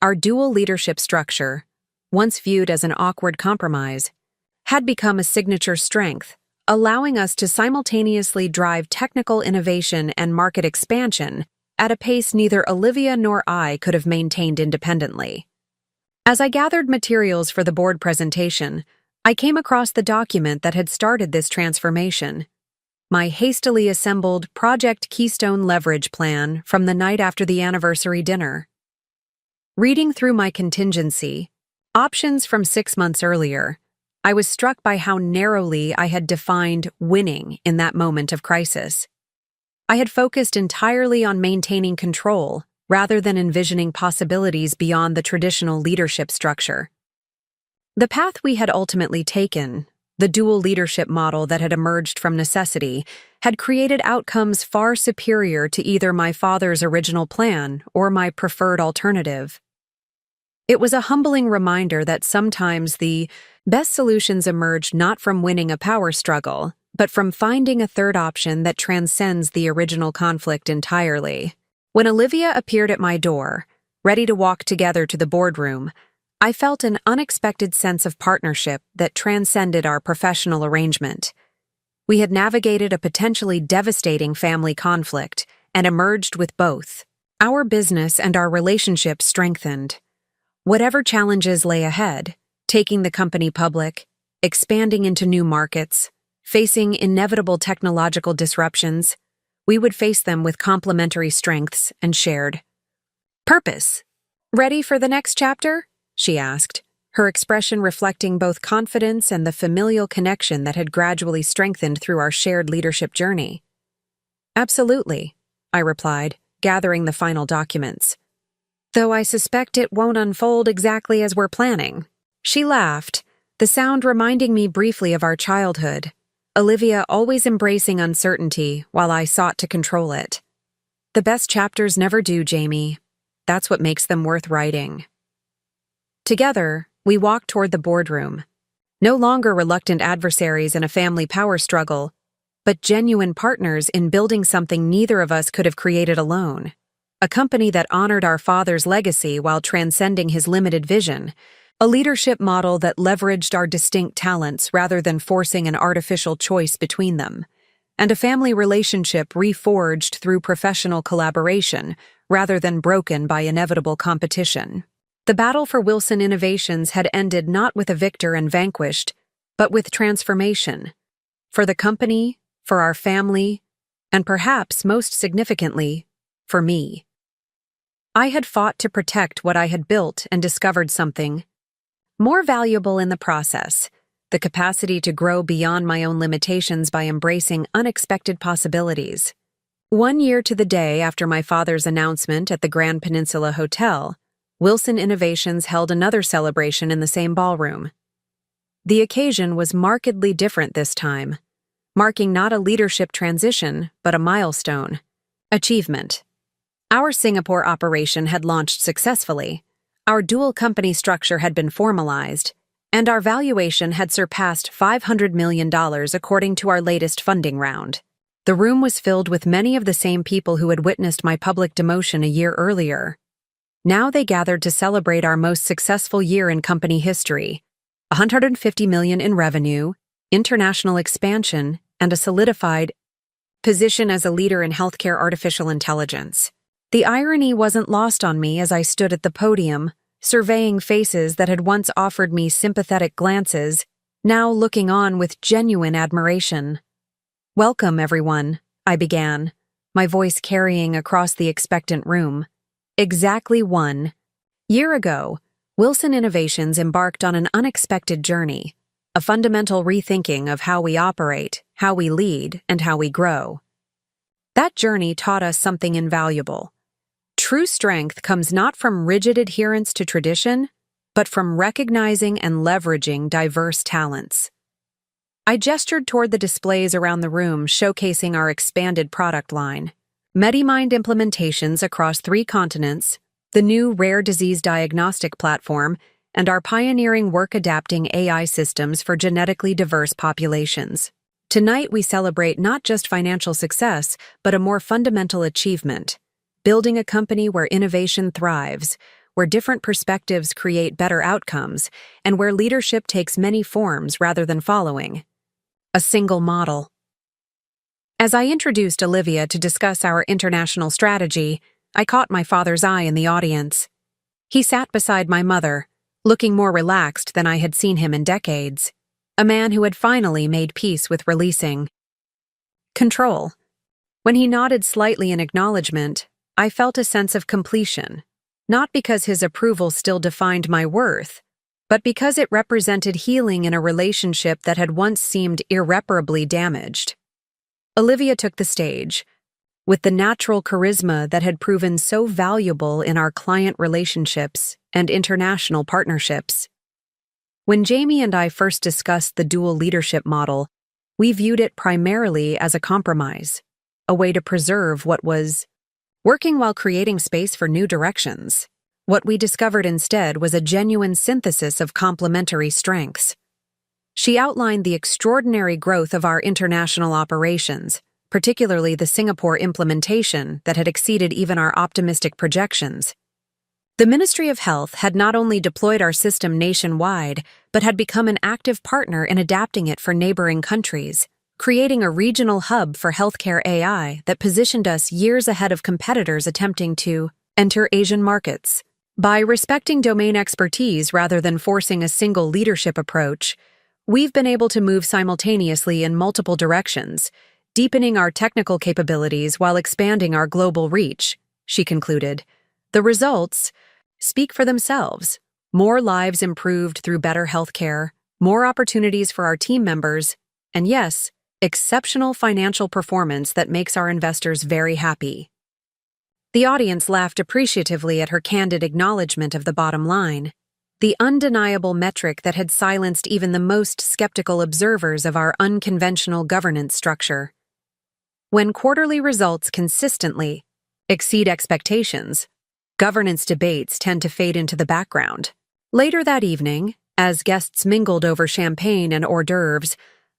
Our dual leadership structure, once viewed as an awkward compromise, had become a signature strength, allowing us to simultaneously drive technical innovation and market expansion at a pace neither Olivia nor I could have maintained independently. As I gathered materials for the board presentation, I came across the document that had started this transformation. My hastily assembled Project Keystone Leverage Plan from the night after the anniversary dinner. Reading through my contingency, options from 6 months earlier, I was struck by how narrowly I had defined winning in that moment of crisis. I had focused entirely on maintaining control rather than envisioning possibilities beyond the traditional leadership structure. The path we had ultimately taken, the dual leadership model that had emerged from necessity, had created outcomes far superior to either my father's original plan or my preferred alternative. It was a humbling reminder that sometimes the best solutions emerge not from winning a power struggle, but from finding a third option that transcends the original conflict entirely. When Olivia appeared at my door, ready to walk together to the boardroom, I felt an unexpected sense of partnership that transcended our professional arrangement. We had navigated a potentially devastating family conflict and emerged with both our business and our relationship strengthened. Whatever challenges lay ahead, taking the company public, expanding into new markets, facing inevitable technological disruptions, we would face them with complementary strengths and shared purpose. "Ready for the next chapter?" she asked, her expression reflecting both confidence and the familial connection that had gradually strengthened through our shared leadership journey. "Absolutely," I replied, gathering the final documents. "Though I suspect it won't unfold exactly as we're planning." She laughed, the sound reminding me briefly of our childhood, Olivia always embracing uncertainty while I sought to control it. "The best chapters never do, Jamie. That's what makes them worth writing." Together, we walked toward the boardroom, no longer reluctant adversaries in a family power struggle, but genuine partners in building something neither of us could have created alone. A company that honored our father's legacy while transcending his limited vision, a leadership model that leveraged our distinct talents rather than forcing an artificial choice between them, and a family relationship reforged through professional collaboration rather than broken by inevitable competition. The battle for Wilson Innovations had ended not with a victor and vanquished, but with transformation. For the company, for our family, and perhaps most significantly, for me. I had fought to protect what I had built and discovered something more valuable in the process, the capacity to grow beyond my own limitations by embracing unexpected possibilities. 1 year to the day after my father's announcement at the Grand Peninsula Hotel, Wilson Innovations held another celebration in the same ballroom. The occasion was markedly different this time, marking not a leadership transition, but a milestone. Achievement. Our Singapore operation had launched successfully, our dual company structure had been formalized, and our valuation had surpassed $500 million according to our latest funding round. The room was filled with many of the same people who had witnessed my public demotion a year earlier. Now they gathered to celebrate our most successful year in company history, $150 million in revenue, international expansion, and a solidified position as a leader in healthcare artificial intelligence. The irony wasn't lost on me as I stood at the podium, surveying faces that had once offered me sympathetic glances, now looking on with genuine admiration. "Welcome, everyone," I began, my voice carrying across the expectant room. Exactly 1 year ago, Wilson Innovations embarked on an unexpected journey, a fundamental rethinking of how we operate, how we lead, and how we grow. That journey taught us something invaluable. True strength comes not from rigid adherence to tradition, but from recognizing and leveraging diverse talents. I gestured toward the displays around the room showcasing our expanded product line. MediMind implementations across 3 continents, the new rare disease diagnostic platform, and our pioneering work-adapting AI systems for genetically diverse populations. Tonight we celebrate not just financial success, but a more fundamental achievement: building a company where innovation thrives, where different perspectives create better outcomes, and where leadership takes many forms rather than following a single model. As I introduced Olivia to discuss our international strategy, I caught my father's eye in the audience. He sat beside my mother, looking more relaxed than I had seen him in decades, a man who had finally made peace with releasing control. When he nodded slightly in acknowledgement, I felt a sense of completion, not because his approval still defined my worth, but because it represented healing in a relationship that had once seemed irreparably damaged. Olivia took the stage, with the natural charisma that had proven so valuable in our client relationships and international partnerships. When Jamie and I first discussed the dual leadership model, we viewed it primarily as a compromise, a way to preserve what was working while creating space for new directions. What we discovered instead was a genuine synthesis of complementary strengths. She outlined the extraordinary growth of our international operations, particularly the Singapore implementation that had exceeded even our optimistic projections. The Ministry of Health had not only deployed our system nationwide, but had become an active partner in adapting it for neighboring countries, creating a regional hub for healthcare AI that positioned us years ahead of competitors attempting to enter Asian markets. By respecting domain expertise rather than forcing a single leadership approach, we've been able to move simultaneously in multiple directions, deepening our technical capabilities while expanding our global reach, she concluded. The results speak for themselves. More lives improved through better healthcare, more opportunities for our team members, and yes, exceptional financial performance that makes our investors very happy. The audience laughed appreciatively at her candid acknowledgement of the bottom line, the undeniable metric that had silenced even the most skeptical observers of our unconventional governance structure. When quarterly results consistently exceed expectations, governance debates tend to fade into the background. Later that evening, as guests mingled over champagne and hors d'oeuvres,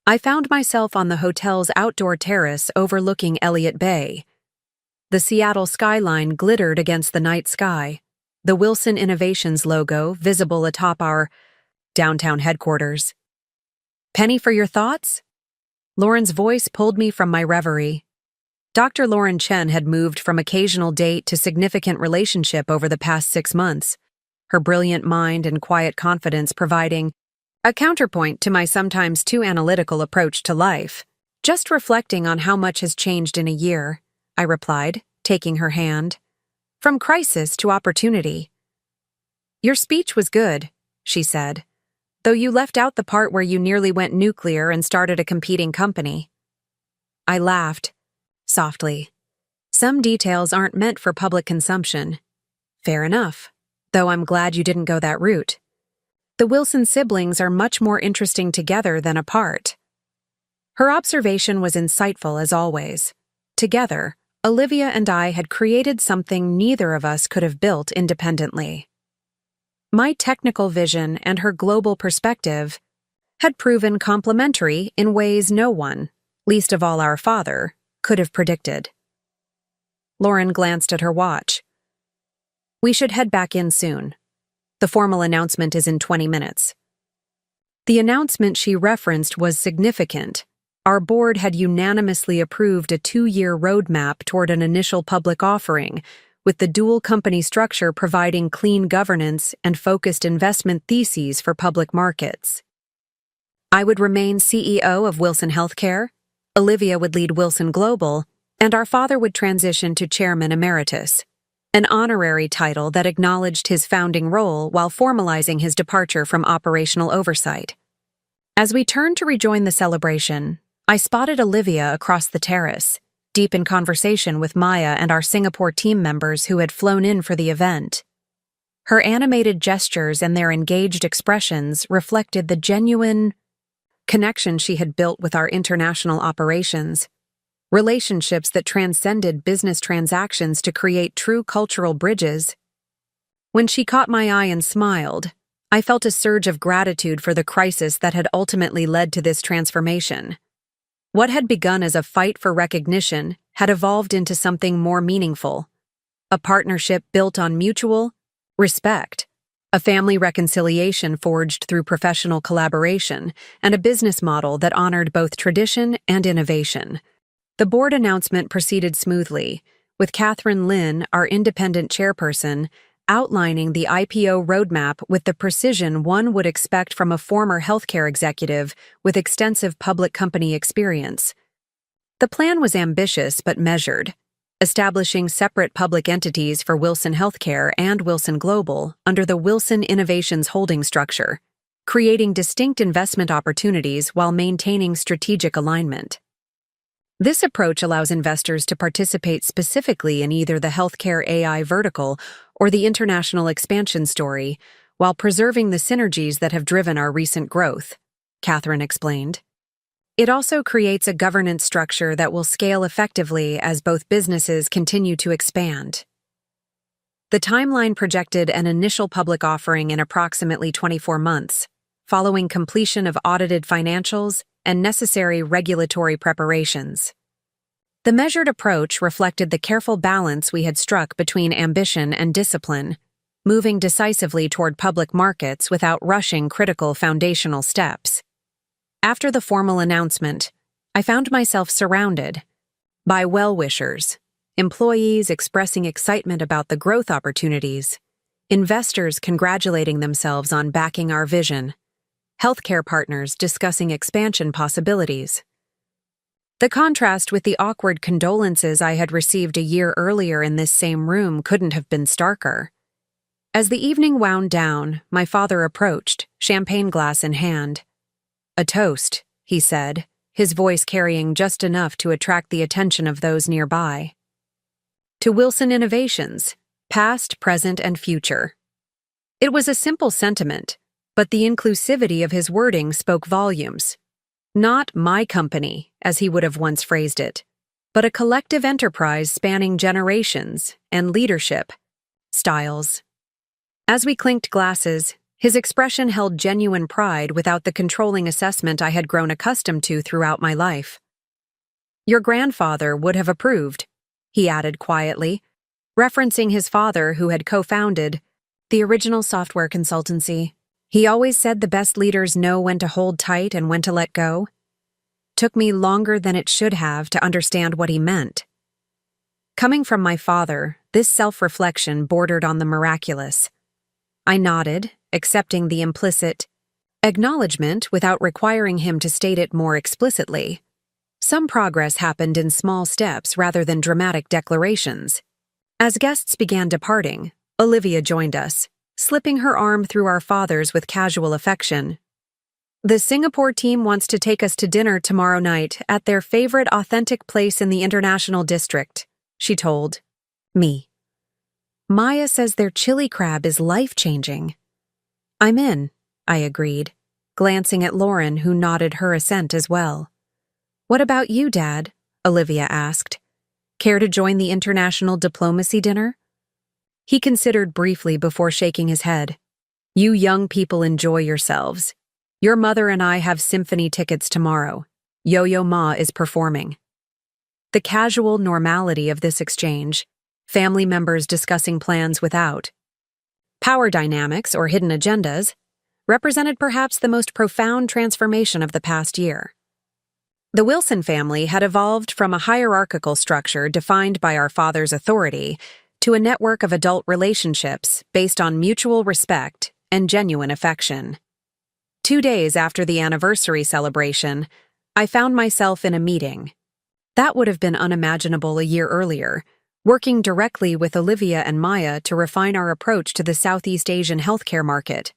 I found myself on the hotel's outdoor terrace overlooking Elliott Bay. The Seattle skyline glittered against the night sky, the Wilson Innovations logo visible atop our downtown headquarters. "Penny for your thoughts?" Lauren's voice pulled me from my reverie. Dr. Lauren Chen had moved from occasional date to significant relationship over the past 6 months, her brilliant mind and quiet confidence providing a counterpoint to my sometimes too analytical approach to life. "Just reflecting on how much has changed in a year," I replied, taking her hand. "From crisis to opportunity." "Your speech was good," she said, "though you left out the part where you nearly went nuclear and started a competing company." I laughed, softly. "Some details aren't meant for public consumption." "Fair enough, though I'm glad you didn't go that route. The Wilson siblings are much more interesting together than apart." Her observation was insightful as always. Together, Olivia and I had created something neither of us could have built independently. My technical vision and her global perspective had proven complementary in ways no one, least of all our father, could have predicted. Lauren glanced at her watch. We should head back in soon. The formal announcement is in 20 minutes. The announcement she referenced was significant. Our board had unanimously approved a 2-year roadmap toward an initial public offering, with the dual company structure providing clean governance and focused investment theses for public markets. I would remain CEO of Wilson Healthcare, Olivia would lead Wilson Global, and our father would transition to Chairman Emeritus, an honorary title that acknowledged his founding role while formalizing his departure from operational oversight. As we turned to rejoin the celebration, I spotted Olivia across the terrace, deep in conversation with Maya and our Singapore team members who had flown in for the event. Her animated gestures and their engaged expressions reflected the genuine connection she had built with our international operations, relationships that transcended business transactions to create true cultural bridges. When she caught my eye and smiled, I felt a surge of gratitude for the crisis that had ultimately led to this transformation. What had begun as a fight for recognition had evolved into something more meaningful, a partnership built on mutual respect, a family reconciliation forged through professional collaboration, and a business model that honored both tradition and innovation. The board announcement proceeded smoothly, with Catherine Lin, our independent chairperson, outlining the IPO roadmap with the precision one would expect from a former healthcare executive with extensive public company experience. The plan was ambitious but measured, establishing separate public entities for Wilson Healthcare and Wilson Global under the Wilson Innovations holding structure, creating distinct investment opportunities while maintaining strategic alignment. This approach allows investors to participate specifically in either the healthcare AI vertical or the international expansion story, while preserving the synergies that have driven our recent growth, Catherine explained. It also creates a governance structure that will scale effectively as both businesses continue to expand. The timeline projected an initial public offering in approximately 24 months, following completion of audited financials and necessary regulatory preparations. The measured approach reflected the careful balance we had struck between ambition and discipline, moving decisively toward public markets without rushing critical foundational steps. After the formal announcement, I found myself surrounded by well-wishers, employees expressing excitement about the growth opportunities, investors congratulating themselves on backing our vision, healthcare partners discussing expansion possibilities. The contrast with the awkward condolences I had received a year earlier in this same room couldn't have been starker. As the evening wound down, my father approached, champagne glass in hand. "A toast," he said, his voice carrying just enough to attract the attention of those nearby. "To Wilson Innovations, past, present, and future." It was a simple sentiment, but the inclusivity of his wording spoke volumes. Not my company, as he would have once phrased it, but a collective enterprise spanning generations and leadership styles. As we clinked glasses, his expression held genuine pride without the controlling assessment I had grown accustomed to throughout my life. "Your grandfather would have approved," he added quietly, referencing his father who had co-founded the original software consultancy. "He always said the best leaders know when to hold tight and when to let go." Took me longer than it should have to understand what he meant. Coming from my father, this self-reflection bordered on the miraculous. I nodded, accepting the implicit acknowledgement without requiring him to state it more explicitly. Some progress happened in small steps rather than dramatic declarations. As guests began departing, Olivia joined us, slipping her arm through our father's with casual affection. "The Singapore team wants to take us to dinner tomorrow night at their favorite authentic place in the International District," she told me. "Maya says their chili crab is life-changing." "I'm in," I agreed, glancing at Lauren, who nodded her assent as well. "What about you, Dad?" Olivia asked. "Care to join the international diplomacy dinner?" He considered briefly before shaking his head. "You young people enjoy yourselves. Your mother and I have symphony tickets tomorrow. Yo-Yo Ma is performing." The casual normality of this exchange, family members discussing plans without power dynamics or hidden agendas, represented perhaps the most profound transformation of the past year. The Wilson family had evolved from a hierarchical structure defined by our father's authority to a network of adult relationships based on mutual respect and genuine affection. 2 days after the anniversary celebration, I found myself in a meeting. That would have been unimaginable a year earlier, working directly with Olivia and Maya to refine our approach to the Southeast Asian healthcare market.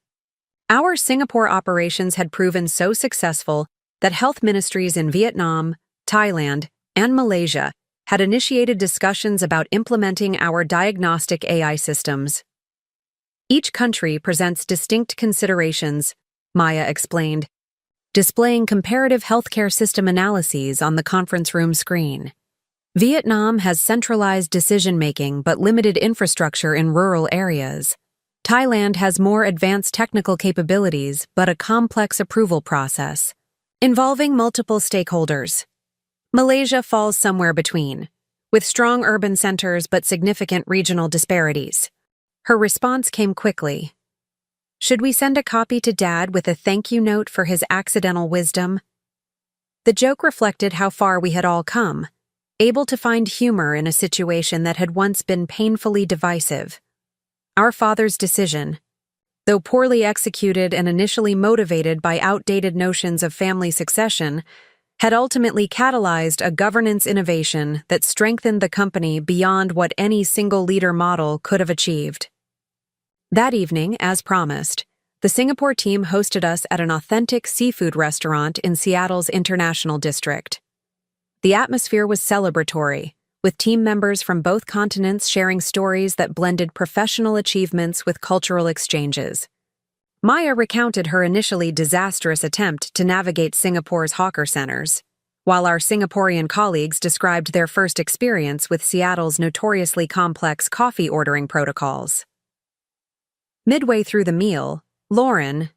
Our Singapore operations had proven so successful that health ministries in Vietnam, Thailand, and Malaysia had initiated discussions about implementing our diagnostic AI systems. Each country presents distinct considerations, Maya explained, displaying comparative healthcare system analyses on the conference room screen. Vietnam has centralized decision-making but limited infrastructure in rural areas. Thailand has more advanced technical capabilities but a complex approval process, involving multiple stakeholders. Malaysia falls somewhere between, with strong urban centers but significant regional disparities. Her response came quickly. Should we send a copy to Dad with a thank you note for his accidental wisdom? The joke reflected how far we had all come, able to find humor in a situation that had once been painfully divisive. Our father's decision, though poorly executed and initially motivated by outdated notions of family succession, had ultimately catalyzed a governance innovation that strengthened the company beyond what any single leader model could have achieved. That evening, as promised, the Singapore team hosted us at an authentic seafood restaurant in Seattle's International District. The atmosphere was celebratory, with team members from both continents sharing stories that blended professional achievements with cultural exchanges. Maya recounted her initially disastrous attempt to navigate Singapore's hawker centers, while our Singaporean colleagues described their first experience with Seattle's notoriously complex coffee ordering protocols. Midway through the meal, Lauren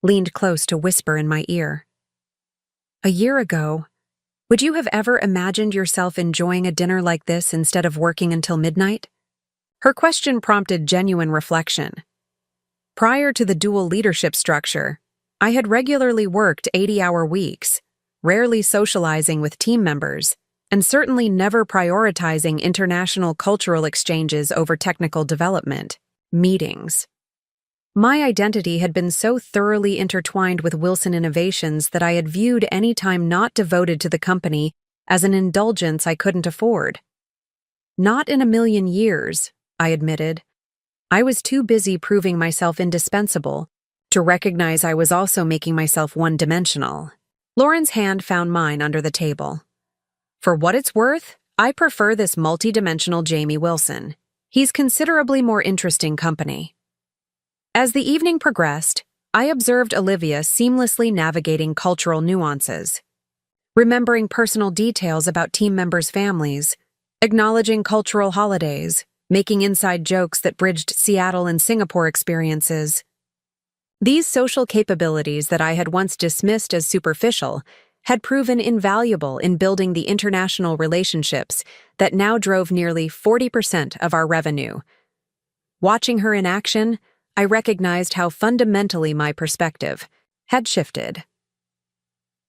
leaned close to whisper in my ear. A year ago, would you have ever imagined yourself enjoying a dinner like this instead of working until midnight? Her question prompted genuine reflection. Prior to the dual leadership structure, I had regularly worked 80-hour weeks, rarely socializing with team members, and certainly never prioritizing international cultural exchanges over technical development, meetings. My identity had been so thoroughly intertwined with Wilson Innovations that I had viewed any time not devoted to the company as an indulgence I couldn't afford. Not in a million years, I admitted. I was too busy proving myself indispensable to recognize I was also making myself one-dimensional. Lauren's hand found mine under the table. For what it's worth, I prefer this multi-dimensional Jamie Wilson. He's considerably more interesting company. As the evening progressed, I observed Olivia seamlessly navigating cultural nuances, remembering personal details about team members' families, acknowledging cultural holidays, making inside jokes that bridged Seattle and Singapore experiences. These social capabilities that I had once dismissed as superficial had proven invaluable in building the international relationships that now drove nearly 40% of our revenue. Watching her in action, I recognized how fundamentally my perspective had shifted.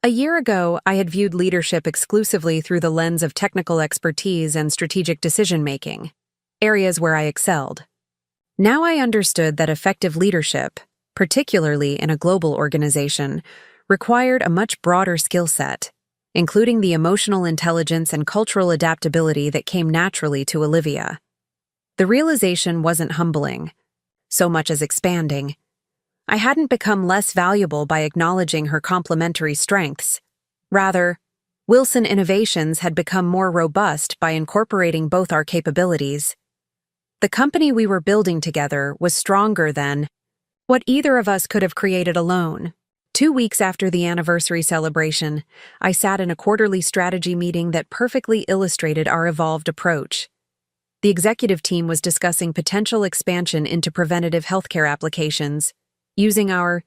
A year ago, I had viewed leadership exclusively through the lens of technical expertise and strategic decision-making, areas where I excelled. Now I understood that effective leadership, particularly in a global organization, required a much broader skill set, including the emotional intelligence and cultural adaptability that came naturally to Olivia. The realization wasn't humbling, so much as expanding. I hadn't become less valuable by acknowledging her complementary strengths. Rather, Wilson Innovations had become more robust by incorporating both our capabilities. The company we were building together was stronger than what either of us could have created alone. 2 weeks after the anniversary celebration, I sat in a quarterly strategy meeting that perfectly illustrated our evolved approach. The executive team was discussing potential expansion into preventative healthcare applications, using our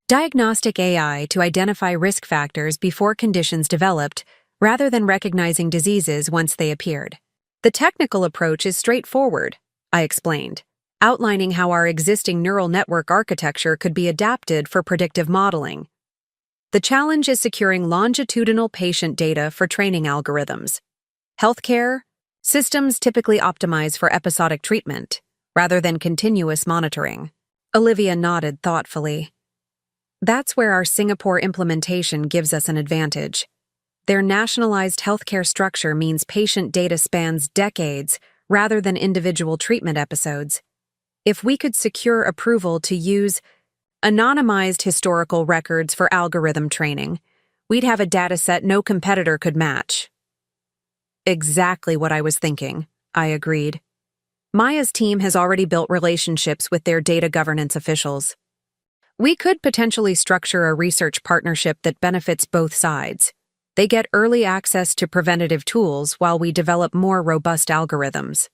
diagnostic AI to identify risk factors before conditions developed, rather than recognizing diseases once they appeared. The technical approach is straightforward, I explained, outlining how our existing neural network architecture could be adapted for predictive modeling. The challenge is securing longitudinal patient data for training algorithms. Healthcare systems typically optimize for episodic treatment, rather than continuous monitoring. Olivia nodded thoughtfully. That's where our Singapore implementation gives us an advantage. Their nationalized healthcare structure means patient data spans decades rather than individual treatment episodes. If we could secure approval to use anonymized historical records for algorithm training, we'd have a dataset no competitor could match. Exactly what I was thinking, I agreed. Maya's team has already built relationships with their data governance officials. We could potentially structure a research partnership that benefits both sides. They get early access to preventative tools while we develop more robust algorithms.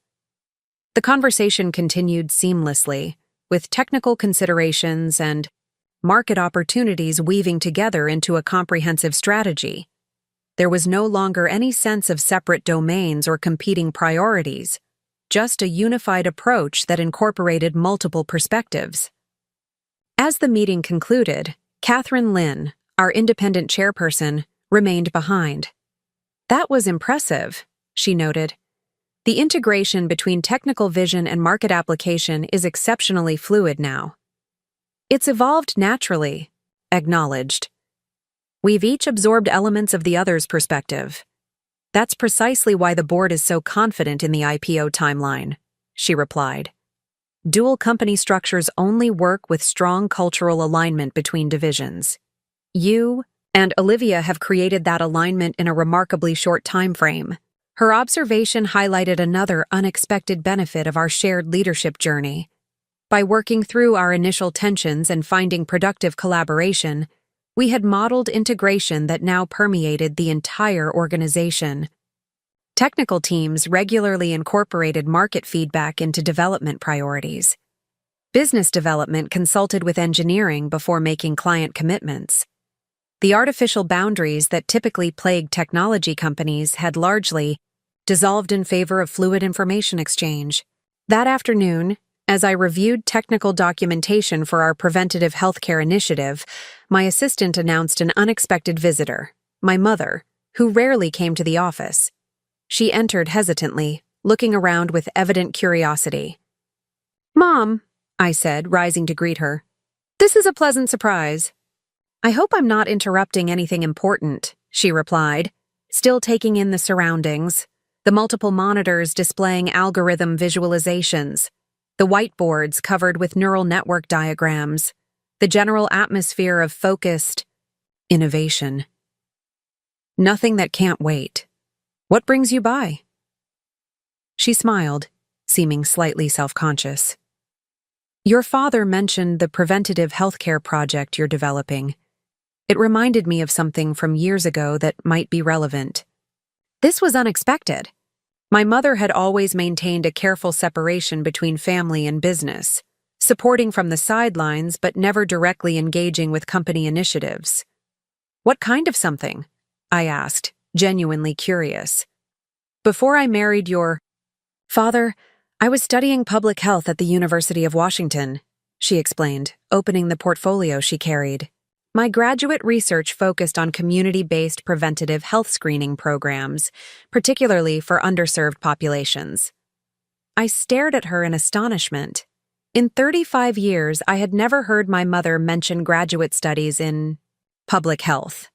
The conversation continued seamlessly, with technical considerations and market opportunities weaving together into a comprehensive strategy. There was no longer any sense of separate domains or competing priorities, just a unified approach that incorporated multiple perspectives. As the meeting concluded, Catherine Lin, our independent chairperson, remained behind. That was impressive, she noted. The integration between technical vision and market application is exceptionally fluid now. It's evolved naturally, acknowledged. We've each absorbed elements of the other's perspective. That's precisely why the board is so confident in the IPO timeline, she replied. Dual company structures only work with strong cultural alignment between divisions. You and Olivia have created that alignment in a remarkably short time frame. Her observation highlighted another unexpected benefit of our shared leadership journey. By working through our initial tensions and finding productive collaboration, we had modeled integration that now permeated the entire organization. Technical teams regularly incorporated market feedback into development priorities. Business development consulted with engineering before making client commitments. The artificial boundaries that typically plague technology companies had largely dissolved in favor of fluid information exchange. That afternoon, as I reviewed technical documentation for our preventative healthcare initiative, my assistant announced an unexpected visitor, my mother, who rarely came to the office. She entered hesitantly, looking around with evident curiosity. "Mom," I said, rising to greet her. "This is a pleasant surprise." "I hope I'm not interrupting anything important," she replied, still taking in the surroundings. The multiple monitors displaying algorithm visualizations, the whiteboards covered with neural network diagrams, the general atmosphere of focused innovation. "Nothing that can't wait. What brings you by?" She smiled, seeming slightly self-conscious. "Your father mentioned the preventative healthcare project you're developing. It reminded me of something from years ago that might be relevant." This was unexpected. My mother had always maintained a careful separation between family and business, supporting from the sidelines but never directly engaging with company initiatives. "What kind of something?" I asked, genuinely curious. "Before I married your father, I was studying public health at the University of Washington," she explained, opening the portfolio she carried. "My graduate research focused on community-based preventative health screening programs, particularly for underserved populations." I stared at her in astonishment. In 35 years, I had never heard my mother mention graduate studies in public health.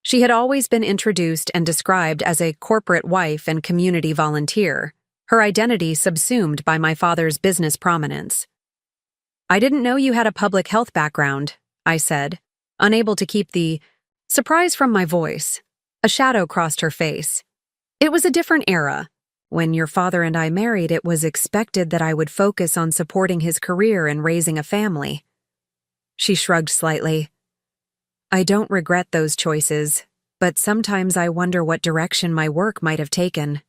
She had always been introduced and described as a corporate wife and community volunteer, her identity subsumed by my father's business prominence. "I didn't know you had a public health background," I said, unable to keep the surprise from my voice. A shadow crossed her face. "It was a different era. When your father and I married, it was expected that I would focus on supporting his career and raising a family." She shrugged slightly. "I don't regret those choices, but sometimes I wonder what direction my work might have taken."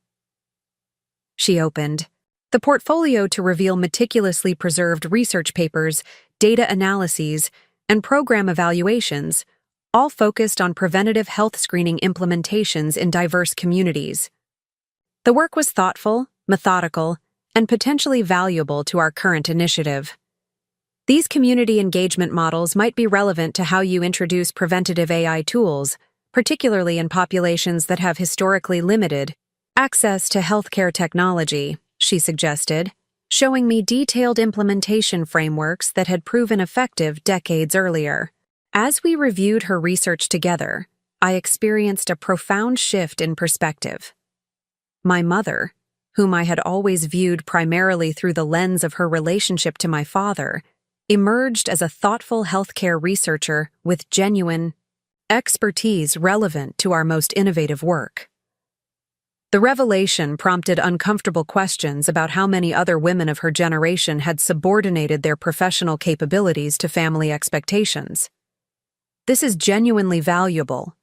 She opened the portfolio to reveal meticulously preserved research papers, data analyses, and program evaluations, all focused on preventative health screening implementations in diverse communities. The work was thoughtful, methodical, and potentially valuable to our current initiative. These community engagement models might be relevant to how you introduce preventative AI tools, particularly in populations that have historically limited access to healthcare technology, she suggested, showing me detailed implementation frameworks that had proven effective decades earlier. As we reviewed her research together, I experienced a profound shift in perspective. My mother, whom I had always viewed primarily through the lens of her relationship to my father, emerged as a thoughtful healthcare researcher with genuine expertise relevant to our most innovative work. The revelation prompted uncomfortable questions about how many other women of her generation had subordinated their professional capabilities to family expectations. "This is genuinely valuable."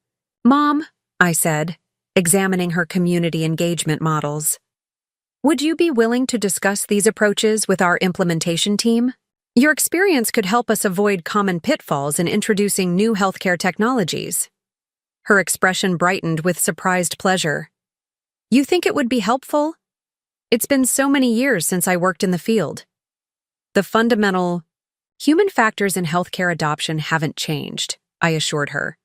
"Mom," I said, examining her community engagement models, "would you be willing to discuss these approaches with our implementation team? Your experience could help us avoid common pitfalls in introducing new healthcare technologies." Her expression brightened with surprised pleasure. "You think it would be helpful? It's been so many years since I worked in the field. The fundamental human factors in healthcare adoption haven't changed," I assured her.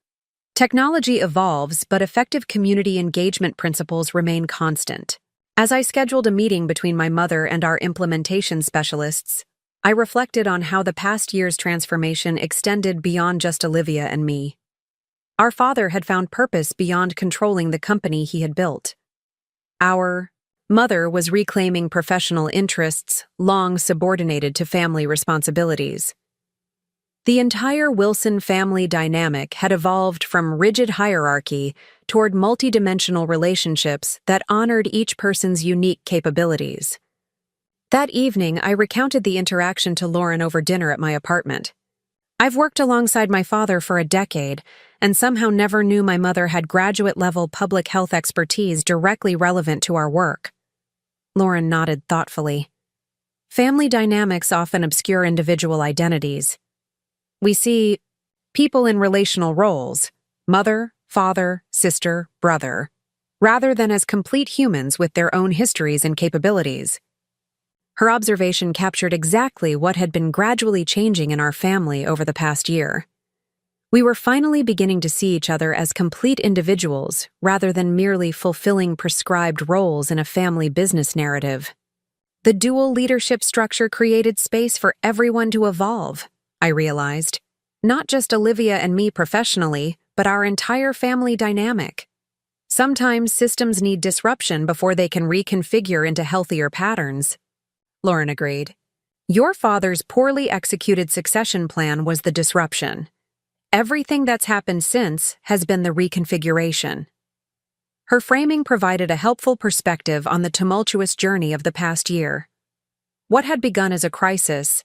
"Technology evolves, but effective community engagement principles remain constant." As I scheduled a meeting between my mother and our implementation specialists, I reflected on how the past year's transformation extended beyond just Olivia and me. Our father had found purpose beyond controlling the company he had built. Our mother was reclaiming professional interests long subordinated to family responsibilities. The entire Wilson family dynamic had evolved from rigid hierarchy toward multidimensional relationships that honored each person's unique capabilities. That evening, I recounted the interaction to Lauren over dinner at my apartment. "I've worked alongside my father for a decade, and somehow never knew my mother had graduate-level public health expertise directly relevant to our work." Lauren nodded thoughtfully. "Family dynamics often obscure individual identities. We see people in relational roles, mother, father, sister, brother, rather than as complete humans with their own histories and capabilities." Her observation captured exactly what had been gradually changing in our family over the past year. We were finally beginning to see each other as complete individuals rather than merely fulfilling prescribed roles in a family business narrative. The dual leadership structure created space for everyone to evolve, I realized. Not just Olivia and me professionally, but our entire family dynamic. Sometimes systems need disruption before they can reconfigure into healthier patterns. Lauren agreed. "Your father's poorly executed succession plan was the disruption. Everything that's happened since has been the reconfiguration." Her framing provided a helpful perspective on the tumultuous journey of the past year. What had begun as a crisis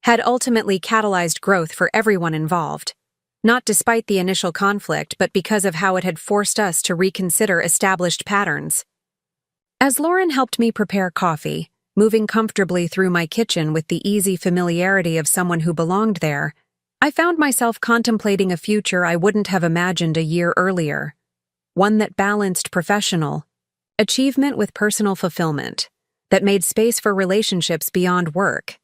had ultimately catalyzed growth for everyone involved, not despite the initial conflict, but because of how it had forced us to reconsider established patterns. As Lauren helped me prepare coffee, moving comfortably through my kitchen with the easy familiarity of someone who belonged there, I found myself contemplating a future I wouldn't have imagined a year earlier, one that balanced professional achievement with personal fulfillment, that made space for relationships beyond work,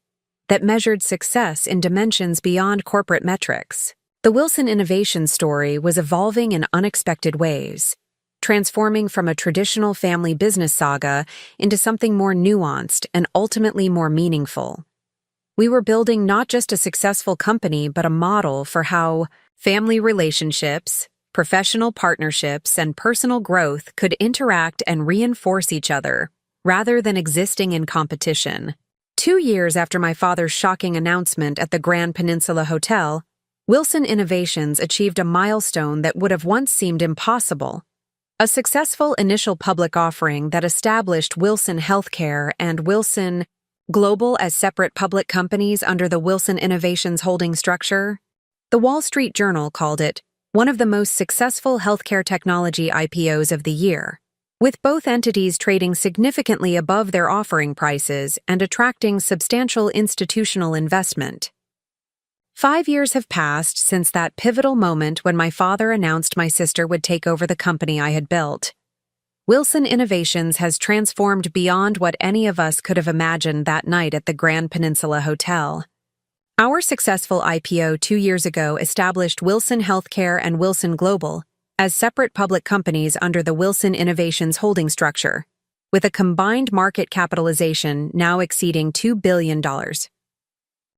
that measured success in dimensions beyond corporate metrics. The Wilson innovation story was evolving in unexpected ways, transforming from a traditional family business saga into something more nuanced and ultimately more meaningful. We were building not just a successful company, but a model for how family relationships, professional partnerships, and personal growth could interact and reinforce each other, rather than existing in competition. 2 years after my father's shocking announcement at the Grand Peninsula Hotel, Wilson Innovations achieved a milestone that would have once seemed impossible. A successful initial public offering that established Wilson Healthcare and Wilson Global as separate public companies under the Wilson Innovations holding structure. The Wall Street Journal called it one of the most successful healthcare technology IPOs of the year, with both entities trading significantly above their offering prices and attracting substantial institutional investment. 5 years have passed since that pivotal moment when my father announced my sister would take over the company I had built. Wilson Innovations has transformed beyond what any of us could have imagined that night at the Grand Peninsula Hotel. Our successful IPO 2 years ago established Wilson Healthcare and Wilson Global as separate public companies under the Wilson Innovations holding structure, with a combined market capitalization now exceeding $2 billion.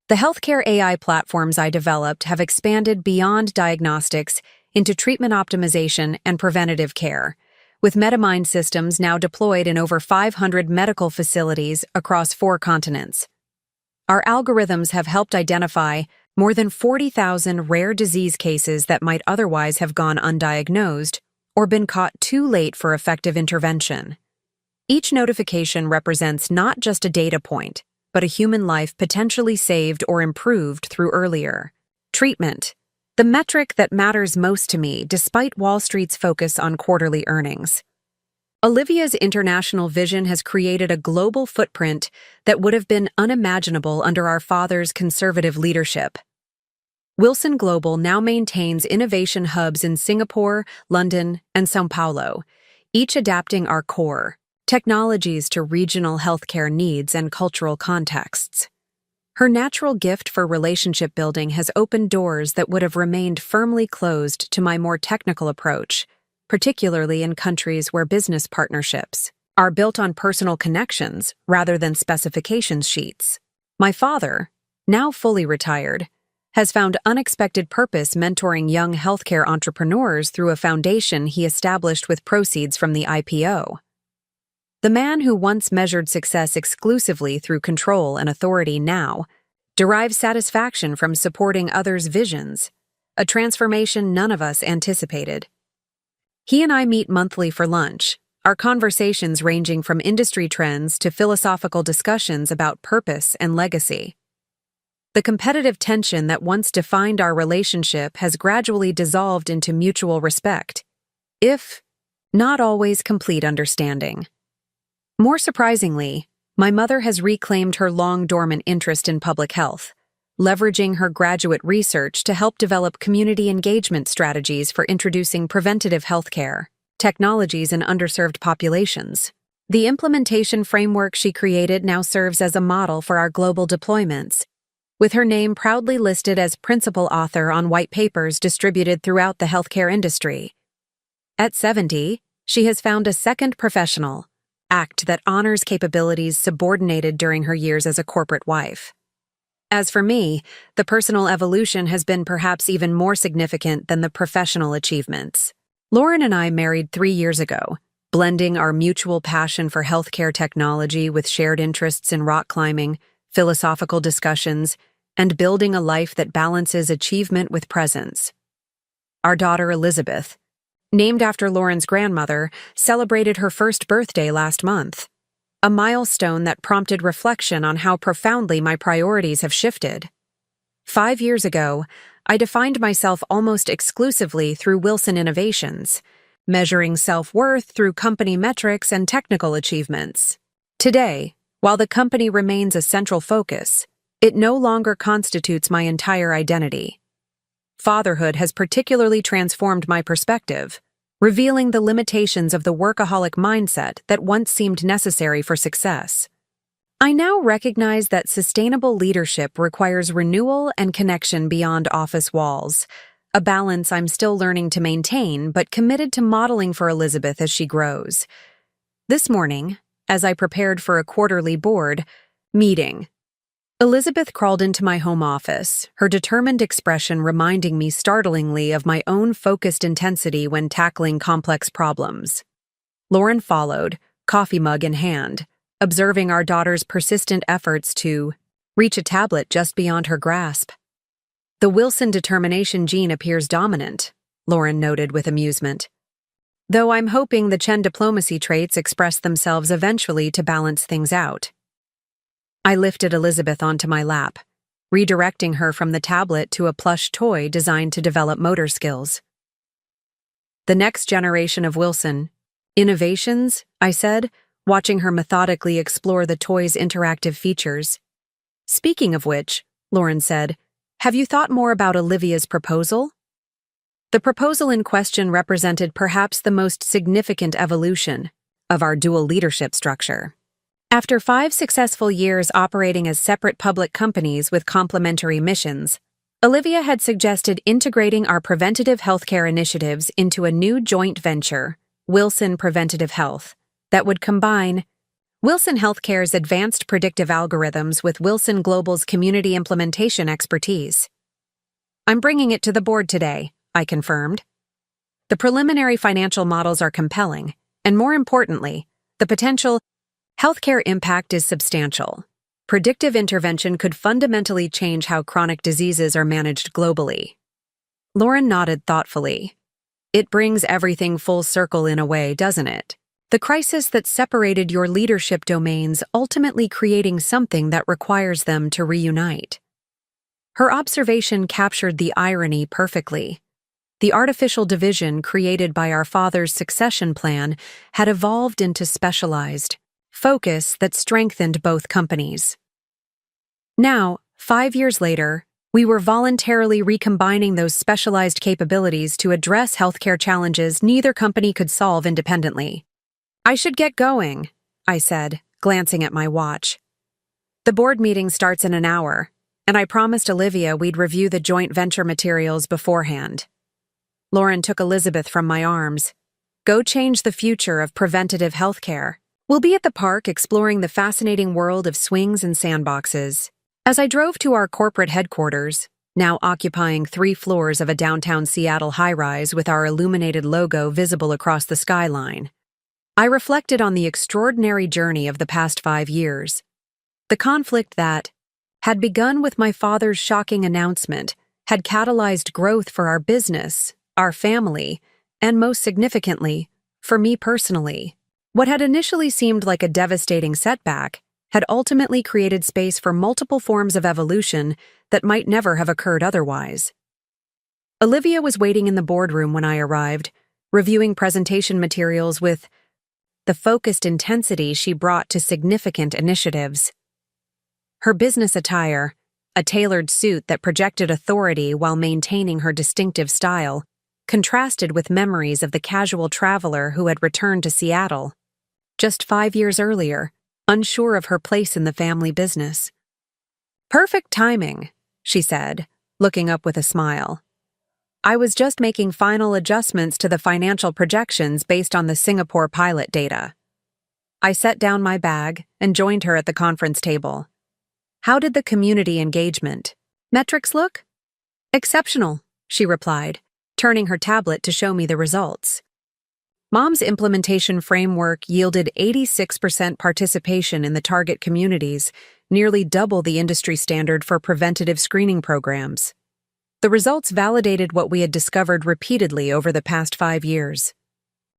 The healthcare AI platforms I developed have expanded beyond diagnostics into treatment optimization and preventative care, with MetaMind systems now deployed in over 500 medical facilities across 4 continents. Our algorithms have helped identify more than 40,000 rare disease cases that might otherwise have gone undiagnosed or been caught too late for effective intervention. Each notification represents not just a data point, but a human life potentially saved or improved through earlier treatment, the metric that matters most to me despite Wall Street's focus on quarterly earnings. Olivia's international vision has created a global footprint that would have been unimaginable under our father's conservative leadership. Wilson Global now maintains innovation hubs in Singapore, London, and São Paulo, each adapting our core technologies to regional healthcare needs and cultural contexts. Her natural gift for relationship building has opened doors that would have remained firmly closed to my more technical approach, particularly in countries where business partnerships are built on personal connections rather than specifications sheets. My father, now fully retired, has found unexpected purpose mentoring young healthcare entrepreneurs through a foundation he established with proceeds from the IPO. The man who once measured success exclusively through control and authority now derives satisfaction from supporting others' visions, a transformation none of us anticipated. He and I meet monthly for lunch, our conversations ranging from industry trends to philosophical discussions about purpose and legacy. The competitive tension that once defined our relationship has gradually dissolved into mutual respect, if not always complete understanding. More surprisingly, my mother has reclaimed her long-dormant interest in public health, leveraging her graduate research to help develop community engagement strategies for introducing preventative healthcare technologies in underserved populations. The implementation framework she created now serves as a model for our global deployments, with her name proudly listed as principal author on white papers distributed throughout the healthcare industry. At 70, she has found a second professional act that honors capabilities subordinated during her years as a corporate wife. As for me, the personal evolution has been perhaps even more significant than the professional achievements. Lauren and I married 3 years ago, blending our mutual passion for healthcare technology with shared interests in rock climbing, philosophical discussions, and building a life that balances achievement with presence. Our daughter Elizabeth, named after Lauren's grandmother, celebrated her first birthday last month, a milestone that prompted reflection on how profoundly my priorities have shifted. 5 years ago, I defined myself almost exclusively through Wilson Innovations, measuring self-worth through company metrics and technical achievements. Today, while the company remains a central focus, it no longer constitutes my entire identity. Fatherhood has particularly transformed my perspective, revealing the limitations of the workaholic mindset that once seemed necessary for success. I now recognize that sustainable leadership requires renewal and connection beyond office walls, a balance I'm still learning to maintain but committed to modeling for Elizabeth as she grows. This morning, as I prepared for a quarterly board meeting, Elizabeth crawled into my home office, her determined expression reminding me startlingly of my own focused intensity when tackling complex problems. Lauren followed, coffee mug in hand, observing our daughter's persistent efforts to reach a tablet just beyond her grasp. The Wilson determination gene appears dominant, Lauren noted with amusement. Though I'm hoping the Chen diplomacy traits express themselves eventually to balance things out. I lifted Elizabeth onto my lap, redirecting her from the tablet to a plush toy designed to develop motor skills. The next generation of Wilson Innovations, I said, watching her methodically explore the toy's interactive features. Speaking of which, Lauren said, Have you thought more about Olivia's proposal? The proposal in question represented perhaps the most significant evolution of our dual leadership structure. After 5 successful years operating as separate public companies with complementary missions, Olivia had suggested integrating our preventative healthcare initiatives into a new joint venture, Wilson Preventative Health, that would combine Wilson Healthcare's advanced predictive algorithms with Wilson Global's community implementation expertise. I'm bringing it to the board today, I confirmed. The preliminary financial models are compelling, and more importantly, the potential healthcare impact is substantial. Predictive intervention could fundamentally change how chronic diseases are managed globally. Lauren nodded thoughtfully. It brings everything full circle in a way, doesn't it? The crisis that separated your leadership domains ultimately creating something that requires them to reunite. Her observation captured the irony perfectly. The artificial division created by our father's succession plan had evolved into specialized focus that strengthened both companies. Now, 5 years later, we were voluntarily recombining those specialized capabilities to address healthcare challenges neither company could solve independently. I should get going, I said, glancing at my watch. The board meeting starts in an hour, and I promised Olivia we'd review the joint venture materials beforehand. Lauren took Elizabeth from my arms. Go change the future of preventative healthcare. We'll be at the park exploring the fascinating world of swings and sandboxes. As I drove to our corporate headquarters, now occupying 3 floors of a downtown Seattle high-rise with our illuminated logo visible across the skyline, I reflected on the extraordinary journey of the past 5 years. The conflict that had begun with my father's shocking announcement had catalyzed growth for our business, our family, and most significantly, for me personally. What had initially seemed like a devastating setback had ultimately created space for multiple forms of evolution that might never have occurred otherwise. Olivia was waiting in the boardroom when I arrived, reviewing presentation materials with the focused intensity she brought to significant initiatives. Her business attire, a tailored suit that projected authority while maintaining her distinctive style, contrasted with memories of the casual traveler who had returned to Seattle just 5 years earlier, unsure of her place in the family business. Perfect timing, she said, looking up with a smile. I was just making final adjustments to the financial projections based on the Singapore pilot data. I set down my bag and joined her at the conference table. How did the community engagement metrics look? Exceptional, she replied, turning her tablet to show me the results. Mom's implementation framework yielded 86% participation in the target communities, nearly double the industry standard for preventative screening programs. The results validated what we had discovered repeatedly over the past 5 years.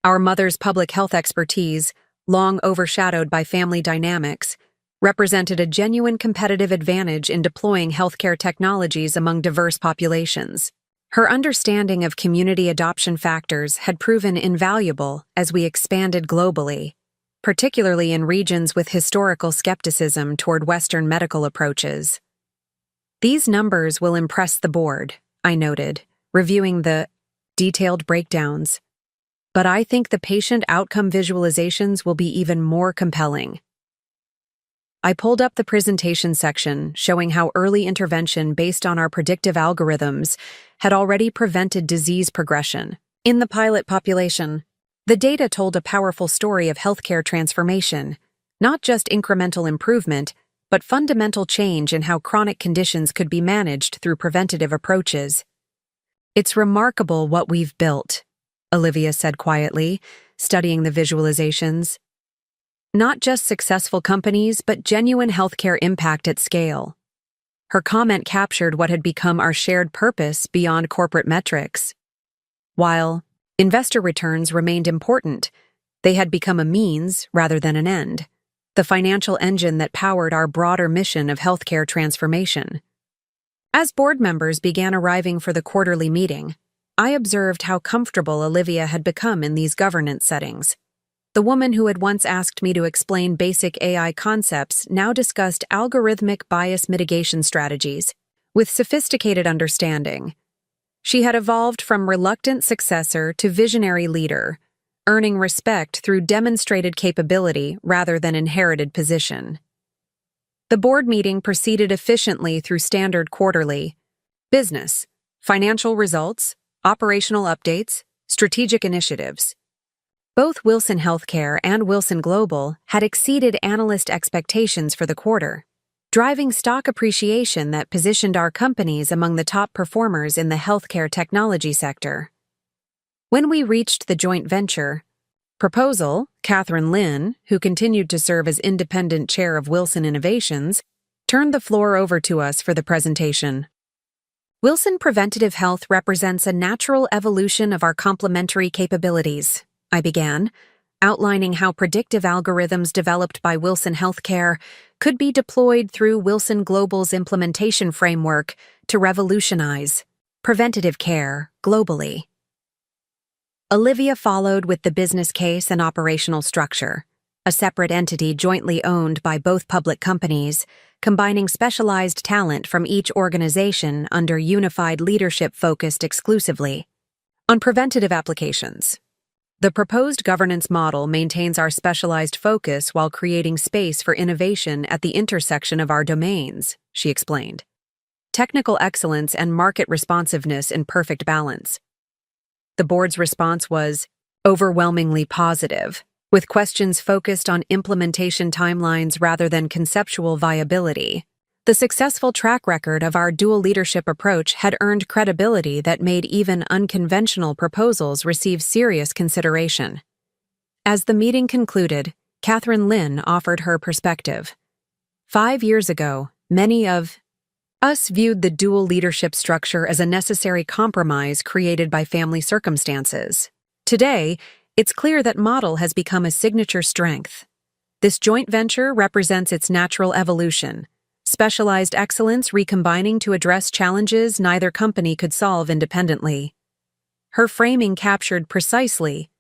Our mother's public health expertise, long overshadowed by family dynamics, represented a genuine competitive advantage in deploying healthcare technologies among diverse populations. Her understanding of community adoption factors had proven invaluable as we expanded globally, particularly in regions with historical skepticism toward Western medical approaches. These numbers will impress the board, I noted, reviewing the detailed breakdowns. But I think the patient outcome visualizations will be even more compelling. I pulled up the presentation section showing how early intervention based on our predictive algorithms had already prevented disease progression. In the pilot population, the data told a powerful story of healthcare transformation, not just incremental improvement, but fundamental change in how chronic conditions could be managed through preventative approaches. It's remarkable what we've built, Olivia said quietly, studying the visualizations. Not just successful companies, but genuine healthcare impact at scale. Her comment captured what had become our shared purpose beyond corporate metrics. While investor returns remained important, they had become a means rather than an end, the financial engine that powered our broader mission of healthcare transformation. As board members began arriving for the quarterly meeting, I observed how comfortable Olivia had become in these governance settings. The woman who had once asked me to explain basic AI concepts now discussed algorithmic bias mitigation strategies, with sophisticated understanding. She had evolved from reluctant successor to visionary leader, earning respect through demonstrated capability rather than inherited position. The board meeting proceeded efficiently through standard quarterly business, financial results, operational updates, strategic initiatives. Both Wilson Healthcare and Wilson Global had exceeded analyst expectations for the quarter, driving stock appreciation that positioned our companies among the top performers in the healthcare technology sector. When we reached the joint venture proposal, Catherine Lynn, who continued to serve as independent chair of Wilson Innovations, turned the floor over to us for the presentation. Wilson Preventative Health represents a natural evolution of our complementary capabilities, I began, outlining how predictive algorithms developed by Wilson Healthcare could be deployed through Wilson Global's implementation framework to revolutionize preventative care globally. Olivia followed with the business case and operational structure, a separate entity jointly owned by both public companies, combining specialized talent from each organization under unified leadership focused exclusively on preventative applications. The proposed governance model maintains our specialized focus while creating space for innovation at the intersection of our domains, she explained. Technical excellence and market responsiveness in perfect balance. The board's response was overwhelmingly positive, with questions focused on implementation timelines rather than conceptual viability. The successful track record of our dual leadership approach had earned credibility that made even unconventional proposals receive serious consideration. As the meeting concluded, Catherine Lynn offered her perspective. 5 years ago, many of us viewed the dual leadership structure as a necessary compromise created by family circumstances. Today, it's clear that model has become a signature strength. This joint venture represents its natural evolution, specialized excellence recombining to address challenges neither company could solve independently. Her framing captured precisely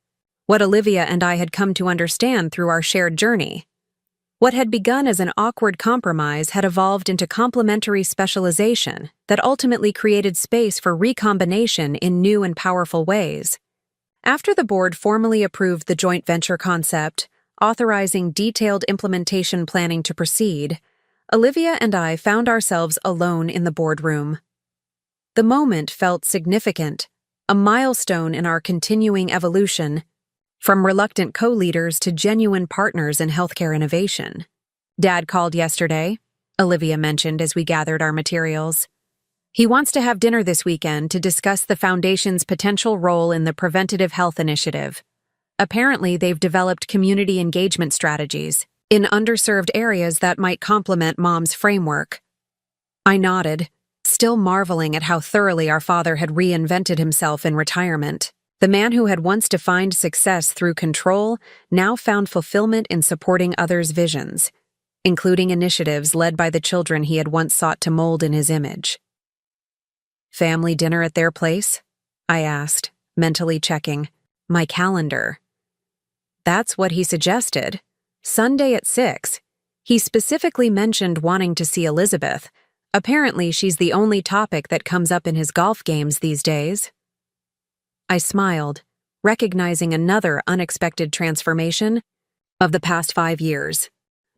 what Olivia and I had come to understand through our shared journey. What had begun as an awkward compromise had evolved into complementary specialization that ultimately created space for recombination in new and powerful ways. After the board formally approved the joint venture concept, authorizing detailed implementation planning to proceed, Olivia and I found ourselves alone in the boardroom. The moment felt significant, a milestone in our continuing evolution, from reluctant co-leaders to genuine partners in healthcare innovation. Dad called yesterday, Olivia mentioned as we gathered our materials. He wants to have dinner this weekend to discuss the Foundation's potential role in the preventative health initiative. Apparently, they've developed community engagement strategies in underserved areas that might complement Mom's framework. I nodded, still marveling at how thoroughly our father had reinvented himself in retirement. The man who had once defined success through control now found fulfillment in supporting others' visions, including initiatives led by the children he had once sought to mold in his image. Family dinner at their place? I asked, mentally checking my calendar. That's what he suggested. Sunday at 6. He specifically mentioned wanting to see Elizabeth. Apparently, she's the only topic that comes up in his golf games these days. I smiled, recognizing another unexpected transformation of the past 5 years.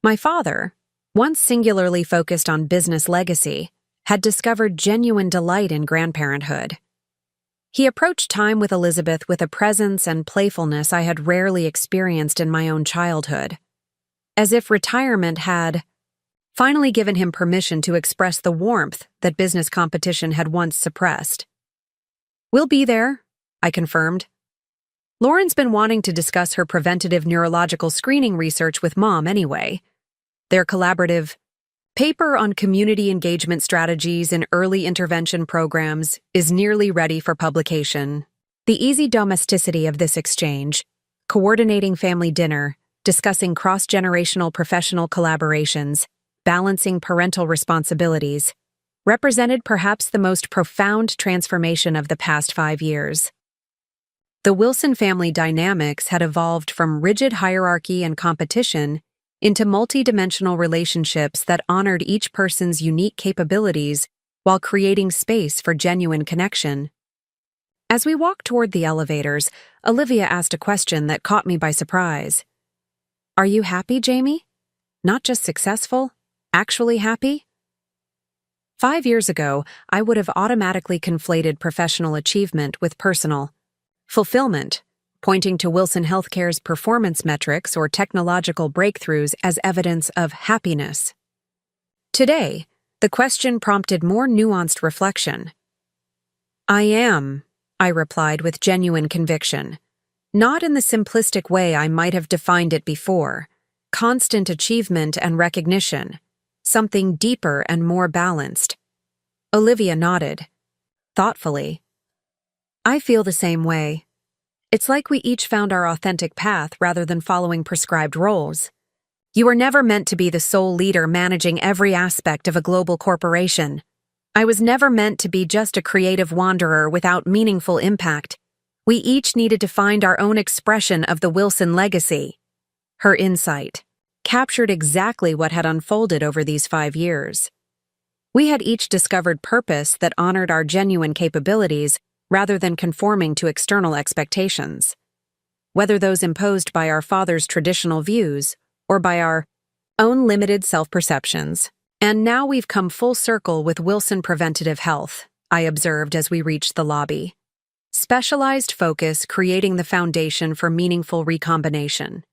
My father, once singularly focused on business legacy, had discovered genuine delight in grandparenthood. He approached time with Elizabeth with a presence and playfulness I had rarely experienced in my own childhood, as if retirement had finally given him permission to express the warmth that business competition had once suppressed. "We'll be there," I confirmed. Lauren's been wanting to discuss her preventative neurological screening research with Mom anyway. Their collaborative paper on community engagement strategies in early intervention programs is nearly ready for publication. The easy domesticity of this exchange, coordinating family dinner, discussing cross-generational professional collaborations, balancing parental responsibilities, represented perhaps the most profound transformation of the past 5 years. The Wilson family dynamics had evolved from rigid hierarchy and competition into multi-dimensional relationships that honored each person's unique capabilities while creating space for genuine connection. As we walked toward the elevators, Olivia asked a question that caught me by surprise. "Are you happy, Jamie? Not just successful, actually happy?" 5 years ago, I would have automatically conflated professional achievement with personal fulfillment, pointing to Wilson Healthcare's performance metrics or technological breakthroughs as evidence of happiness. Today, the question prompted more nuanced reflection. "I am," I replied with genuine conviction. Not in the simplistic way I might have defined it before. Constant achievement and recognition. Something deeper and more balanced. Olivia nodded. Thoughtfully. "I feel the same way. It's like we each found our authentic path rather than following prescribed roles. You were never meant to be the sole leader managing every aspect of a global corporation. I was never meant to be just a creative wanderer without meaningful impact. We each needed to find our own expression of the Wilson legacy." Her insight captured exactly what had unfolded over these 5 years. We had each discovered purpose that honored our genuine capabilities rather than conforming to external expectations. Whether those imposed by our father's traditional views or by our own limited self-perceptions. "And now we've come full circle with Wilson Preventative Health," I observed as we reached the lobby. "Specialized focus creating the foundation for meaningful recombination."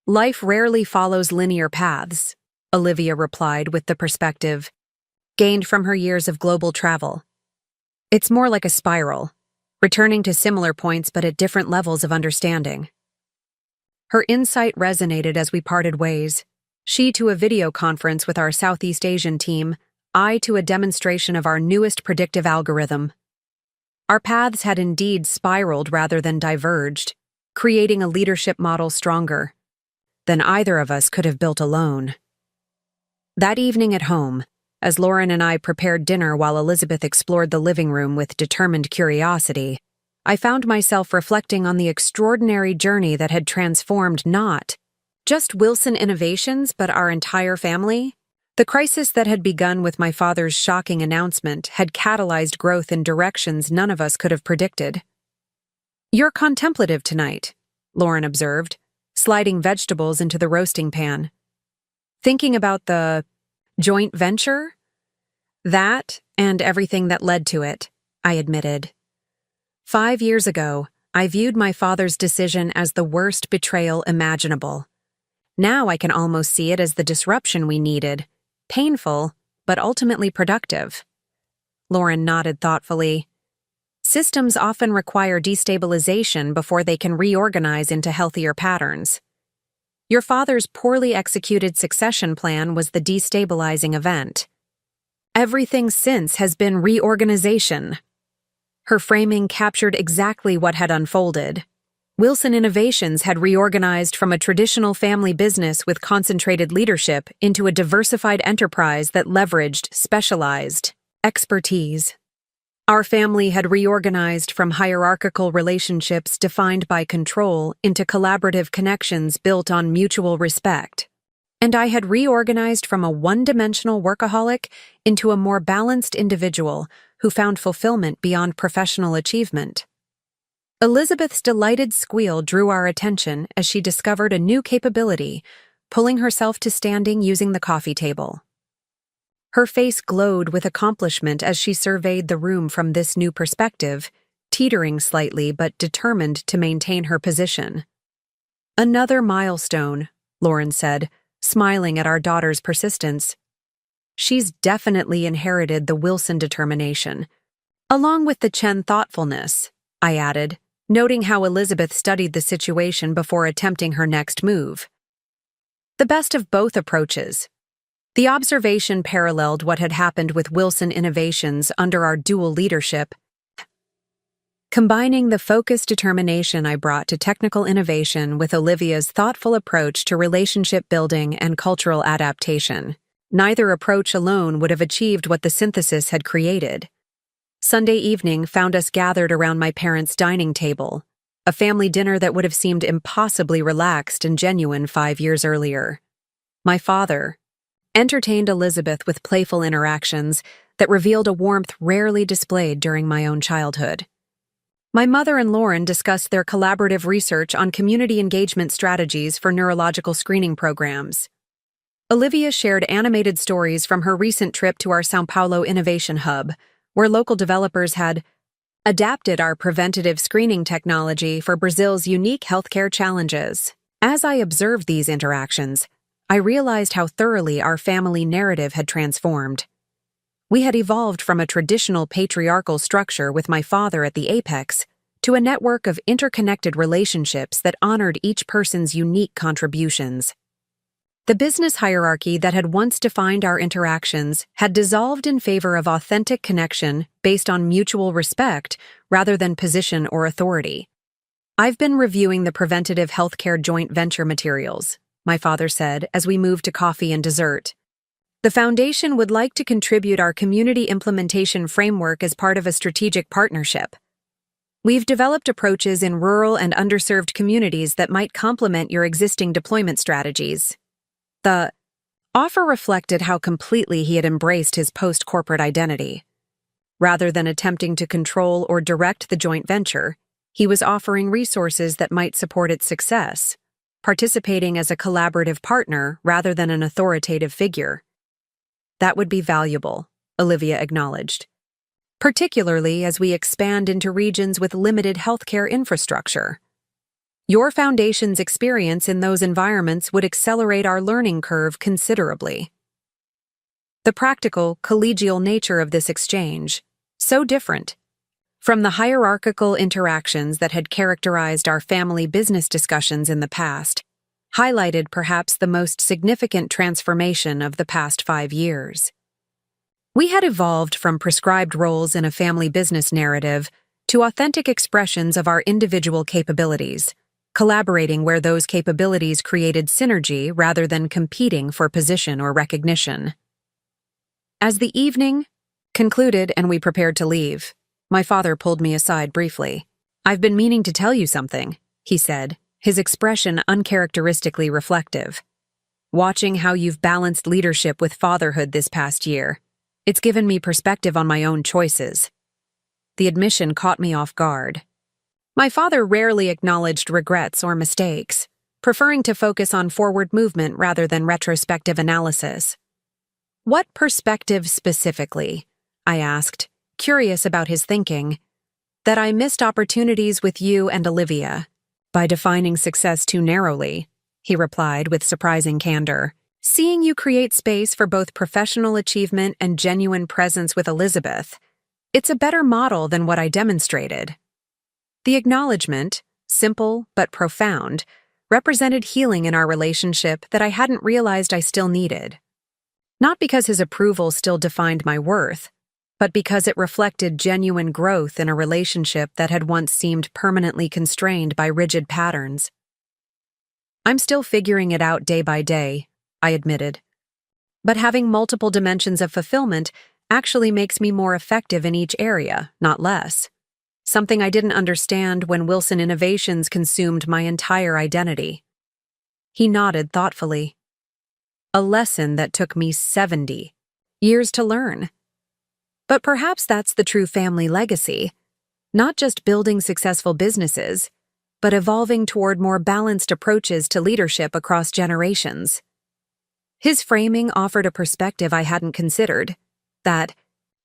"Life rarely follows linear paths," Olivia replied with the perspective gained from her years of global travel. "It's more like a spiral, returning to similar points but at different levels of understanding." Her insight resonated as we parted ways. She to a video conference with our Southeast Asian team, I to a demonstration of our newest predictive algorithm. Our paths had indeed spiraled rather than diverged, creating a leadership model stronger than either of us could have built alone. That evening at home, as Lauren and I prepared dinner while Elizabeth explored the living room with determined curiosity, I found myself reflecting on the extraordinary journey that had transformed not just Wilson Innovations, but our entire family. The crisis that had begun with my father's shocking announcement had catalyzed growth in directions none of us could have predicted. "You're contemplative tonight," Lauren observed, sliding vegetables into the roasting pan. "Thinking about the joint venture?" "That and everything that led to it," I admitted. 5 years ago, I viewed my father's decision as the worst betrayal imaginable. Now I can almost see it as the disruption we needed. Painful, but ultimately productive. Lauren nodded thoughtfully. "Systems often require destabilization before they can reorganize into healthier patterns. Your father's poorly executed succession plan was the destabilizing event. Everything since has been reorganization." Her framing captured exactly what had unfolded. Wilson Innovations had reorganized from a traditional family business with concentrated leadership into a diversified enterprise that leveraged specialized expertise. Our family had reorganized from hierarchical relationships defined by control into collaborative connections built on mutual respect. And I had reorganized from a one-dimensional workaholic into a more balanced individual who found fulfillment beyond professional achievement. Elizabeth's delighted squeal drew our attention as she discovered a new capability, pulling herself to standing using the coffee table. Her face glowed with accomplishment as she surveyed the room from this new perspective, teetering slightly but determined to maintain her position. "Another milestone," Lauren said, smiling at our daughter's persistence. "She's definitely inherited the Wilson determination. Along with the Chen thoughtfulness," I added, noting how Elizabeth studied the situation before attempting her next move. The best of both approaches. The observation paralleled what had happened with Wilson Innovations under our dual leadership, combining the focused determination I brought to technical innovation with Olivia's thoughtful approach to relationship building and cultural adaptation. Neither approach alone would have achieved what the synthesis had created. Sunday evening found us gathered around my parents' dining table, a family dinner that would have seemed impossibly relaxed and genuine 5 years earlier. My father entertained Elizabeth with playful interactions, that revealed a warmth rarely displayed during my own childhood. My mother and Lauren discussed their collaborative research on community engagement strategies for neurological screening programs. Olivia shared animated stories from her recent trip to our São Paulo Innovation Hub, where local developers had adapted our preventative screening technology for Brazil's unique healthcare challenges. As I observed these interactions, I realized how thoroughly our family narrative had transformed. We had evolved from a traditional patriarchal structure with my father at the apex to a network of interconnected relationships that honored each person's unique contributions. The business hierarchy that had once defined our interactions had dissolved in favor of authentic connection based on mutual respect rather than position or authority. "I've been reviewing the preventative healthcare joint venture materials," my father said as we moved to coffee and dessert. "The foundation would like to contribute our community implementation framework as part of a strategic partnership. We've developed approaches in rural and underserved communities that might complement your existing deployment strategies." The offer reflected how completely he had embraced his post-corporate identity. Rather than attempting to control or direct the joint venture, he was offering resources that might support its success, participating as a collaborative partner rather than an authoritative figure. "That would be valuable," Olivia acknowledged, "particularly as we expand into regions with limited healthcare infrastructure. Your foundation's experience in those environments would accelerate our learning curve considerably." The practical, collegial nature of this exchange, so different from the hierarchical interactions that had characterized our family business discussions in the past, highlighted perhaps the most significant transformation of the past 5 years. We had evolved from prescribed roles in a family business narrative to authentic expressions of our individual capabilities, collaborating where those capabilities created synergy rather than competing for position or recognition. As the evening concluded and we prepared to leave, my father pulled me aside briefly. "I've been meaning to tell you something," he said, his expression uncharacteristically reflective. "Watching how you've balanced leadership with fatherhood this past year, it's given me perspective on my own choices." The admission caught me off guard. My father rarely acknowledged regrets or mistakes, preferring to focus on forward movement rather than retrospective analysis. "What perspective specifically?" I asked, curious about his thinking. "That I missed opportunities with you and Olivia by defining success too narrowly," he replied with surprising candor. "Seeing you create space for both professional achievement and genuine presence with Elizabeth, it's a better model than what I demonstrated." The acknowledgement, simple but profound, represented healing in our relationship that I hadn't realized I still needed. Not because his approval still defined my worth, but because it reflected genuine growth in a relationship that had once seemed permanently constrained by rigid patterns. "I'm still figuring it out day by day," I admitted. "But having multiple dimensions of fulfillment actually makes me more effective in each area, not less. Something I didn't understand when Wilson Innovations consumed my entire identity." He nodded thoughtfully. "A lesson that took me 70 years to learn. But perhaps that's the true family legacy, not just building successful businesses, but evolving toward more balanced approaches to leadership across generations." His framing offered a perspective I hadn't considered, that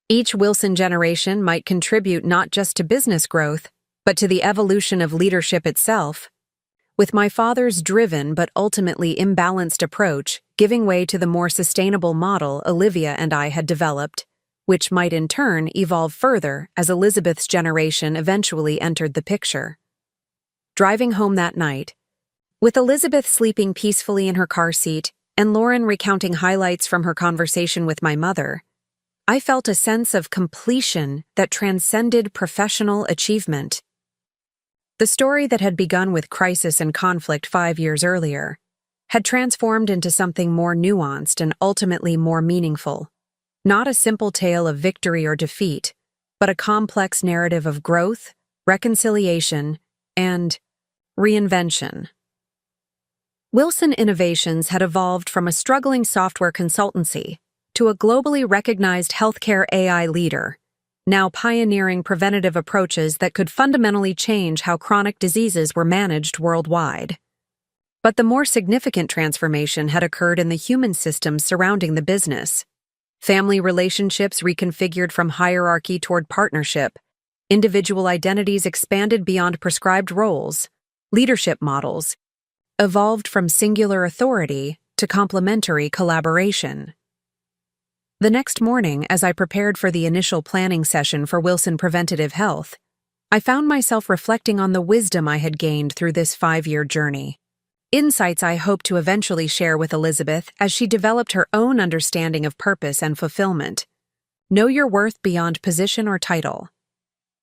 each Wilson generation might contribute not just to business growth, but to the evolution of leadership itself, with my father's driven but ultimately imbalanced approach giving way to the more sustainable model Olivia and I had developed, which might in turn evolve further as Elizabeth's generation eventually entered the picture. Driving home that night, with Elizabeth sleeping peacefully in her car seat and Lauren recounting highlights from her conversation with my mother, I felt a sense of completion that transcended professional achievement. The story that had begun with crisis and conflict 5 years earlier had transformed into something more nuanced and ultimately more meaningful. Not a simple tale of victory or defeat, but a complex narrative of growth, reconciliation, and reinvention. Wilson Innovations had evolved from a struggling software consultancy to a globally recognized healthcare AI leader, now pioneering preventative approaches that could fundamentally change how chronic diseases were managed worldwide. But the more significant transformation had occurred in the human systems surrounding the business. Family relationships reconfigured from hierarchy toward partnership, individual identities expanded beyond prescribed roles, leadership models evolved from singular authority to complementary collaboration. The next morning, as I prepared for the initial planning session for Wilson Preventative Health, I found myself reflecting on the wisdom I had gained through this 5-year journey. Insights I hope to eventually share with Elizabeth as she developed her own understanding of purpose and fulfillment. Know your worth beyond position or title.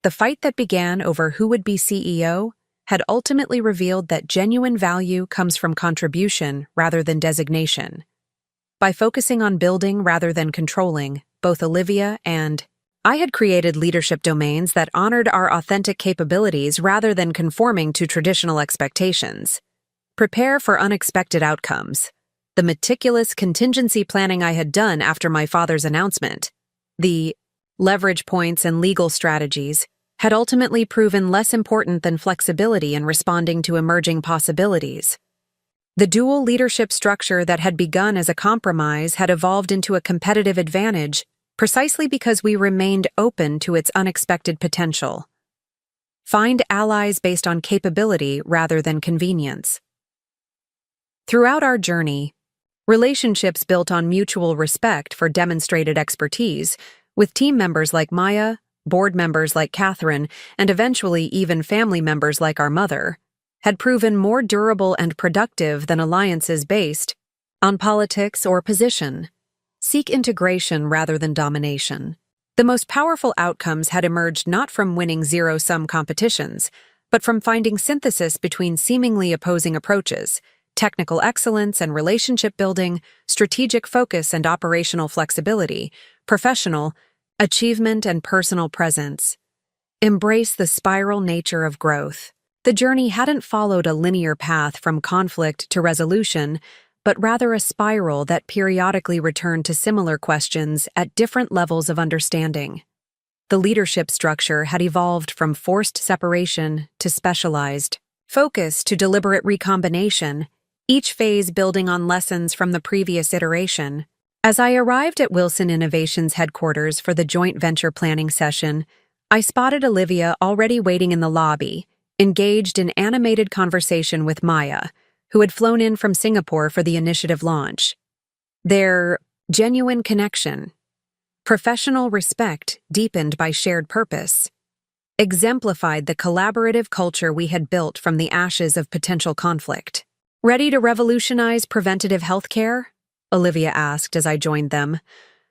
The fight that began over who would be CEO had ultimately revealed that genuine value comes from contribution rather than designation. By focusing on building rather than controlling, both Olivia and I had created leadership domains that honored our authentic capabilities rather than conforming to traditional expectations. Prepare for unexpected outcomes. The meticulous contingency planning I had done after my father's announcement, the leverage points and legal strategies, had ultimately proven less important than flexibility in responding to emerging possibilities. The dual leadership structure that had begun as a compromise had evolved into a competitive advantage precisely because we remained open to its unexpected potential. Find allies based on capability rather than convenience. Throughout our journey, relationships built on mutual respect for demonstrated expertise, with team members like Maya, board members like Catherine, and eventually even family members like our mother, had proven more durable and productive than alliances based on politics or position. Seek integration rather than domination. The most powerful outcomes had emerged not from winning zero-sum competitions, but from finding synthesis between seemingly opposing approaches: technical excellence and relationship building, strategic focus and operational flexibility, professional achievement and personal presence. Embrace the spiral nature of growth. The journey hadn't followed a linear path from conflict to resolution, but rather a spiral that periodically returned to similar questions at different levels of understanding. The leadership structure had evolved from forced separation to specialized focus to deliberate recombination, each phase building on lessons from the previous iteration. As I arrived at Wilson Innovations headquarters for the joint venture planning session, I spotted Olivia already waiting in the lobby, engaged in animated conversation with Maya, who had flown in from Singapore for the initiative launch. Their genuine connection, professional respect deepened by shared purpose, exemplified the collaborative culture we had built from the ashes of potential conflict. Ready to revolutionize preventative healthcare? Olivia asked as I joined them,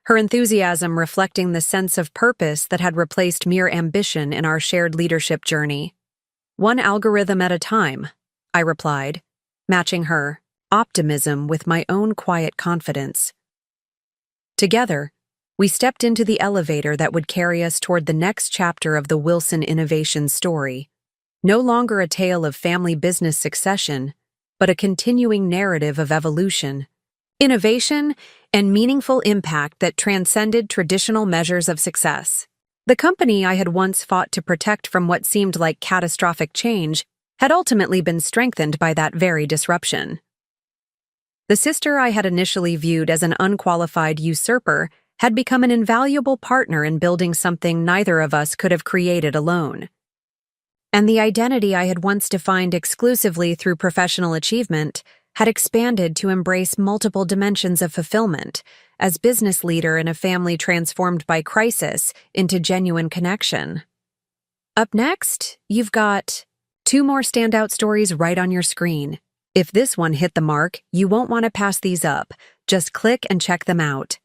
her enthusiasm reflecting the sense of purpose that had replaced mere ambition in our shared leadership journey. One algorithm at a time, I replied, matching her optimism with my own quiet confidence. Together, we stepped into the elevator that would carry us toward the next chapter of the Wilson Innovations story, no longer a tale of family business succession, but a continuing narrative of evolution, innovation, and meaningful impact that transcended traditional measures of success. The company I had once fought to protect from what seemed like catastrophic change had ultimately been strengthened by that very disruption. The sister I had initially viewed as an unqualified usurper had become an invaluable partner in building something neither of us could have created alone. And the identity I had once defined exclusively through professional achievement had expanded to embrace multiple dimensions of fulfillment, as business leader in a family transformed by crisis into genuine connection. Up next, you've got 2 more standout stories right on your screen. If this one hit the mark, you won't want to pass these up. Just click and check them out.